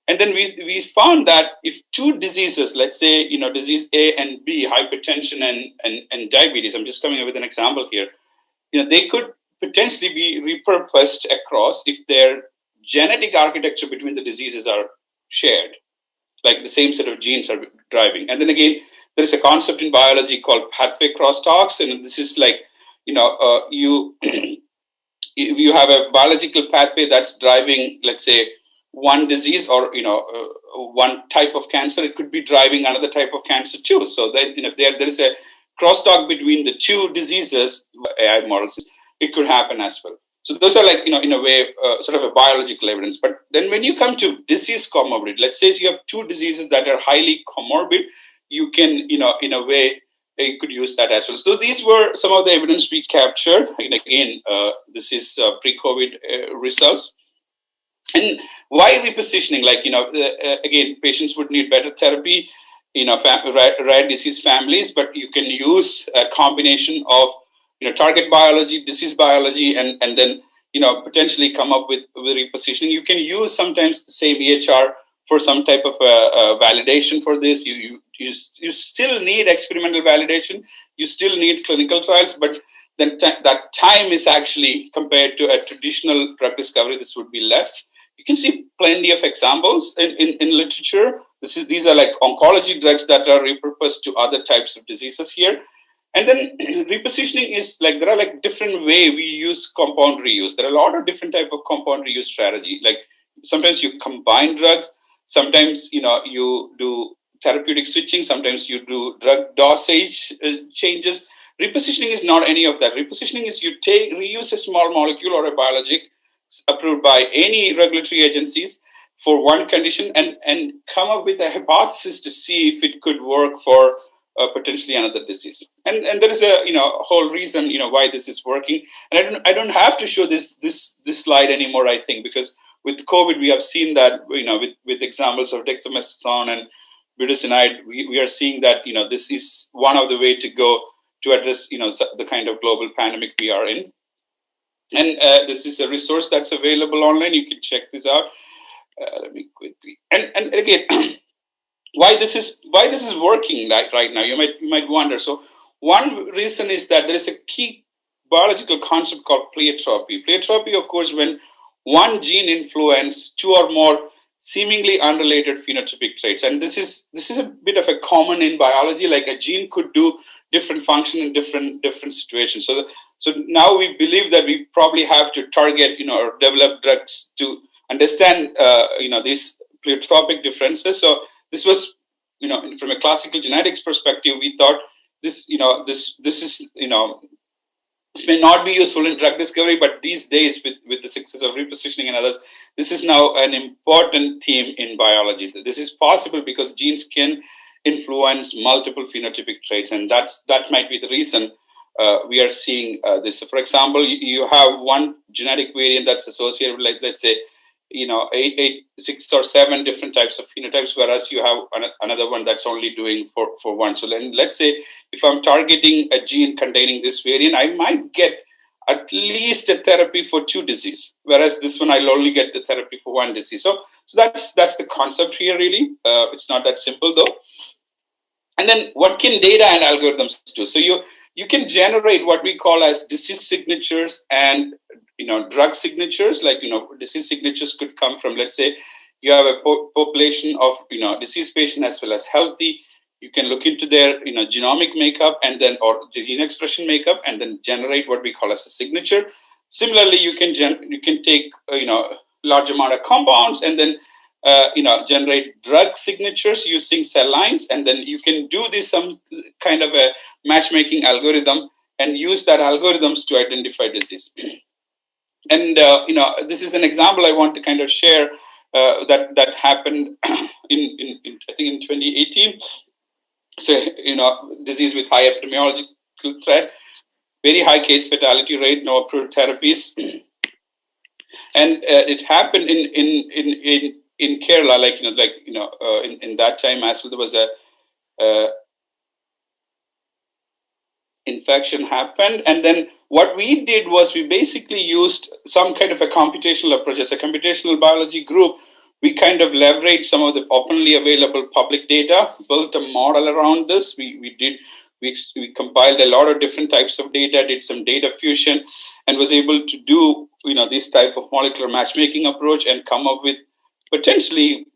And then we found that if 2 diseases, let's say disease A and B, hypertension and diabetes, I'm just coming up with an example here, they could potentially be repurposed across if their genetic architecture between the diseases are shared, like the same set of genes are driving. And then again, there is a concept in biology called pathway crosstalks, and this is like you you have a biological pathway that's driving, let's say, one disease or one type of cancer, it could be driving another type of cancer too. So that if there is a crosstalk between the 2 diseases, AI models, it could happen as well. So those are like, in a way, sort of a biological evidence. But then when you come to disease comorbidity, let's say you have 2 diseases that are highly comorbid, you can, in a way, you could use that as well. So these were some of the evidence we captured. And again, this is pre-COVID results. And why repositioning? Like, again, patients would need better therapy, rare disease families, but you can use a combination of target biology, disease biology, and then potentially come up with repositioning. You can use sometimes the same EHR for some type of validation for this. You still need experimental validation. You still need clinical trials, but then that time is actually, compared to a traditional drug discovery, this would be less. You can see plenty of examples in literature. These are like oncology drugs that are repurposed to other types of diseases here. And then repositioning is like, there are like different way we use compound reuse. There are a lot of different type of compound reuse strategy. Like sometimes you combine drugs, Sometimes, you do therapeutic switching. Sometimes you do drug dosage changes. Repositioning is not any of that. Repositioning is you reuse a small molecule or a biologic approved by any regulatory agencies for one condition and come up with a hypothesis to see if it could work for potentially another disease. And there is a whole reason why this is working. And I don't have to show this slide anymore, I think, because with COVID we have seen that with examples of dexamethasone and budesonide, we are seeing that this is one of the way to go to address the kind of global pandemic we are in. And this is a resource that's available online. You can check this out. Let me quickly and again why this is working right now. You might wonder. So one reason is that there is a key biological concept called pleiotropy. Pleiotropy occurs when one gene influences two or more seemingly unrelated phenotypic traits, and this is a bit of a common in biology. Like a gene could do different function in different situations. So now we believe that we probably have to target or develop drugs to understand these pleiotropic differences. So this was from a classical genetics perspective, we thought this this may not be useful in drug discovery, but these days with the success of repositioning and others, this is now an important theme in biology. This is possible because genes can influence multiple phenotypic traits, and that might be the reason we are seeing this. So for example, you have one genetic variant that's associated with, like, let's say, 6 or 7 different types of phenotypes, whereas you have another one that's only doing for one. So let's say if I'm targeting a gene containing this variant, I might get at least a therapy for 2 diseases, whereas this one I'll only get the therapy for 1 disease. So that's the concept here, really. It's not that simple though. And then what can data and algorithms do? So you can generate what we call as disease signatures and drug signatures. Like disease signatures could come from, let's say you have a population of disease patient as well as healthy. You can look into their genomic makeup and then or gene expression makeup and then generate what we call as a signature. Similarly, you can take large amount of compounds and then generate drug signatures using cell lines, and then you can do this some kind of a matchmaking algorithm and use that algorithms to identify disease. And this is an example I want to kind of share that happened in I think in 2018. So disease with high epidemiological threat, very high case fatality rate, no approved therapies, and it happened in Kerala, in that time as well. There was a infection happened, and then what we did was we basically used some kind of a computational approach. As a computational biology group, we kind of leveraged some of the openly available public data, built a model around this. We compiled a lot of different types of data, did some data fusion, and was able to do this type of molecular matchmaking approach and come up with potentially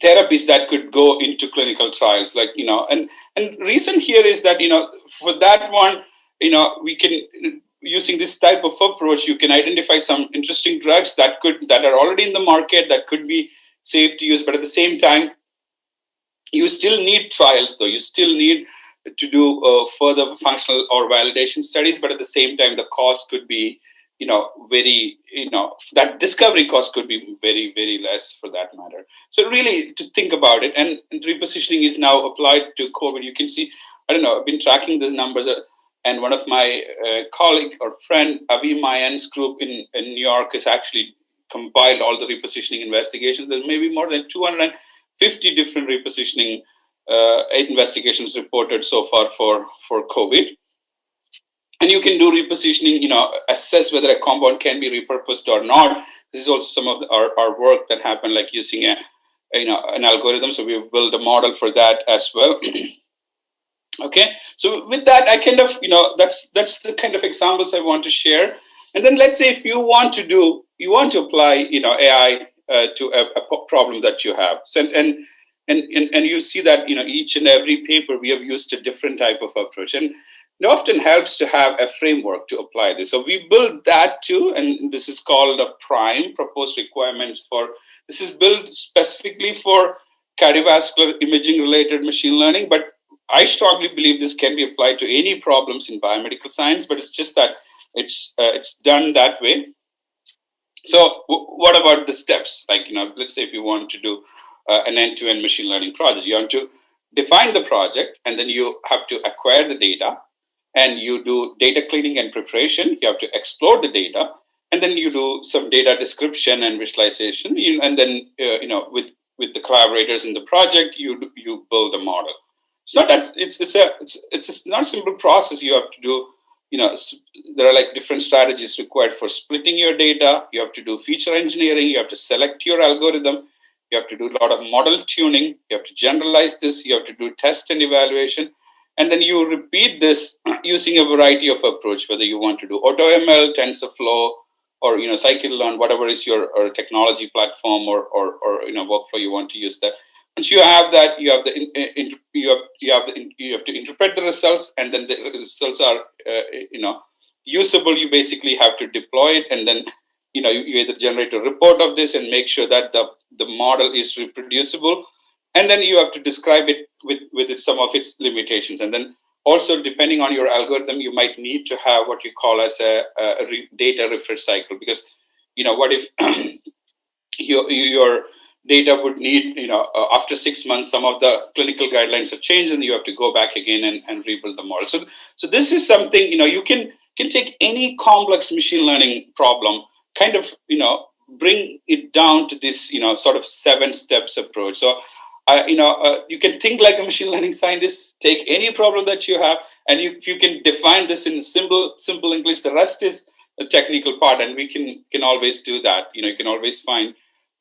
therapies that could go into clinical trials. And reason here is that for that one, we can, using this type of approach, you can identify some interesting drugs that are already in the market that could be safe to use, but at the same time you still need trials, though. You still need to do further functional or validation studies, but at the same time the cost could be very, that discovery cost could be very, very less for that matter. So really to think about it, and repositioning is now applied to COVID. You can see, I've been tracking these numbers, and one of my colleague or friend, Avi Mayan's group in New York has actually compiled all the repositioning investigations. There's maybe more than 250 different repositioning investigations reported so far for COVID. And you can do repositioning, assess whether a compound can be repurposed or not. This is also some of our work that happened, like using an algorithm. So we've built a model for that as well. Okay, so with that, I kind of, that's the kind of examples I want to share. And then let's say if you want to apply, AI to a problem that you have. So, and you see that, each and every paper we have used a different type of approach. And it often helps to have a framework to apply this. So we built that too, and this is called a PRIME, Proposed Requirements for This is built specifically for cardiovascular imaging related machine learning, but I strongly believe this can be applied to any problems in biomedical science, but it's just that it's done that way. So what about the steps? Like, let's say if you want to do an end-to-end machine learning project, you have to define the project, and then you have to acquire the data, and you do data cleaning and preparation. You have to explore the data, and then you do some data description and visualization, and then with the collaborators in the project, you build a model. It's not that it's not a simple process. You have to do, there are like different strategies required for splitting your data. You have to do feature engineering. You have to select your algorithm. You have to do a lot of model tuning. You have to generalize this. You have to do test and evaluation. And then you repeat this using a variety of approach, whether you want to do AutoML, TensorFlow, or scikit-learn, whatever is your technology platform or workflow you want to use that. Once you have that, you have to interpret the results, and then the results are usable. You basically have to deploy it, and then you either generate a report of this and make sure that the model is reproducible, and then you have to describe it with some of its limitations. And then also, depending on your algorithm, you might need to have what you call as a data refresh cycle, because what if your data would need, after 6 months, some of the clinical guidelines have changed, and you have to go back again and rebuild the model. So this is something, you can take any complex machine learning problem, kind of, bring it down to this, sort of 7 steps approach. So, you can think like a machine learning scientist, take any problem that you have, and if you can define this in simple English, the rest is the technical part, and we can always do that. You can always find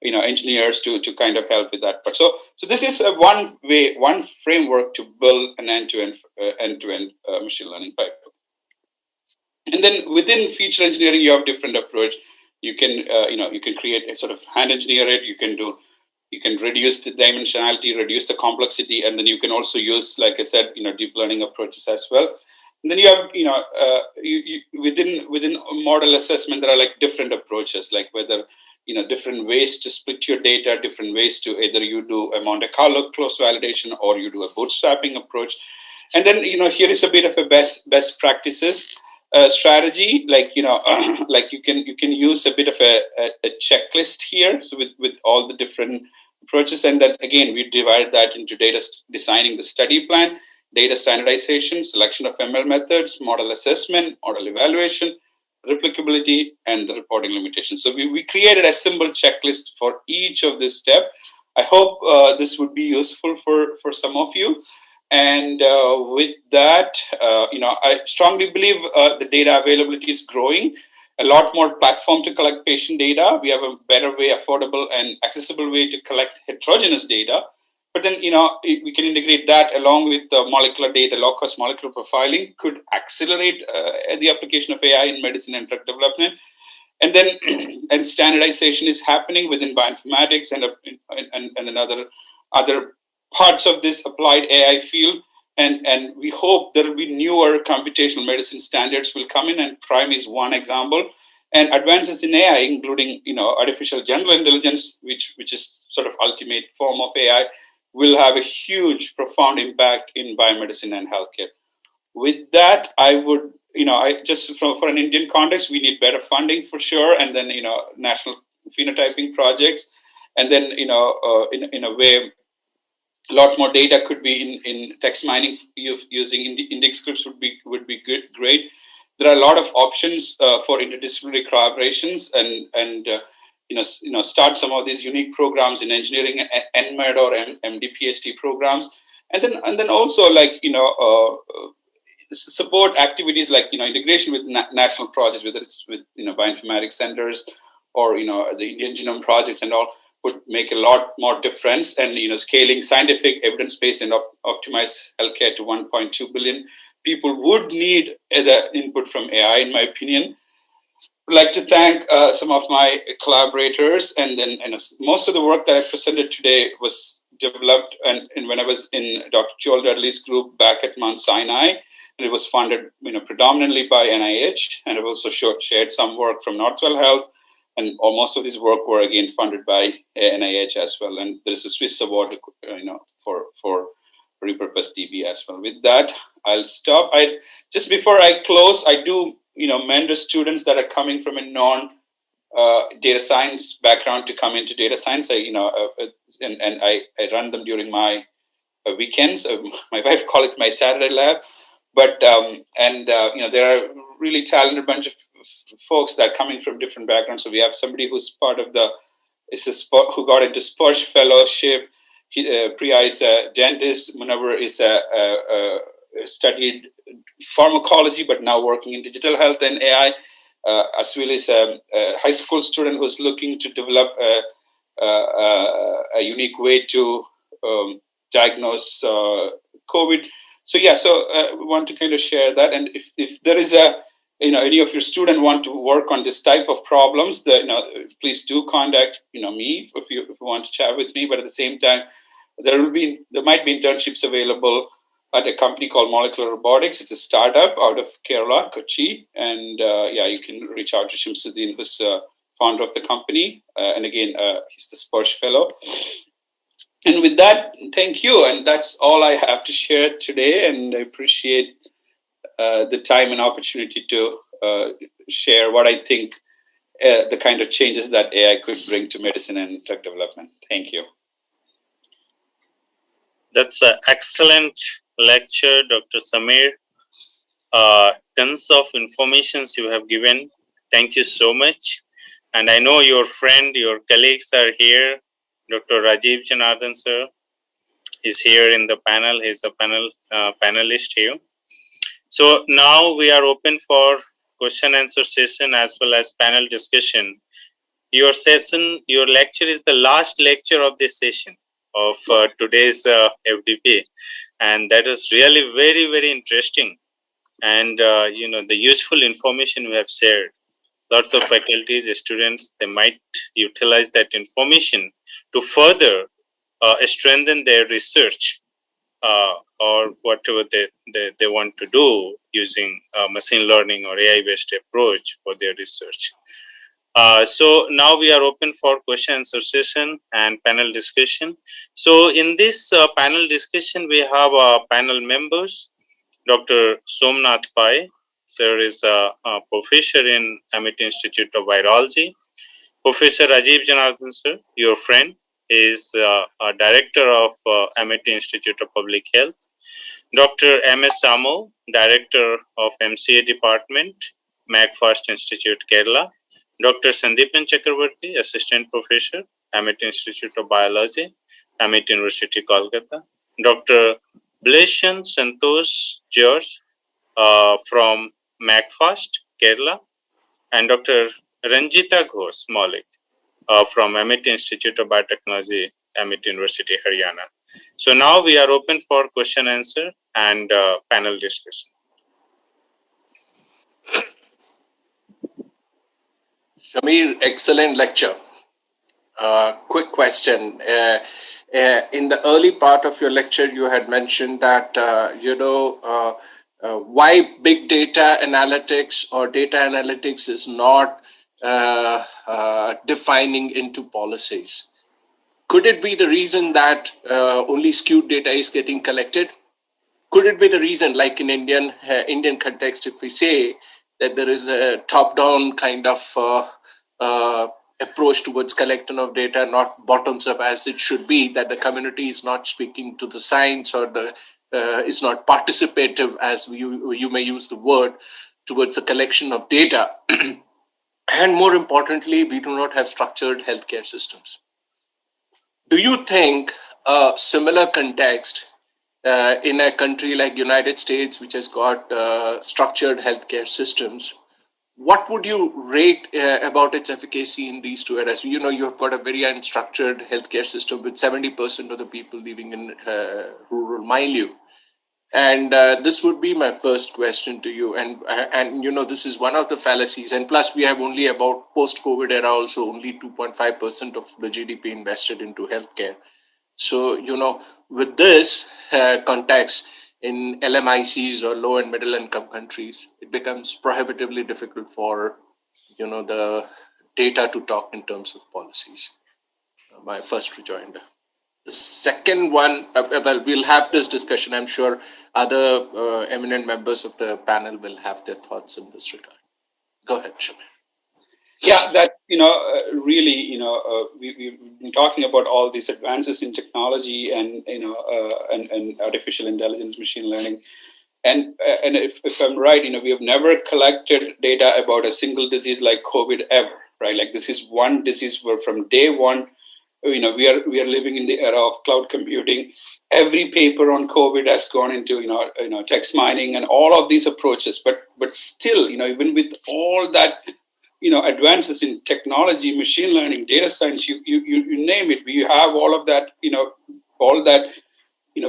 engineers to kind of help with that part. So this is one framework to build an end-to-end machine learning pipeline. And then within feature engineering, you have different approach. You can you can create a sort of hand engineer it. You can reduce the dimensionality, reduce the complexity, and then you can also use, like I said, deep learning approaches as well. And then you have within model assessment, there are like different approaches, like whether different ways to split your data, different ways to either you do a Monte Carlo close validation or you do a bootstrapping approach. And then here is a bit of a best practices strategy, like like you can use a bit of a checklist here, so with all the different approaches. And then again, we divide that into designing the study plan, data standardization, selection of ML methods, model assessment, model evaluation, replicability, and the reporting limitations. So we created a simple checklist for each of this step. I hope this would be useful for some of you. And with that, I strongly believe the data availability is growing. A lot more platform to collect patient data. We have a better way, affordable and accessible way to collect heterogeneous data. But then, we can integrate that along with the molecular data, low-cost molecular profiling could accelerate the application of AI in medicine and drug development. And then, and standardization is happening within bioinformatics and other parts of this applied AI field. And we hope there will be newer computational medicine standards will come in, and PRIME is one example. And advances in AI, including artificial general intelligence, which is sort of ultimate form of AI, will have a huge, profound impact in biomedicine and healthcare. With that, I would, for an Indian context, we need better funding for sure, and then national phenotyping projects, and then in a way, a lot more data could be in text mining using index scripts would be great. There are a lot of options for interdisciplinary collaborations and start some of these unique programs in engineering, NMed or MD PhD programs, and then also like support activities like integration with national projects, whether it's with bioinformatics centers or the Indian Genome projects and all, would make a lot more difference. And scaling scientific evidence-based and optimized healthcare to 1.2 billion people would need the input from AI, in my opinion. I'd like to thank some of my collaborators, and then most of the work that I presented today was developed and when I was in Dr. Joel Dudley's group back at Mount Sinai, and it was funded predominantly by NIH, and I've also shared some work from Northwell Health and most of this work were again funded by NIH as well. And there's a Swiss award, for repurposed DB as well. With that, I'll stop. Just before I close, I do, mentor students that are coming from a data science background to come into data science. I run them during my weekends. My wife call it my Saturday lab, but there are really talented bunch of folks that are coming from different backgrounds. So we have somebody who's part of who got into Spurge Fellowship. Priya is a dentist. Munawar is studied pharmacology, but now working in digital health and AI. Aswil is a high school student who's looking to develop a unique way to diagnose COVID. So we want to kind of share that. And if there is any of your students want to work on this type of problems, please do contact me if you want to chat with me. But at the same time, there might be internships available at a company called Molecular Robotics. It's a startup out of Kerala, Kochi, and you can reach out to Shamsuddin, who's founder of the company, and again, he's the Spurge Fellow. And with that, thank you, and that's all I have to share today. And I appreciate the time and opportunity to share what I think the kind of changes that AI could bring to medicine and drug development. Thank you. That's an excellent lecture, Dr. Samir. Tons of informations you have given. Thank you so much. And I know your colleagues are here. Dr. Rajiv Janardhan sir is here in the panel. He's a panelist here. So now we are open for question answer session as well as panel discussion. Your lecture is the last lecture of this session of today's FDP, and that is really very, very interesting. And the useful information we have shared. Lots of faculties, students, they might utilize that information to further strengthen their research or whatever they want to do using machine learning or AI-based approach for their research. So now we are open for question answer session and panel discussion. So in this panel discussion, we have panel members. Dr. Somnath Pai, sir, is a professor in Amity Institute of Virology. Professor Rajiv Janardhan, sir, your friend, is a director of Amity Institute of Public Health. Dr. M.S. Samo, director of MCA department, MACFAST Institute, Kerala. Dr. Sandeepan Chakravarti, assistant professor, Amity Institute of Biology, Amity University, Kolkata. Dr. Bleshan Santosh George from MACFAST, Kerala, and Dr. Ranjita Ghosh Maulik from Amity Institute of Biotechnology, Amity University, Haryana. So now we are open for question answer and panel discussion. Shamir, excellent lecture. Quick question. In the early part of your lecture, you had mentioned that, why big data analytics or data analytics is not defining into policies. Could it be the reason that only skewed data is getting collected? Could it be the reason, like in Indian context, if we say that there is a top-down kind of approach towards collection of data, not bottoms up as it should be, that the community is not speaking to the science or is not participative, as you may use the word, towards the collection of data. And more importantly, we do not have structured healthcare systems. Do you think a similar context in a country like United States, which has got structured healthcare systems, what would you rate about its efficacy in these two areas? You have got a very unstructured healthcare system with 70% of the people living in rural milieu. And this would be my first question to you. And this is one of the fallacies. And plus, we have only about post-COVID era also only 2.5% of the GDP invested into healthcare. So, with this context, in LMICs or low and middle income countries, it becomes prohibitively difficult for, the data to talk in terms of policies. My first rejoinder. The second one, well, we'll have this discussion. I'm sure other eminent members of the panel will have their thoughts in this regard. Go ahead, Shamir. Yeah, that, really, we've been talking about all these advances in technology and, and artificial intelligence, machine learning. And if I'm right, we have never collected data about a single disease like COVID ever, right? Like this is one disease where from day one, we are living in the era of cloud computing. Every paper on COVID has gone into, text mining and all of these approaches. But still, even with all that, advances in technology, machine learning, data science, you name it, we have all of that, all that,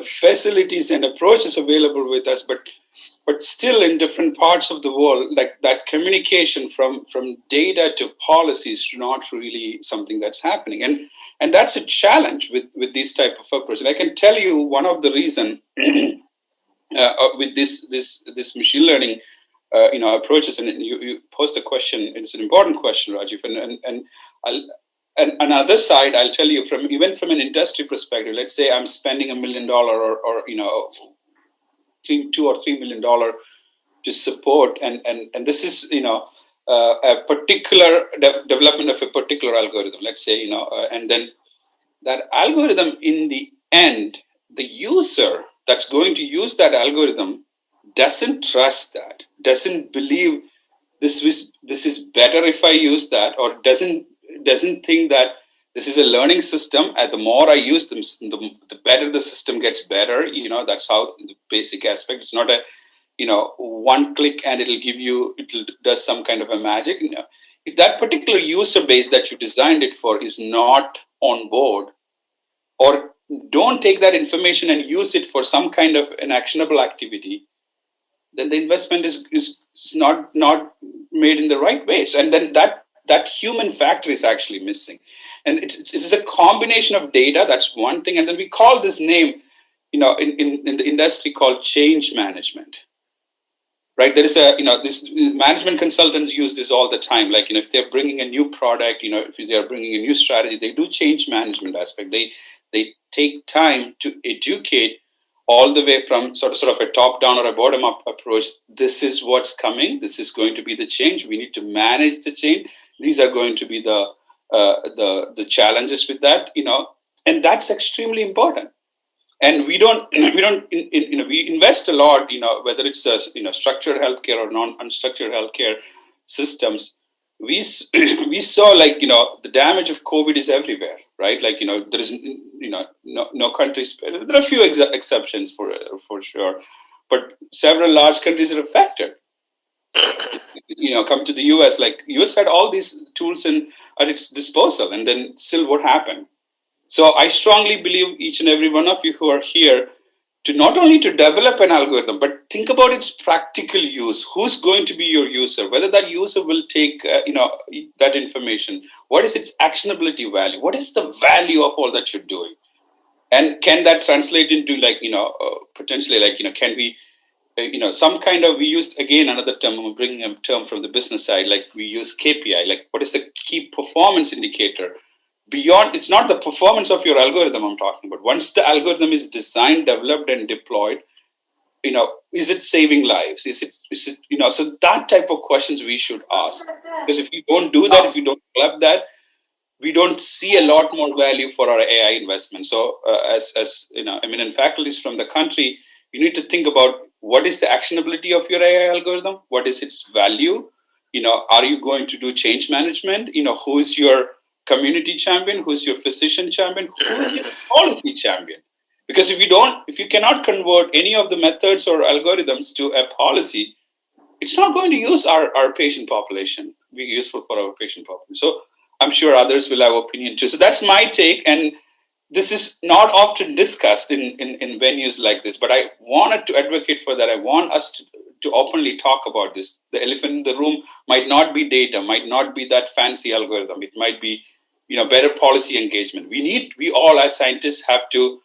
facilities and approaches available with us, but still in different parts of the world, like that communication from data to policy is not really something that's happening. And that's a challenge with these type of approaches. And I can tell you one of the reason with this machine learning approaches, and you posed a question. It's an important question, Rajiv. And another side, I'll tell you from an industry perspective. Let's say I'm spending $1 million or $2 or $3 million to support, and this is a particular development of a particular algorithm. Let's say and then that algorithm in the end, the user that's going to use that algorithm doesn't trust that, doesn't believe this is better if I use that, or doesn't think that this is a learning system. And the more I use them, the better the system gets better. That's how the basic aspect. It's not a one click and it'll does some kind of a magic. If that particular user base that you designed it for is not on board, or don't take that information and use it for some kind of an actionable activity, then the investment is not made in the right ways. And then that human factor is actually missing. And it's a combination of data. That's one thing. And then we call this name, in the industry called change management. Right? There is this management consultants use this all the time. Like, if they're bringing a new product, if they're bringing a new strategy, they do change management aspect. They take time to educate all the way from sort of a top-down or a bottom-up approach. This is what's coming. This is going to be the change. We need to manage the change. These are going to be the challenges with that, and that's extremely important. And we invest a lot, whether it's structured healthcare or non-unstructured healthcare systems. We saw the damage of COVID is everywhere, right? There is no countries. There are a few exceptions for sure, but several large countries are affected. Come to the US. US had all these tools at its disposal, and then still what happened? So I strongly believe each and every one of you who are here to not only to develop an algorithm, but think about its practical use. Who's going to be your user? Whether that user will take that information. What is its actionability value? What is the value of all that you're doing? And can that translate into potentially can we some kind of, we used again another term, I'm bringing a term from the business side, we use KPI, what is the key performance indicator? Beyond, it's not the performance of your algorithm I'm talking about. Once the algorithm is designed, developed, and deployed, is it saving lives? Is it so that type of questions we should ask. Because if you don't do that, if you don't develop that, we don't see a lot more value for our AI investment. So as eminent faculties from the country, you need to think about what is the actionability of your AI algorithm? What is its value? Are you going to do change management? Who is your community champion? Who's your physician champion? Who is your policy champion? Because if you cannot convert any of the methods or algorithms to a policy, it's not going to use our patient population, be useful for our patient population. So I'm sure others will have opinion too. So that's my take. And this is not often discussed in venues like this, but I wanted to advocate for that. I want us to openly talk about this. The elephant in the room might not be data, might not be that fancy algorithm. It might be, better policy engagement. We all as scientists have to,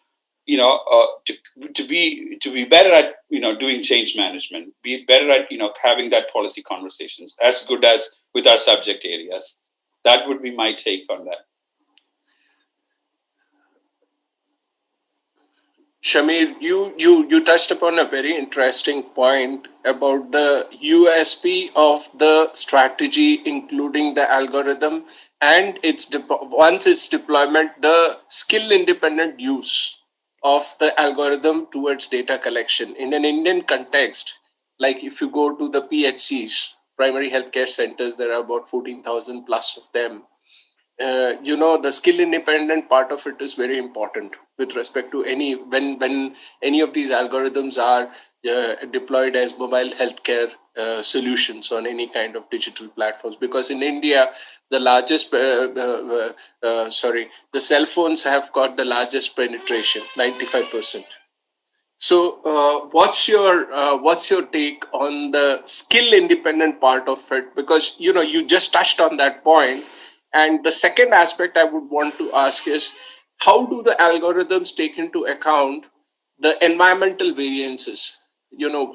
to be better at, doing change management, be better at, having that policy conversations as good as with our subject areas. That would be my take on that. Shamir, you touched upon a very interesting point about the USP of the strategy, including the algorithm and once its deployment, the skill independent use of the algorithm towards data collection. In an Indian context, like if you go to the PHCs, primary healthcare centers, there are about 14,000 plus of them. The skill independent part of it is very important with respect to when any of these algorithms are deployed as mobile healthcare solutions on any kind of digital platforms, because in India the largest the cell phones have got the largest penetration, 95%. So what's your take on the skill independent part of it, because you just touched on that point. And the second aspect I would want to ask is, how do the algorithms take into account the environmental variances?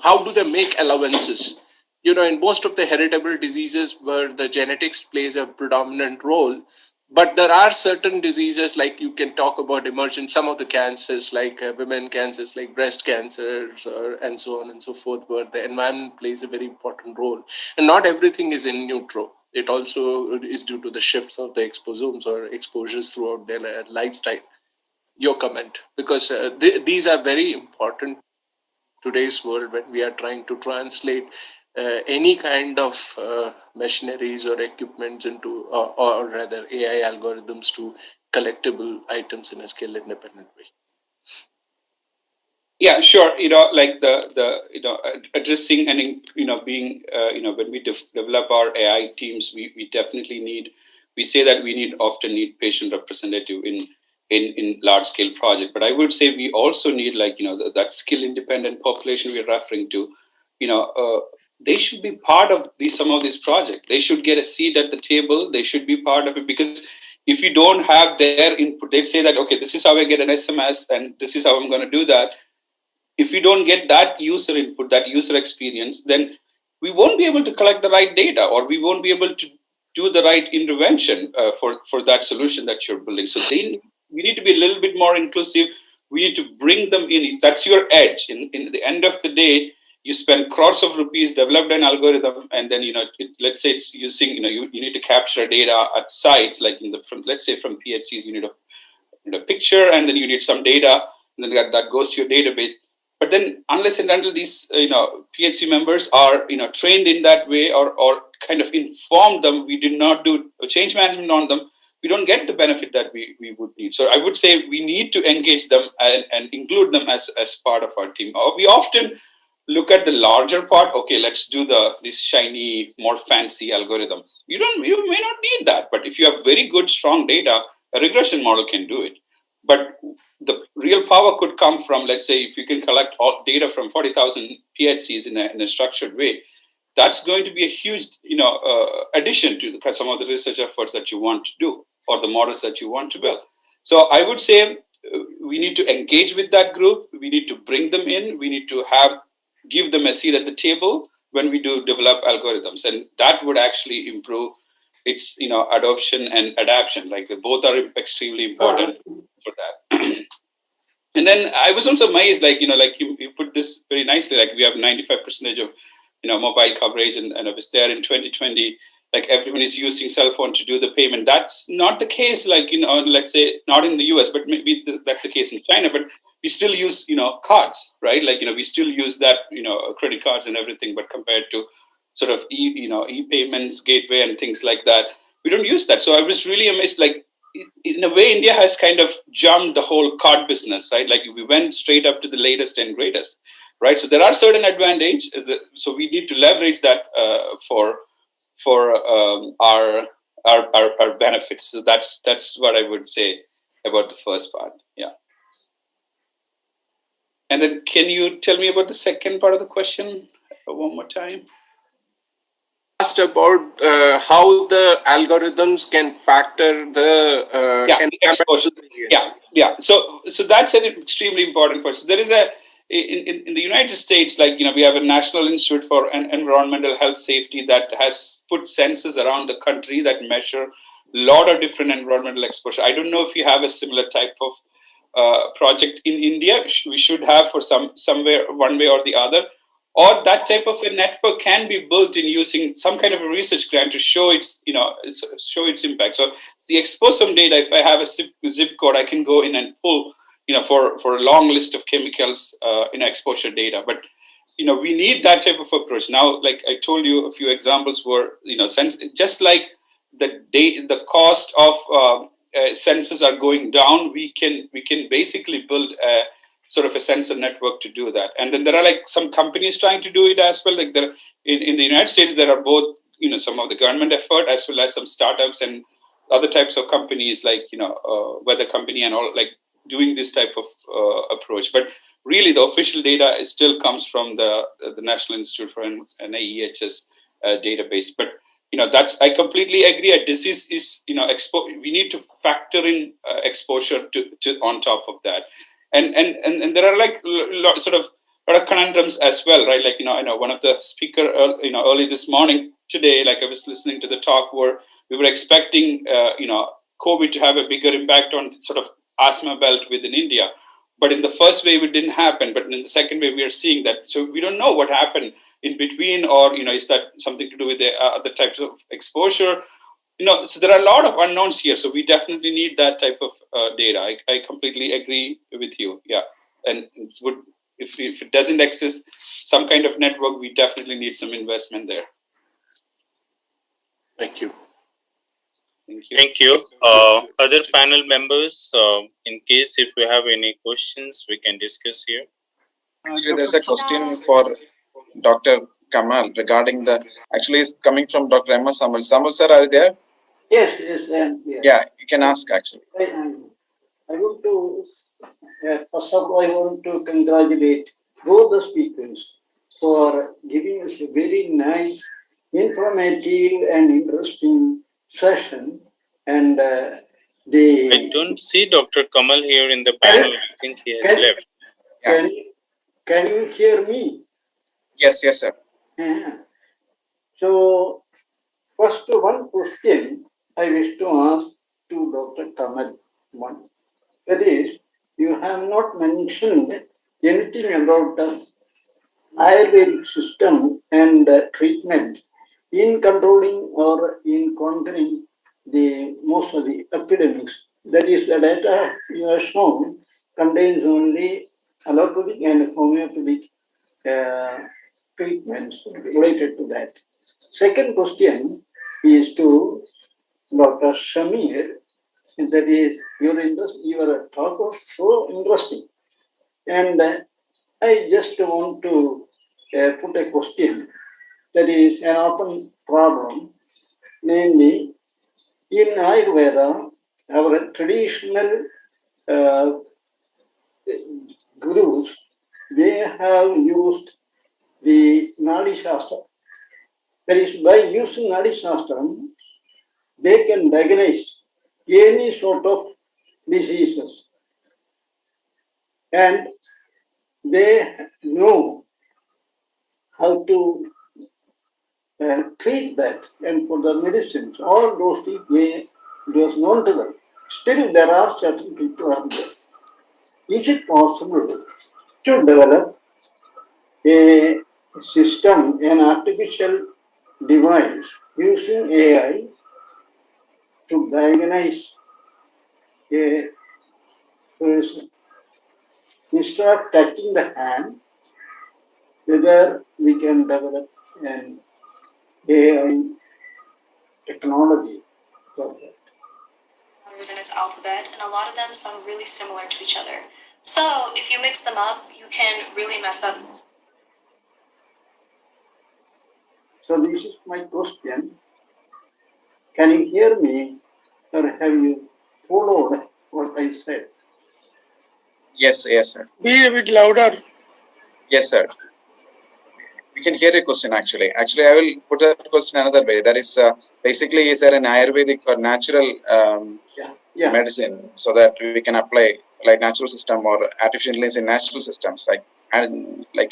How do they make allowances? In most of the heritable diseases where the genetics plays a predominant role, but there are certain diseases, like you can talk about emergent, some of the cancers like women cancers, like breast cancers, and so on and so forth, where the environment plays a very important role. And not everything is in neutral. It also is due to the shifts of the exposomes or exposures throughout their lifestyle. Your comment, because these are very important today's world when we are trying to translate any kind of machineries or equipment into, or rather AI algorithms to collectible items in a skill independent way. Yeah, sure. Like the addressing and being when we develop our AI teams, we definitely need. We say that we often need patient representative in large scale project, but I would say we also need, like, that skill independent population we're referring to. They should be part of some of these projects. They should get a seat at the table. They should be part of it, because if you don't have their input, they say that, okay, this is how I get an SMS and this is how I'm going to do that. If we don't get that user input, that user experience, then we won't be able to collect the right data, or we won't be able to do the right intervention for that solution that you're building. So we need to be a little bit more inclusive. We need to bring them in. That's your edge. In the end of the day, you spend crores of rupees, developed an algorithm, and then let's say it's using you need to capture data at sites, like let's say from PHCs, you need a picture, and then you need some data, and then that goes to your database. But then, unless and until these PHC members are trained in that way, or kind of inform them, we did not do change management on them, we don't get the benefit that we would need. So I would say we need to engage them and include them as part of our team. We often look at the larger part. Okay, let's do this shiny, more fancy algorithm. You may not need that, but if you have very good, strong data, a regression model can do it. But the real power could come from, let's say, if you can collect all data from 40,000 PHCs in a structured way, that's going to be a huge, addition to some of the research efforts that you want to do, or the models that you want to build. So I would say we need to engage with that group. We need to bring them in. We need to give them a seat at the table when we do develop algorithms, and that would actually improve its adoption and adaptation. Like, both are extremely important for that. And then I was also amazed, like you put this very nicely, like we have 95% of mobile coverage, and I was there in 2020. Like, everyone is using cell phone to do the payment. That's not the case, like let's say not in the US, but maybe that's the case in China. But we still use cards, right? Like we still use that credit cards and everything. But compared to sort of e-payments gateway and things like that, we don't use that. So I was really amazed, like, in a way, India has kind of jumped the whole card business, right? Like, we went straight up to the latest and greatest, right? So there are certain advantages. So we need to leverage that for our benefits. So that's what I would say about the first part. Yeah. And then, can you tell me about the second part of the question one more time? Asked about how the algorithms can factor the exposure. Yeah. So that's an extremely important point. So there is in the United States, like we have a National Institute for Environmental Health Safety that has put sensors around the country that measure lot of different environmental exposure. I don't know if you have a similar type of project in India. We should have for somewhere, one way or the other, or that type of a network can be built in using some kind of a research grant to show its, show its impact. So the exposome data, if I have a zip code, I can go in and pull, for a long list of chemicals, exposure data. But we need that type of approach. Now, like I told you, a few examples were, just like the cost of sensors are going down, we can basically build a sort of a sensor network to do that. And then there are like some companies trying to do it as well. Like there in the United States, there are both, some of the government effort as well as some startups and other types of companies like, weather company and all, like doing this type of approach. But really the official data still comes from the National Institute for NIEHS database. But I completely agree. A disease is, we need to factor in exposure to on top of that. And there are like sort of a lot of conundrums as well, right? Like, I know one of the speaker, early this morning today, like I was listening to the talk where we were expecting, COVID to have a bigger impact on sort of asthma belt within India. But in the first wave, it didn't happen. But in the second wave, we are seeing that. So we don't know what happened in between, or, is that something to do with the other types of exposure? So there are a lot of unknowns here. So we definitely need that type of data. I completely agree with you. Yeah. And if it doesn't exist, some kind of network, we definitely need some investment there. Thank you. Thank you. Other panel members, in case if you have any questions, we can discuss here. Actually, there's a question for Dr. Kamal regarding actually it's coming from Dr. Emma Samuel. Samuel sir, are you there? Yes, I am here. Yeah, you can ask actually. I want to, first of all, I want to congratulate both the speakers for giving us a very nice, informative and interesting session. And I don't see Dr. Kamal here in the panel. I think he has left. Can you hear me? Yes, sir. Yeah. So, first one question I wish to ask to Dr. Kamal. One. That is, you have not mentioned anything about the Ayurvedic system and treatment in controlling or in conquering most of the epidemics. That is, the data you have shown contains only allopathic and homeopathic treatments related to that. Second question is to Dr. Shamir. That is, your talk was so interesting. And I just want to put a question that is an open problem. Namely, in Ayurveda, our traditional gurus, they have used the Nadi Shastra. That is, by using Nadi Shastra, they can diagnose any sort of diseases. And they know how to treat that. And for the medicines, all those things, it was known to them. Still, there are certain people out there. Is it possible to develop a system, an artificial device using AI to diagnose a person? Instead of touching the hand, whether we can develop an AI technology for that. In its alphabet, and a lot of them sound really similar to each other. So if you mix them up, you can really mess up. So this is my question. Can you hear me, or have you followed what I said? Yes, sir. Be a bit louder. Yes, sir. We can hear your question actually. Actually, I will put that question another way. That is, basically, is there an Ayurvedic or natural medicine so that we can apply like natural system or artificial intelligence in natural systems, like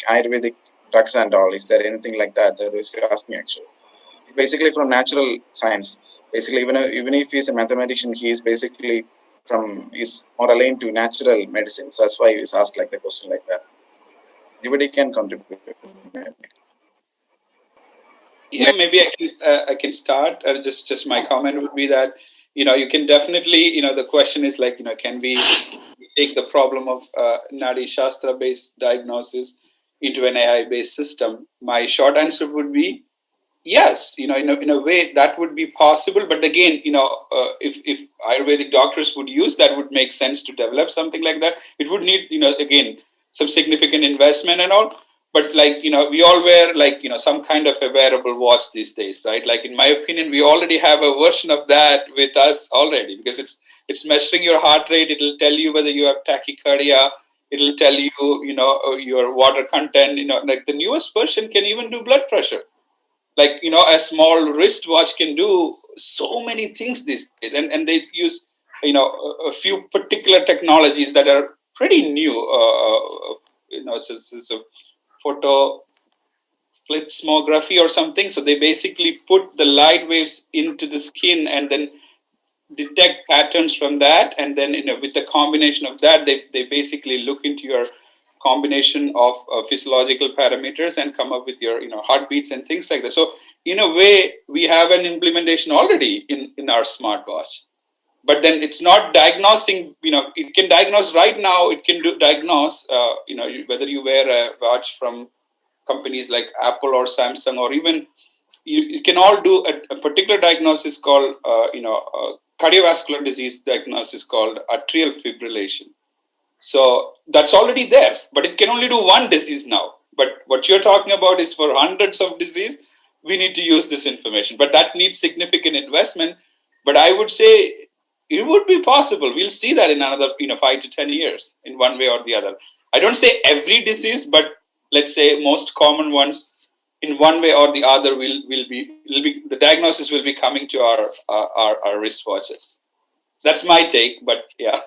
Ayurvedic drugs and all? Is there anything like that? That is you're asking actually. It's basically from natural science. basically even if he's a mathematician, he is basically is more aligned to natural medicine. So that's why he was asked like the question like that. Anybody can contribute. Yeah, maybe I can start. Just my comment would be that you can definitely the question is like can we take the problem of Nadi Shastra based diagnosis into an AI based system? My short answer would be yes. In a way that would be possible. But again, if Ayurvedic doctors would use that, would make sense to develop something like that. It would need again some significant investment and all. But like we all wear like some kind of a wearable watch these days, right? Like in my opinion, we already have a version of that with us already, because it's measuring your heart rate. It'll tell you whether you have tachycardia. It'll tell you your water content. Like the newest version can even do blood pressure. Like a small wristwatch can do so many things these days, and they use a few particular technologies that are pretty new. So photo plethysmography or something. So they basically put the light waves into the skin and then detect patterns from that, and then with the combination of that, they basically look into your combination of physiological parameters and come up with your heartbeats and things like that. So in a way, we have an implementation already in our smartwatch. But then it's not diagnosing. It can diagnose right now. It can diagnose. Whether you wear a watch from companies like Apple or Samsung, or even you can all do a particular diagnosis called cardiovascular disease diagnosis called atrial fibrillation. So that's already there, but it can only do one disease now. But what you're talking about is for hundreds of disease. We need to use this information, but that needs significant investment. But I would say it would be possible. We'll see that in another 5 to 10 years in one way or the other. I don't say every disease, but let's say most common ones in one way or the other will be the diagnosis will be coming to our wristwatches. That's my take, but yeah.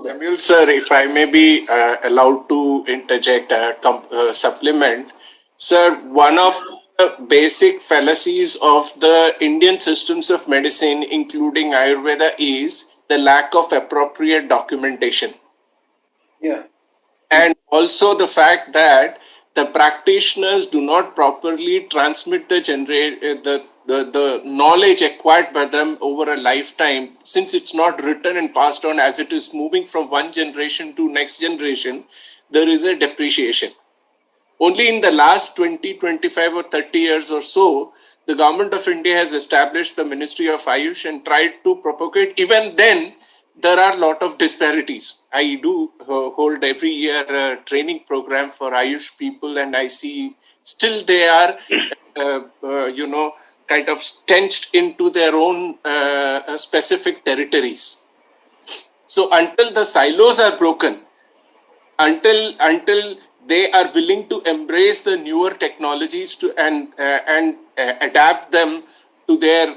Samuel sir, if I may be allowed to interject a supplement. Sir, one of the basic fallacies of the Indian systems of medicine, including Ayurveda, is the lack of appropriate documentation. Yeah. And also the fact that the practitioners do not properly transmit the knowledge acquired by them over a lifetime. Since it's not written and passed on, as it is moving from one generation to next generation, there is a depreciation. Only in the last 20, 25 or 30 years or so, the government of India has established the Ministry of Ayush and tried to propagate. Even then, there are a lot of disparities. I do hold every year a training program for Ayush people, and I see still they are, kind of stenched into their own specific territories. So until the silos are broken, until they are willing to embrace the newer technologies and adapt them to their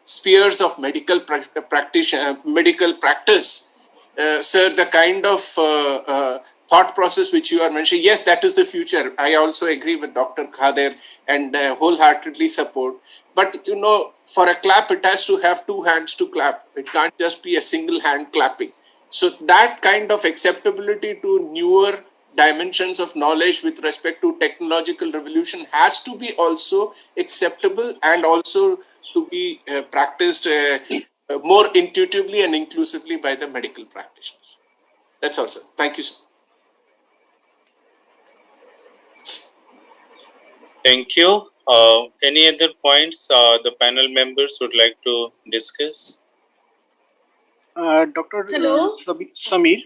spheres of medical practice, sir, the kind of thought process which you are mentioning, yes, that is the future. I also agree with Dr. Khader and wholeheartedly support. But, for a clap, it has to have two hands to clap. It can't just be a single hand clapping. So that kind of acceptability to newer dimensions of knowledge with respect to technological revolution has to be also acceptable and also to be practiced more intuitively and inclusively by the medical practitioners. That's all, sir. Thank you, sir. Thank you. Any other points the panel members would like to discuss? Dr. Samir.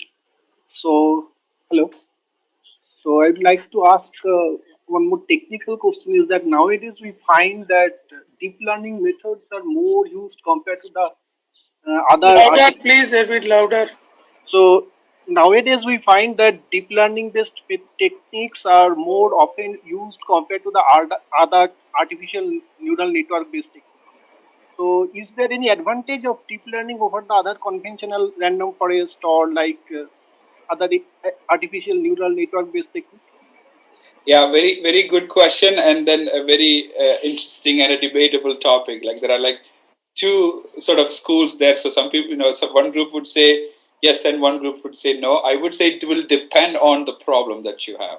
So, hello. So, I'd like to ask one more technical question is that nowadays we find that deep learning methods are more used compared to the other. Louder, please, a bit louder. So, nowadays we find that deep learning based techniques are more often used compared to the other artificial neural network based techniques. So, is there any advantage of deep learning over the other conventional random forest or like other artificial neural network based techniques? Yeah, very good question, and then a very interesting and a debatable topic. Like there are like two sort of schools there. So some people, so one group would say yes, and one group would say no. I would say it will depend on the problem that you have.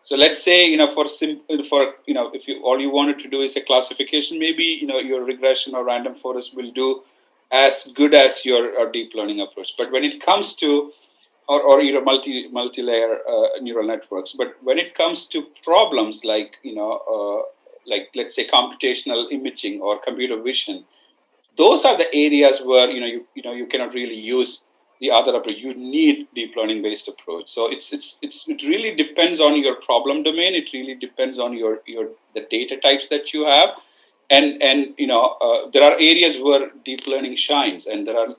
So let's say if you all you wanted to do is a classification, maybe your regression or random forest will do as good as your deep learning approach. But when it comes to or your multi-layer neural networks. But when it comes to problems like like let's say computational imaging or computer vision, those are the areas where you cannot really use the other approach. You need deep learning based approach. So it really depends on your problem domain. It really depends on the data types that you have. And there are areas where deep learning shines, and there are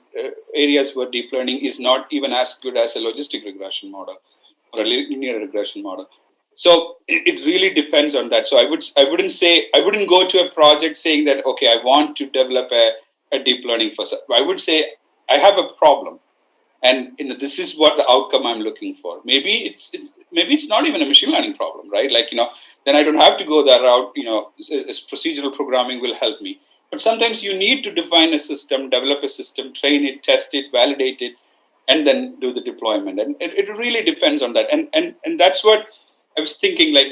areas where deep learning is not even as good as a logistic regression model or a linear regression model. So it really depends on that. So I wouldn't go to a project saying that okay, I want to develop a deep learning first. I would say I have a problem, and this is what the outcome I'm looking for. Maybe it's not even a machine learning problem, right? Like then I don't have to go that route. Procedural programming will help me. But sometimes you need to define a system, develop a system, train it, test it, validate it, and then do the deployment. And it really depends on that. And that's what I was thinking. Like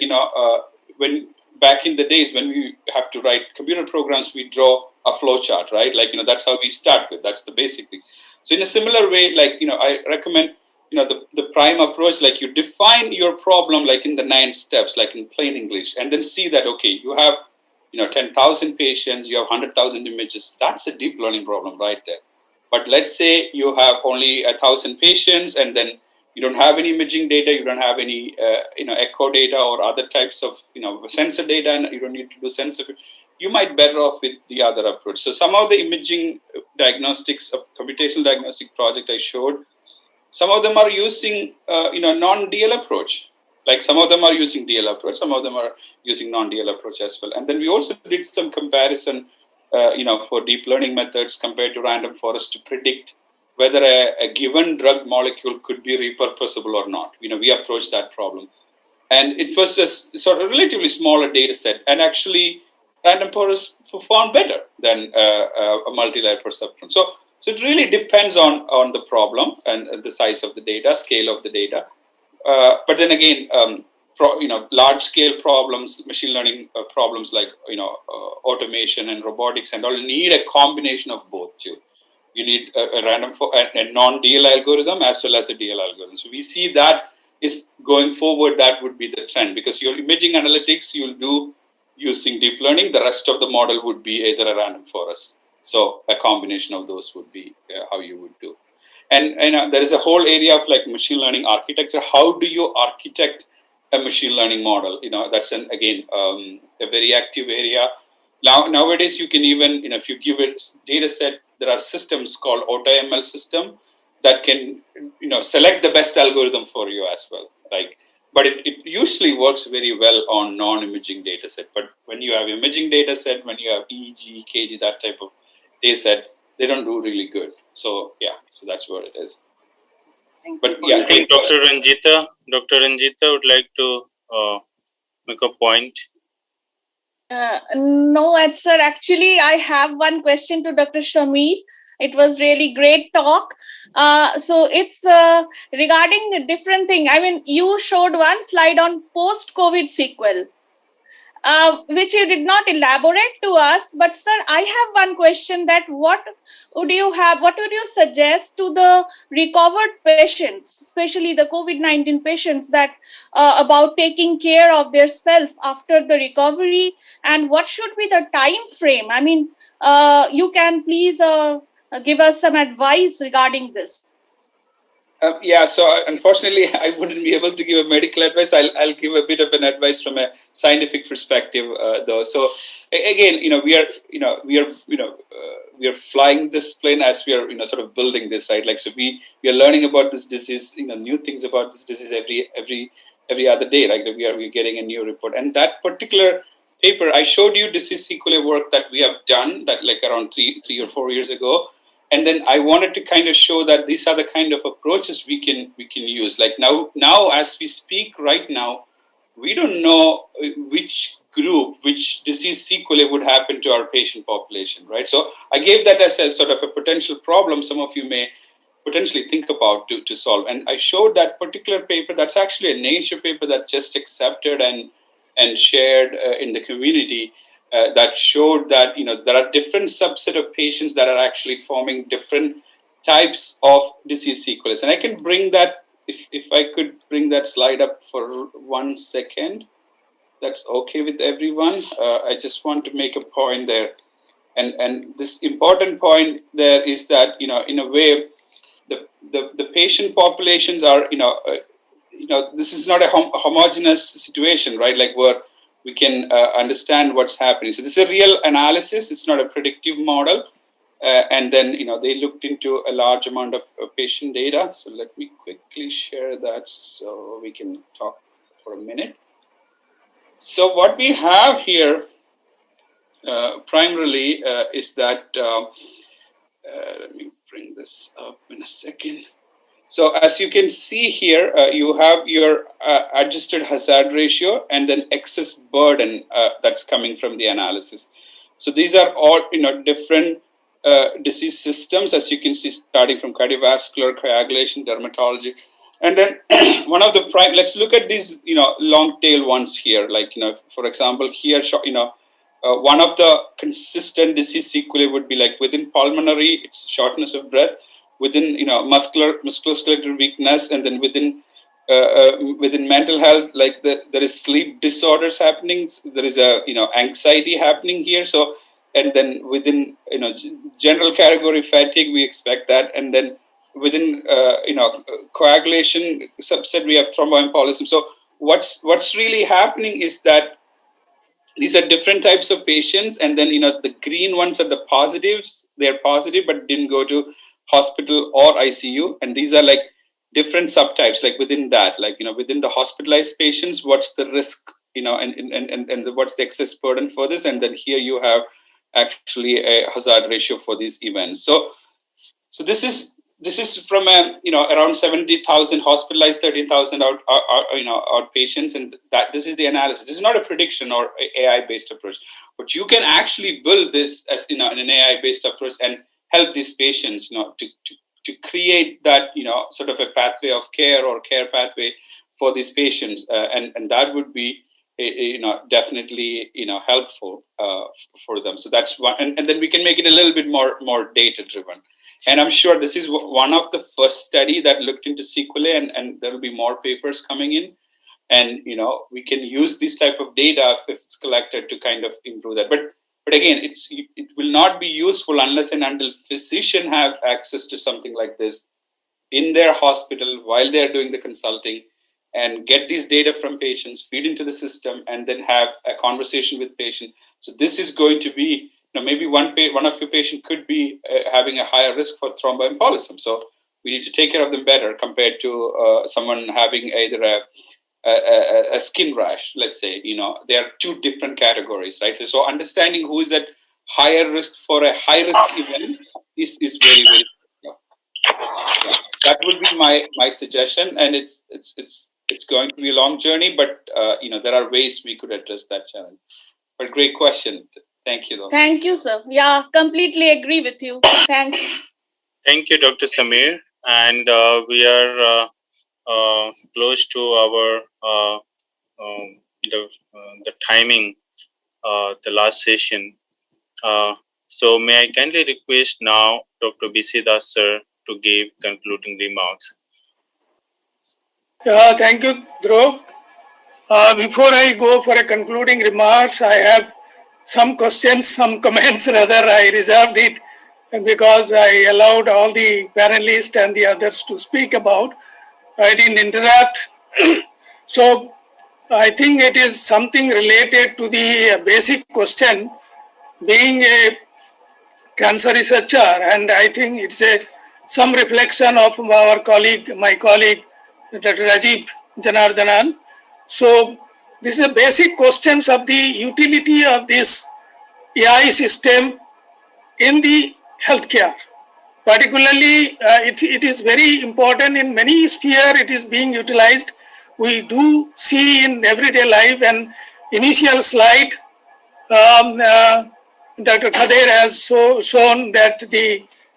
when back in the days when we have to write computer programs, we draw a flow chart, right? Like that's how we start with. That's the basic thing. So in a similar way, like I recommend the prime approach, like you define your problem like in the 9 steps, like in plain English, and then see that okay, you have 10,000 patients, you have 100,000 images. That's a deep learning problem right there. But let's say you have only 1,000 patients, and then you don't have any imaging data, you don't have any echo data or other types of sensor data, and you don't need to do sensor. You might better off with the other approach. So some of the imaging diagnostics of computational diagnostic project I showed, some of them are using non-DL approach. Like some of them are using DL approach, some of them are using non-DL approach as well. And then we also did some comparison, for deep learning methods compared to random forest to predict whether a given drug molecule could be repurposable or not. We approached that problem, and it was a sort of relatively smaller data set, and actually random forest performed better than a multi-layer perceptron. So it really depends on the problem and the size of the data, scale of the data. But then again, large-scale problems, machine learning problems like automation and robotics and all need a combination of both too. You need a non-DL algorithm as well as a DL algorithm. So we see that is going forward. That would be the trend, because your imaging analytics you'll do using deep learning. The rest of the model would be either a random forest. So a combination of those would be how you would do. And there is a whole area of like machine learning architecture. How do you architect a machine learning model? That's again a very active area. Nowadays, you can even, if you give it data set, there are systems called AutoML system that can, select the best algorithm for you as well. But it usually works very well on non-imaging data set. But when you have imaging data set, when you have EEG, KG, that type of data set, they don't do really good. So so that's what it is. But I think Dr. Ranjita would like to make a point. No, sir. Actually, I have one question to Dr. Shamir. It was really great talk. So it's regarding a different thing. I mean, you showed one slide on post-COVID sequel, which you did not elaborate to us. But sir, I have one question: that what would you suggest to the recovered patients, especially the COVID-19 patients, that about taking care of their self after the recovery, and what should be the time frame? I mean, you can please give us some advice regarding this. So unfortunately, I wouldn't be able to give a medical advice. I'll give a bit of an advice from a scientific perspective, though. So again, we are flying this plane as we are, sort of building this, right? Like, so we are learning about this disease, new things about this disease every other day. Like we're getting a new report, and that particular paper I showed you, disease sequelae work that we have done, that like around three or 4 years ago. And then I wanted to kind of show that these are the kind of approaches we can use. Like now as we speak right now, we don't know which group, which disease sequelae would happen to our patient population, right? So I gave that as a sort of a potential problem some of you may potentially think about to solve. And I showed that particular paper. That's actually a Nature paper that just accepted and shared in the community that showed that, you know, there are different subset of patients that are actually forming different types of disease sequelae. And I can bring that, if I could bring that slide up for 1 second. That's okay with everyone. I just want to make a point there. And this important point there is that, you know, in a way, the patient populations are, this is not a homogeneous situation, right? Like where we can understand what's happening. So this is a real analysis. It's not a predictive model. And then, you know, they looked into a large amount of patient data. So let me quickly share that so we can talk for a minute. So what we have here primarily is that, let me bring this up in a second. So as you can see here, you have your adjusted hazard ratio and then excess burden that's coming from the analysis. So these are all, you know, different disease systems, as you can see, starting from cardiovascular, coagulation, dermatology. And then one of the let's look at these, you know, long tail ones here. Like, you know, for example, here, you know, one of the consistent disease sequelae would be like within pulmonary, it's shortness of breath, within, you know, musculoskeletal weakness, and then within mental health, like there is sleep disorders happening. There is a, you know, anxiety happening here. So, and then within, you know, general category fatigue, we expect that, and then within, you know, coagulation subset, we have thromboembolism. So what's really happening is that these are different types of patients, and then, you know, the green ones are the positives. They're positive but didn't go to hospital or ICU, and these are like different subtypes. Like within that, like, you know, within the hospitalized patients, what's the risk, you know, and what's the excess burden for this, and then here you have actually a hazard ratio for these events. So this is from a, you know, around 70,000 hospitalized, 13,000 outpatients, and that this is the analysis. This is not a prediction or AI based approach, but you can actually build this as, you know, an AI based approach and help these patients, you know, to create that, you know, sort of a pathway of care or care pathway for these patients, and that would be you know, definitely, you know, helpful for them. So that's one, and then we can make it a little bit more data driven. And I'm sure this is one of the first study that looked into sequelae, and there will be more papers coming in. And, you know, we can use this type of data if it's collected to kind of improve that. But again, it will not be useful unless and until physicians have access to something like this in their hospital while they're doing the consulting, and get these data from patients, feed into the system, and then have a conversation with patient. So this is going to be, you know, maybe one of your patient could be having a higher risk for thromboembolism. So we need to take care of them better compared to someone having either a skin rash, let's say. You know, there are two different categories, right? So understanding who is at higher risk for a high risk event is very, very, yeah. That would be my suggestion, and it's going to be a long journey, but you know, there are ways we could address that challenge. But great question. Thank you, though. Thank you, sir. Yeah, completely agree with you. Thanks. Thank you, Dr. Samir. And we are close to our the timing, the last session. So may I kindly request now Dr. B.C. Das sir to give concluding remarks. Yeah, thank you, Dhruv. Before I go for a concluding remarks, I have some questions, some comments rather. I reserved it because I allowed all the panelists and the others to speak about. I didn't interrupt. So I think it is something related to the basic question. Being a cancer researcher, and I think it's some reflection of my colleague, Dr. Rajiv Janardhanan. So this is a basic questions of the utility of this AI system in the healthcare. Particularly, it is very important in many spheres. It is being utilized. we do see in everyday life. And initial slide, Dr. Khader has shown that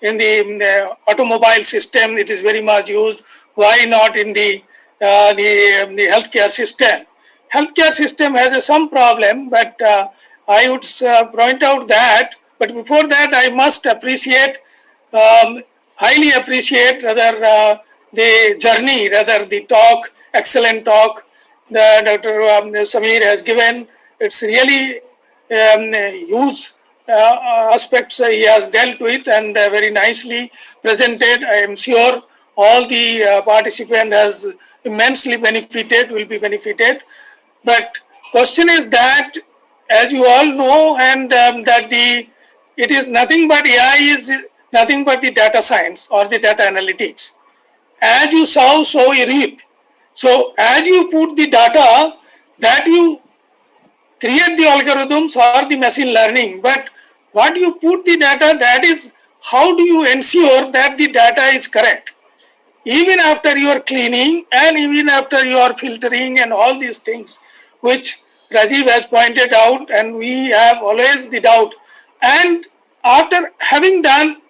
in the automobile system it is very much used. Why not in the healthcare system? Healthcare system has some problem, but I would point out that. But before that, I must appreciate, highly appreciate rather the journey, rather the talk, excellent talk that Dr. Samir has given. It's really huge aspects he has dealt with and very nicely presented. I am sure all the participant has immensely benefited, will be benefited. But question is that, as you all know, and that it is nothing but AI is nothing but the data science or the data analytics. As you sow, so you reap. So as you put the data, that you create the algorithms or the machine learning, but what you put the data, that is how do you ensure that the data is correct. Even after your cleaning and even after your filtering and all these things, which Rajiv has pointed out, and we have always the doubt. And after having done,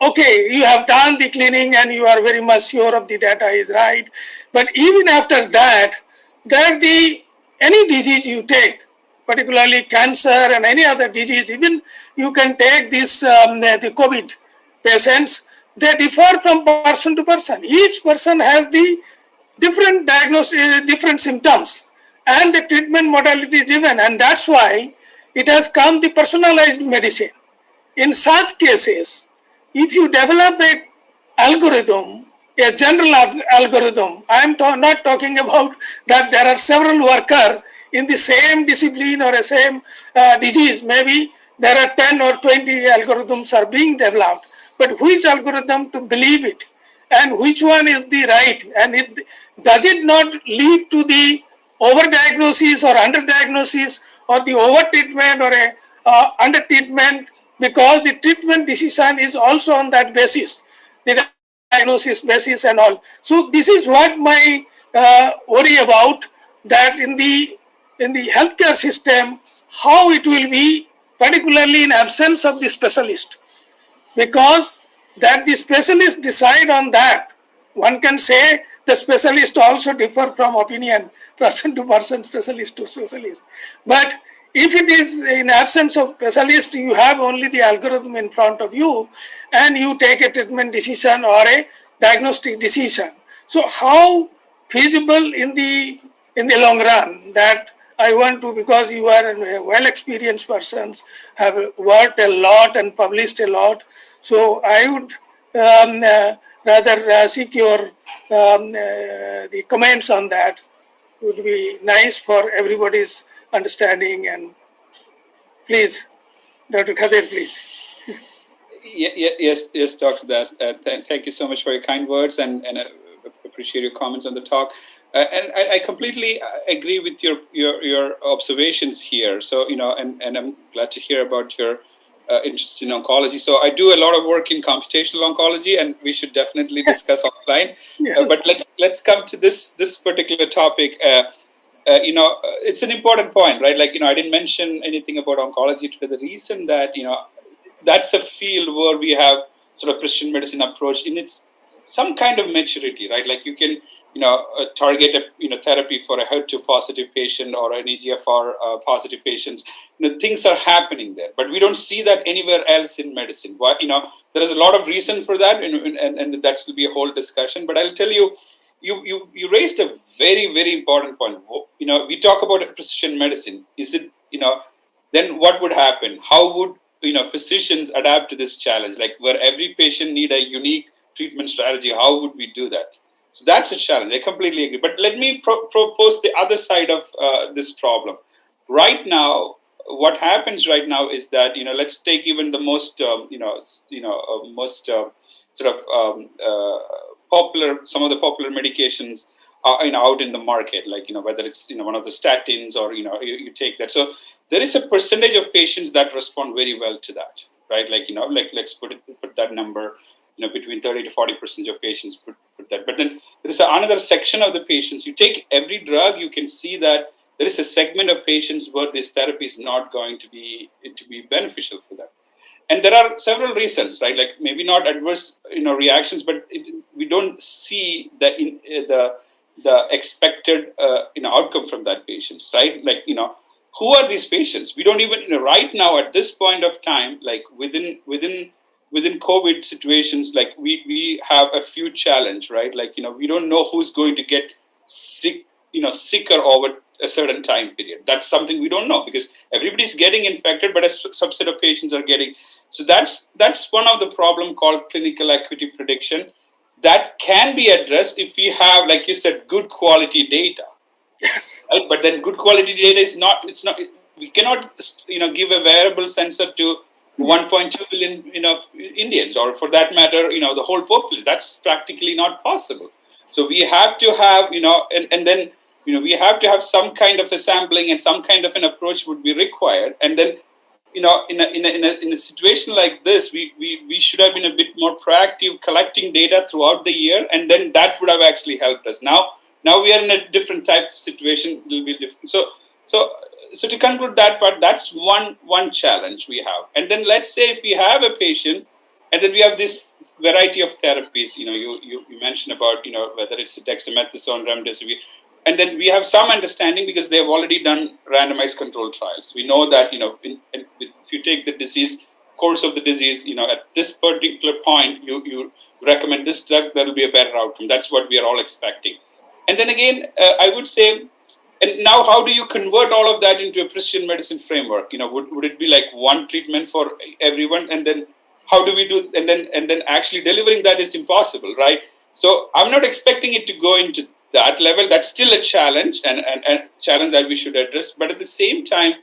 okay, you have done the cleaning and you are very much sure of the data is right. But even after that, any disease you take, particularly cancer and any other disease, even you can take this the COVID patients, they differ from person to person. Each person has the different diagnosis, different symptoms, and the treatment modality is given, and that's why it has come the personalized medicine. In such cases, if you develop a algorithm, a general algorithm, I am not talking about that there are several workers in the same discipline or a same disease. Maybe there are 10 or 20 algorithms are being developed, but which algorithm to believe it and which one is the right, and does it not lead to the overdiagnosis or underdiagnosis or the over-treatment or a under-treatment, because the treatment decision is also on that basis, the diagnosis basis and all. So this is what my worry about, that in the healthcare system, how it will be, particularly in absence of the specialist, because that the specialist decide on that. One can say the specialist also differ from opinion, person to person, specialist to specialist. But if it is in absence of specialist, you have only the algorithm in front of you and you take a treatment decision or a diagnostic decision. So how feasible in the long run, that I want to, because you are a well-experienced persons, have worked a lot and published a lot. So I would rather seek your the comments on that. Would be nice for everybody's understanding. And please, Dr. Khader, please. Yes, Dr. Das. Thank you so much for your kind words, and appreciate your comments on the talk. And I completely agree with your observations here. So, and I'm glad to hear about your interest in oncology. So I do a lot of work in computational oncology, and we should definitely discuss offline. Yes. But let's come to this particular topic. It's an important point, right? Like, I didn't mention anything about oncology today. The reason that, that's a field where we have sort of precision medicine approach in its some kind of maturity, right? Like you can, target a therapy for a HER2 positive patient or an EGFR positive patients. Things are happening there, but we don't see that anywhere else in medicine. Why? There is a lot of reason for that, and that will be a whole discussion. But I'll tell you, you raised a very, very important point. We talk about precision medicine. Is it, then what would happen? How would physicians adapt to this challenge? Like, where every patient need a unique treatment strategy, how would we do that? So that's a challenge. I completely agree. But let me propose the other side of this problem. Right now, what happens right now is that, let's take even the most, popular, some of the popular medications are out in the market, like, whether it's, one of the statins or, you take that. So there is a percentage of patients that respond very well to that, right? Like, let's put that number, between 30 to 40% of patients put that. But then there is another section of the patients. You take every drug, you can see that there is a segment of patients where this therapy is not going to be beneficial for them. And there are several reasons, right? Like maybe not adverse, reactions, but we don't see the expected, outcome from that patients, right? Like, who are these patients? We don't even, right now at this point of time, like within COVID situations, like we have a few challenge, right? Like, we don't know who's going to get sick, sicker over a certain time period. That's something we don't know because everybody's getting infected, but a subset of patients are getting. So that's one of the problem called clinical acuity prediction that can be addressed if we have, like you said, good quality data. Yes. Right? But then good quality data is not. It's not. We cannot, give a wearable sensor to 1.2 billion, Indians, or for that matter, the whole population. That's practically not possible. So we have to have, and then, we have to have some kind of a sampling and some kind of an approach would be required. And then, in a situation like this, we should have been a bit more proactive, collecting data throughout the year, and then that would have actually helped us. Now we are in a different type of situation. It will be different. So to conclude that part, that's one challenge we have. And then let's say if we have a patient, and then we have this variety of therapies. You mentioned about whether it's dexamethasone, remdesivir, and then we have some understanding because they have already done randomized controlled trials. We know that if you take the disease course of the disease, at this particular point, you recommend this drug, there will be a better outcome. That's what we are all expecting. And then again, I would say, and now how do you convert all of that into a precision medicine framework? Would it be like one treatment for everyone? And then how do we do, and then actually delivering that is impossible, right? So I'm not expecting it to go into that level. That's still a challenge and a challenge that we should address. But at the same time,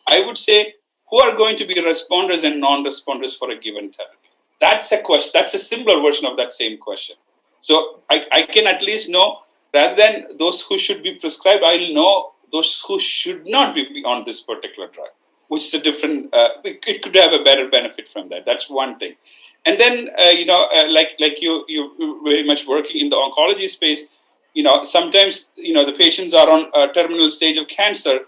I would say, who are going to be responders and non-responders for a given therapy? That's a question. That's a simpler version of that same question. So I can at least know, rather than those who should be prescribed, I'll know those who should not be on this particular drug, which is a different, it could have a better benefit from that. That's one thing. And then, like you very much working in the oncology space, sometimes, the patients are on a terminal stage of cancer.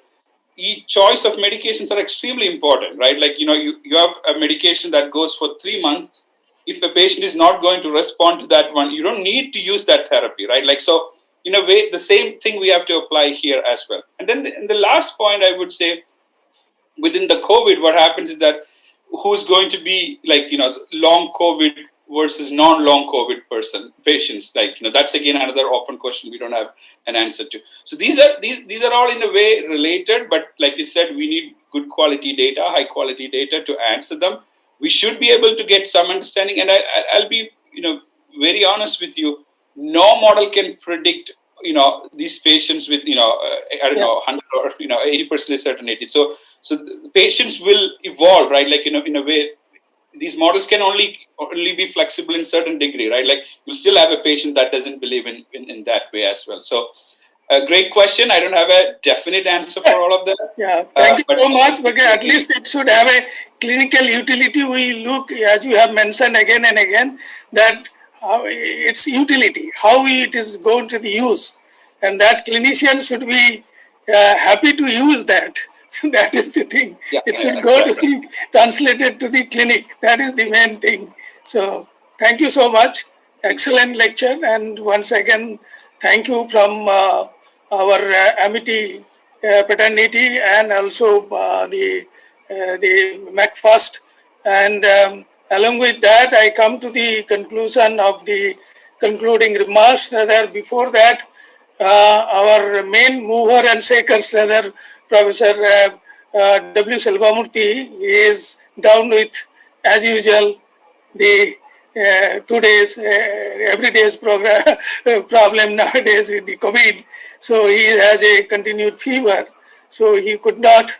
Each choice of medications are extremely important, right? Like, you have a medication that goes for 3 months. If a patient is not going to respond to that one, you don't need to use that therapy, right? Like, so in a way, the same thing we have to apply here as well. And then the last point I would say, within the COVID, what happens is that who's going to be like, long COVID versus non-long COVID patients, like, that's again another open question we don't have an answer to. So these are all in a way related, but like you said, we need good quality data, high quality data to answer them. We should be able to get some understanding, and I'll be, very honest with you, no model can predict, these patients with, I don't know, 100 or, 80% certainty. So the patients will evolve, right? Like, in a way, these models can only be flexible in certain degree, right? Like, you'll still have a patient that doesn't believe in that way as well. So a great question. I don't have a definite answer for all of them. Yeah, thank you so much, because at least it should have a clinical utility. We look, as you have mentioned again and again, that its utility, how it is going to be used, and that clinician should be happy to use that. So that is the thing. It should go to be translated to the clinic. That is the main thing. So thank you so much. Excellent lecture. And once again, thank you from our Amity fraternity and also the MACFAST. And along with that, I come to the conclusion of the concluding remarks. Rather, before that, our main mover and shakers, rather, Professor W. Selvamurthy, is down with, as usual, the today's every day's problem nowadays with the COVID. So he has a continued fever. So he could not,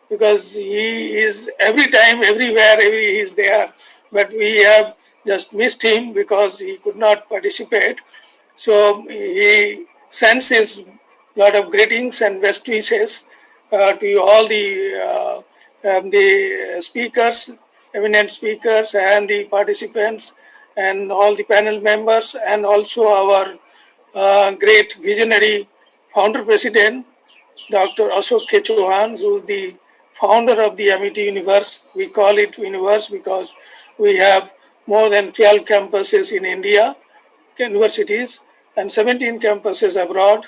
because he is every time, everywhere, he is there. But we have just missed him because he could not participate. So he sends his lot of greetings and best wishes to all the speakers, eminent speakers, and the participants, and all the panel members, and also our great visionary founder president, Dr. Ashok K. Chauhan, who is the founder of the Amity Universe. We call it Universe because we have more than 12 campuses in India, universities, and 17 campuses abroad,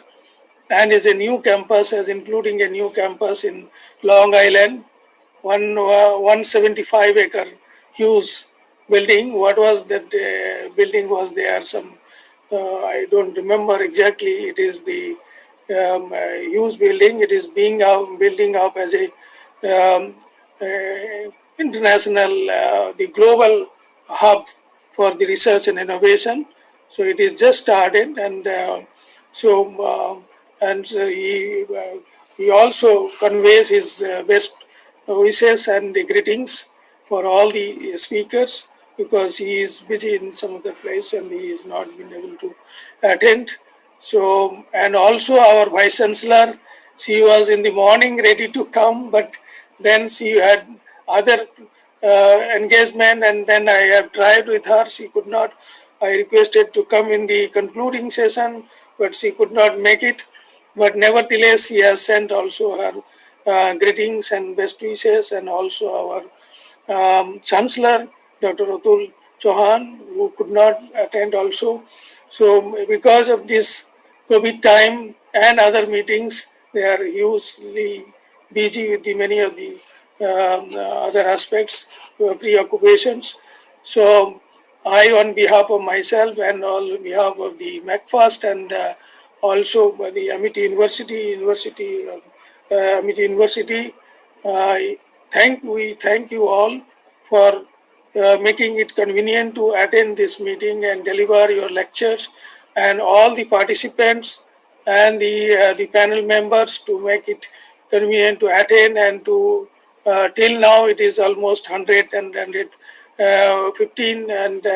and is a new campus, as including a new campus in Long Island, 175-acre huge building. What was that building was there? I don't remember exactly. It is the huge building. It is building up as a international, the global hub for the research and innovation. So it is just started, and he also conveys his best wishes and the greetings for all the speakers, because he is busy in some other place and he is not been able to attend. So, and also our Vice Chancellor, she was in the morning ready to come, but then she had other engagement, and then I have tried with her, she could not. I requested to come in the concluding session, but she could not make it. But nevertheless, she has sent also her greetings and best wishes, and also our Chancellor, Dr. Atul Chauhan, who could not attend also. So because of this COVID time and other meetings, they are hugely busy with the many of the other aspects, preoccupations. So I, on behalf of myself and on behalf of the MACFAST, and also by the Amity University, Amity University, we thank you all for making it convenient to attend this meeting and deliver your lectures, and all the participants and the panel members to make it convenient to attend, and to till now it is almost 100 and 115, and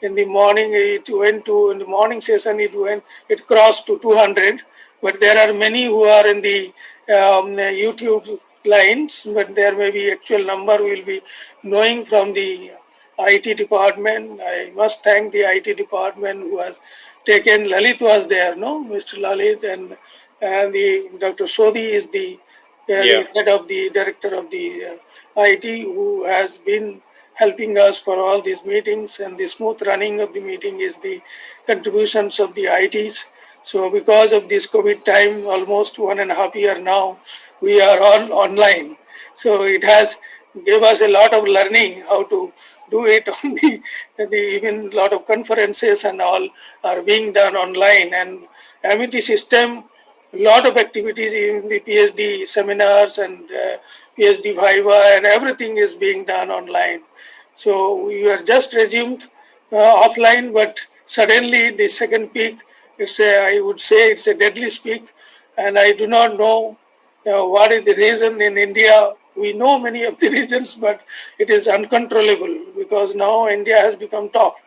in the morning it went to, in the morning session it crossed to 200, but there are many who are in the YouTube lines, but there may be actual number we'll be knowing from the IT department. I must thank the IT department who has taken, Lalit was there, no? Mr. Lalit, and the Dr. Sodhi is the head of the director of the IT, who has been helping us for all these meetings, and the smooth running of the meeting is the contributions of the ITs. So because of this COVID time, almost 1.5 years now, we are all online. So it has gave us a lot of learning how to do it on the even lot of conferences and all are being done online, and Amity system, lot of activities in the PhD seminars and PhD Viva and everything is being done online. So we were just resumed offline, but suddenly the second peak, I would say it's a deadly peak, and I do not know what is the reason in India. We know many of the reasons, but it is uncontrollable because now India has become tough.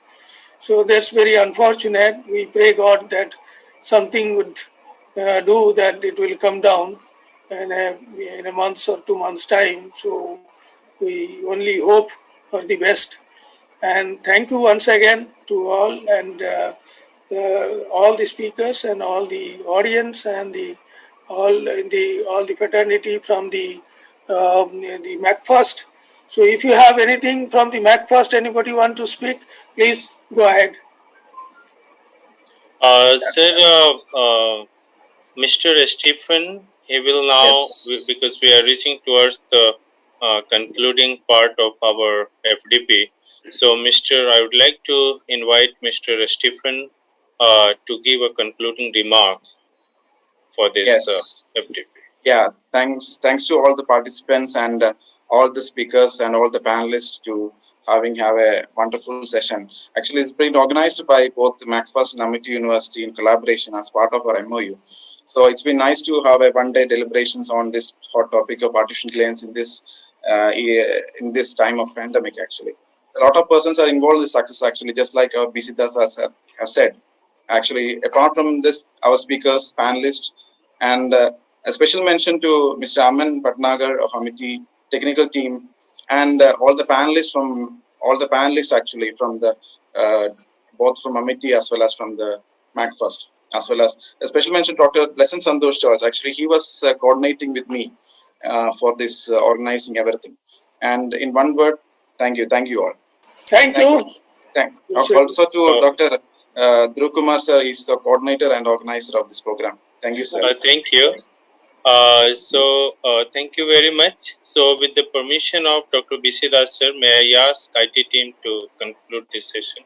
So that's very unfortunate. We pray God that something would do that it will come down in a month or 2 months time. So we only hope for the best. And thank you once again to all, and all the speakers and all the audience and all the fraternity from the MACFAST. So if you have anything from the MACFAST, anybody want to speak, please go ahead. Sir, Mr. Stephen, he will now, because we are reaching towards the concluding part of our FDP. So, I would like to invite Mr. Stephen to give a concluding remarks for this FDP. Yeah, thanks to all the participants and all the speakers and all the panelists to have a wonderful session. Actually, it's been organized by both MACFAST and Amity University in collaboration as part of our MOU. So it's been nice to have a one-day deliberations on this hot topic of artificial intelligence in this time of pandemic. Actually, a lot of persons are involved in this success. Actually, just like our BC has said. Actually, apart from this, our speakers, panelists, and a special mention to Mr. Aman Bhatnagar of Amity technical team, and all the panelists actually from the both from Amity as well as from the MACFAST, as well as a special mention Dr. Pleasant Santosh George. Actually, he was coordinating with me for this organizing everything. And in one word, thank you all. Thank you. Also to Dr. Dhruv Kumar sir, he's the coordinator and organizer of this program. Thank you, sir. Thank you. Thank you very much. So, with the permission of Dr. B.C. Das sir, may I ask IT team to conclude this session?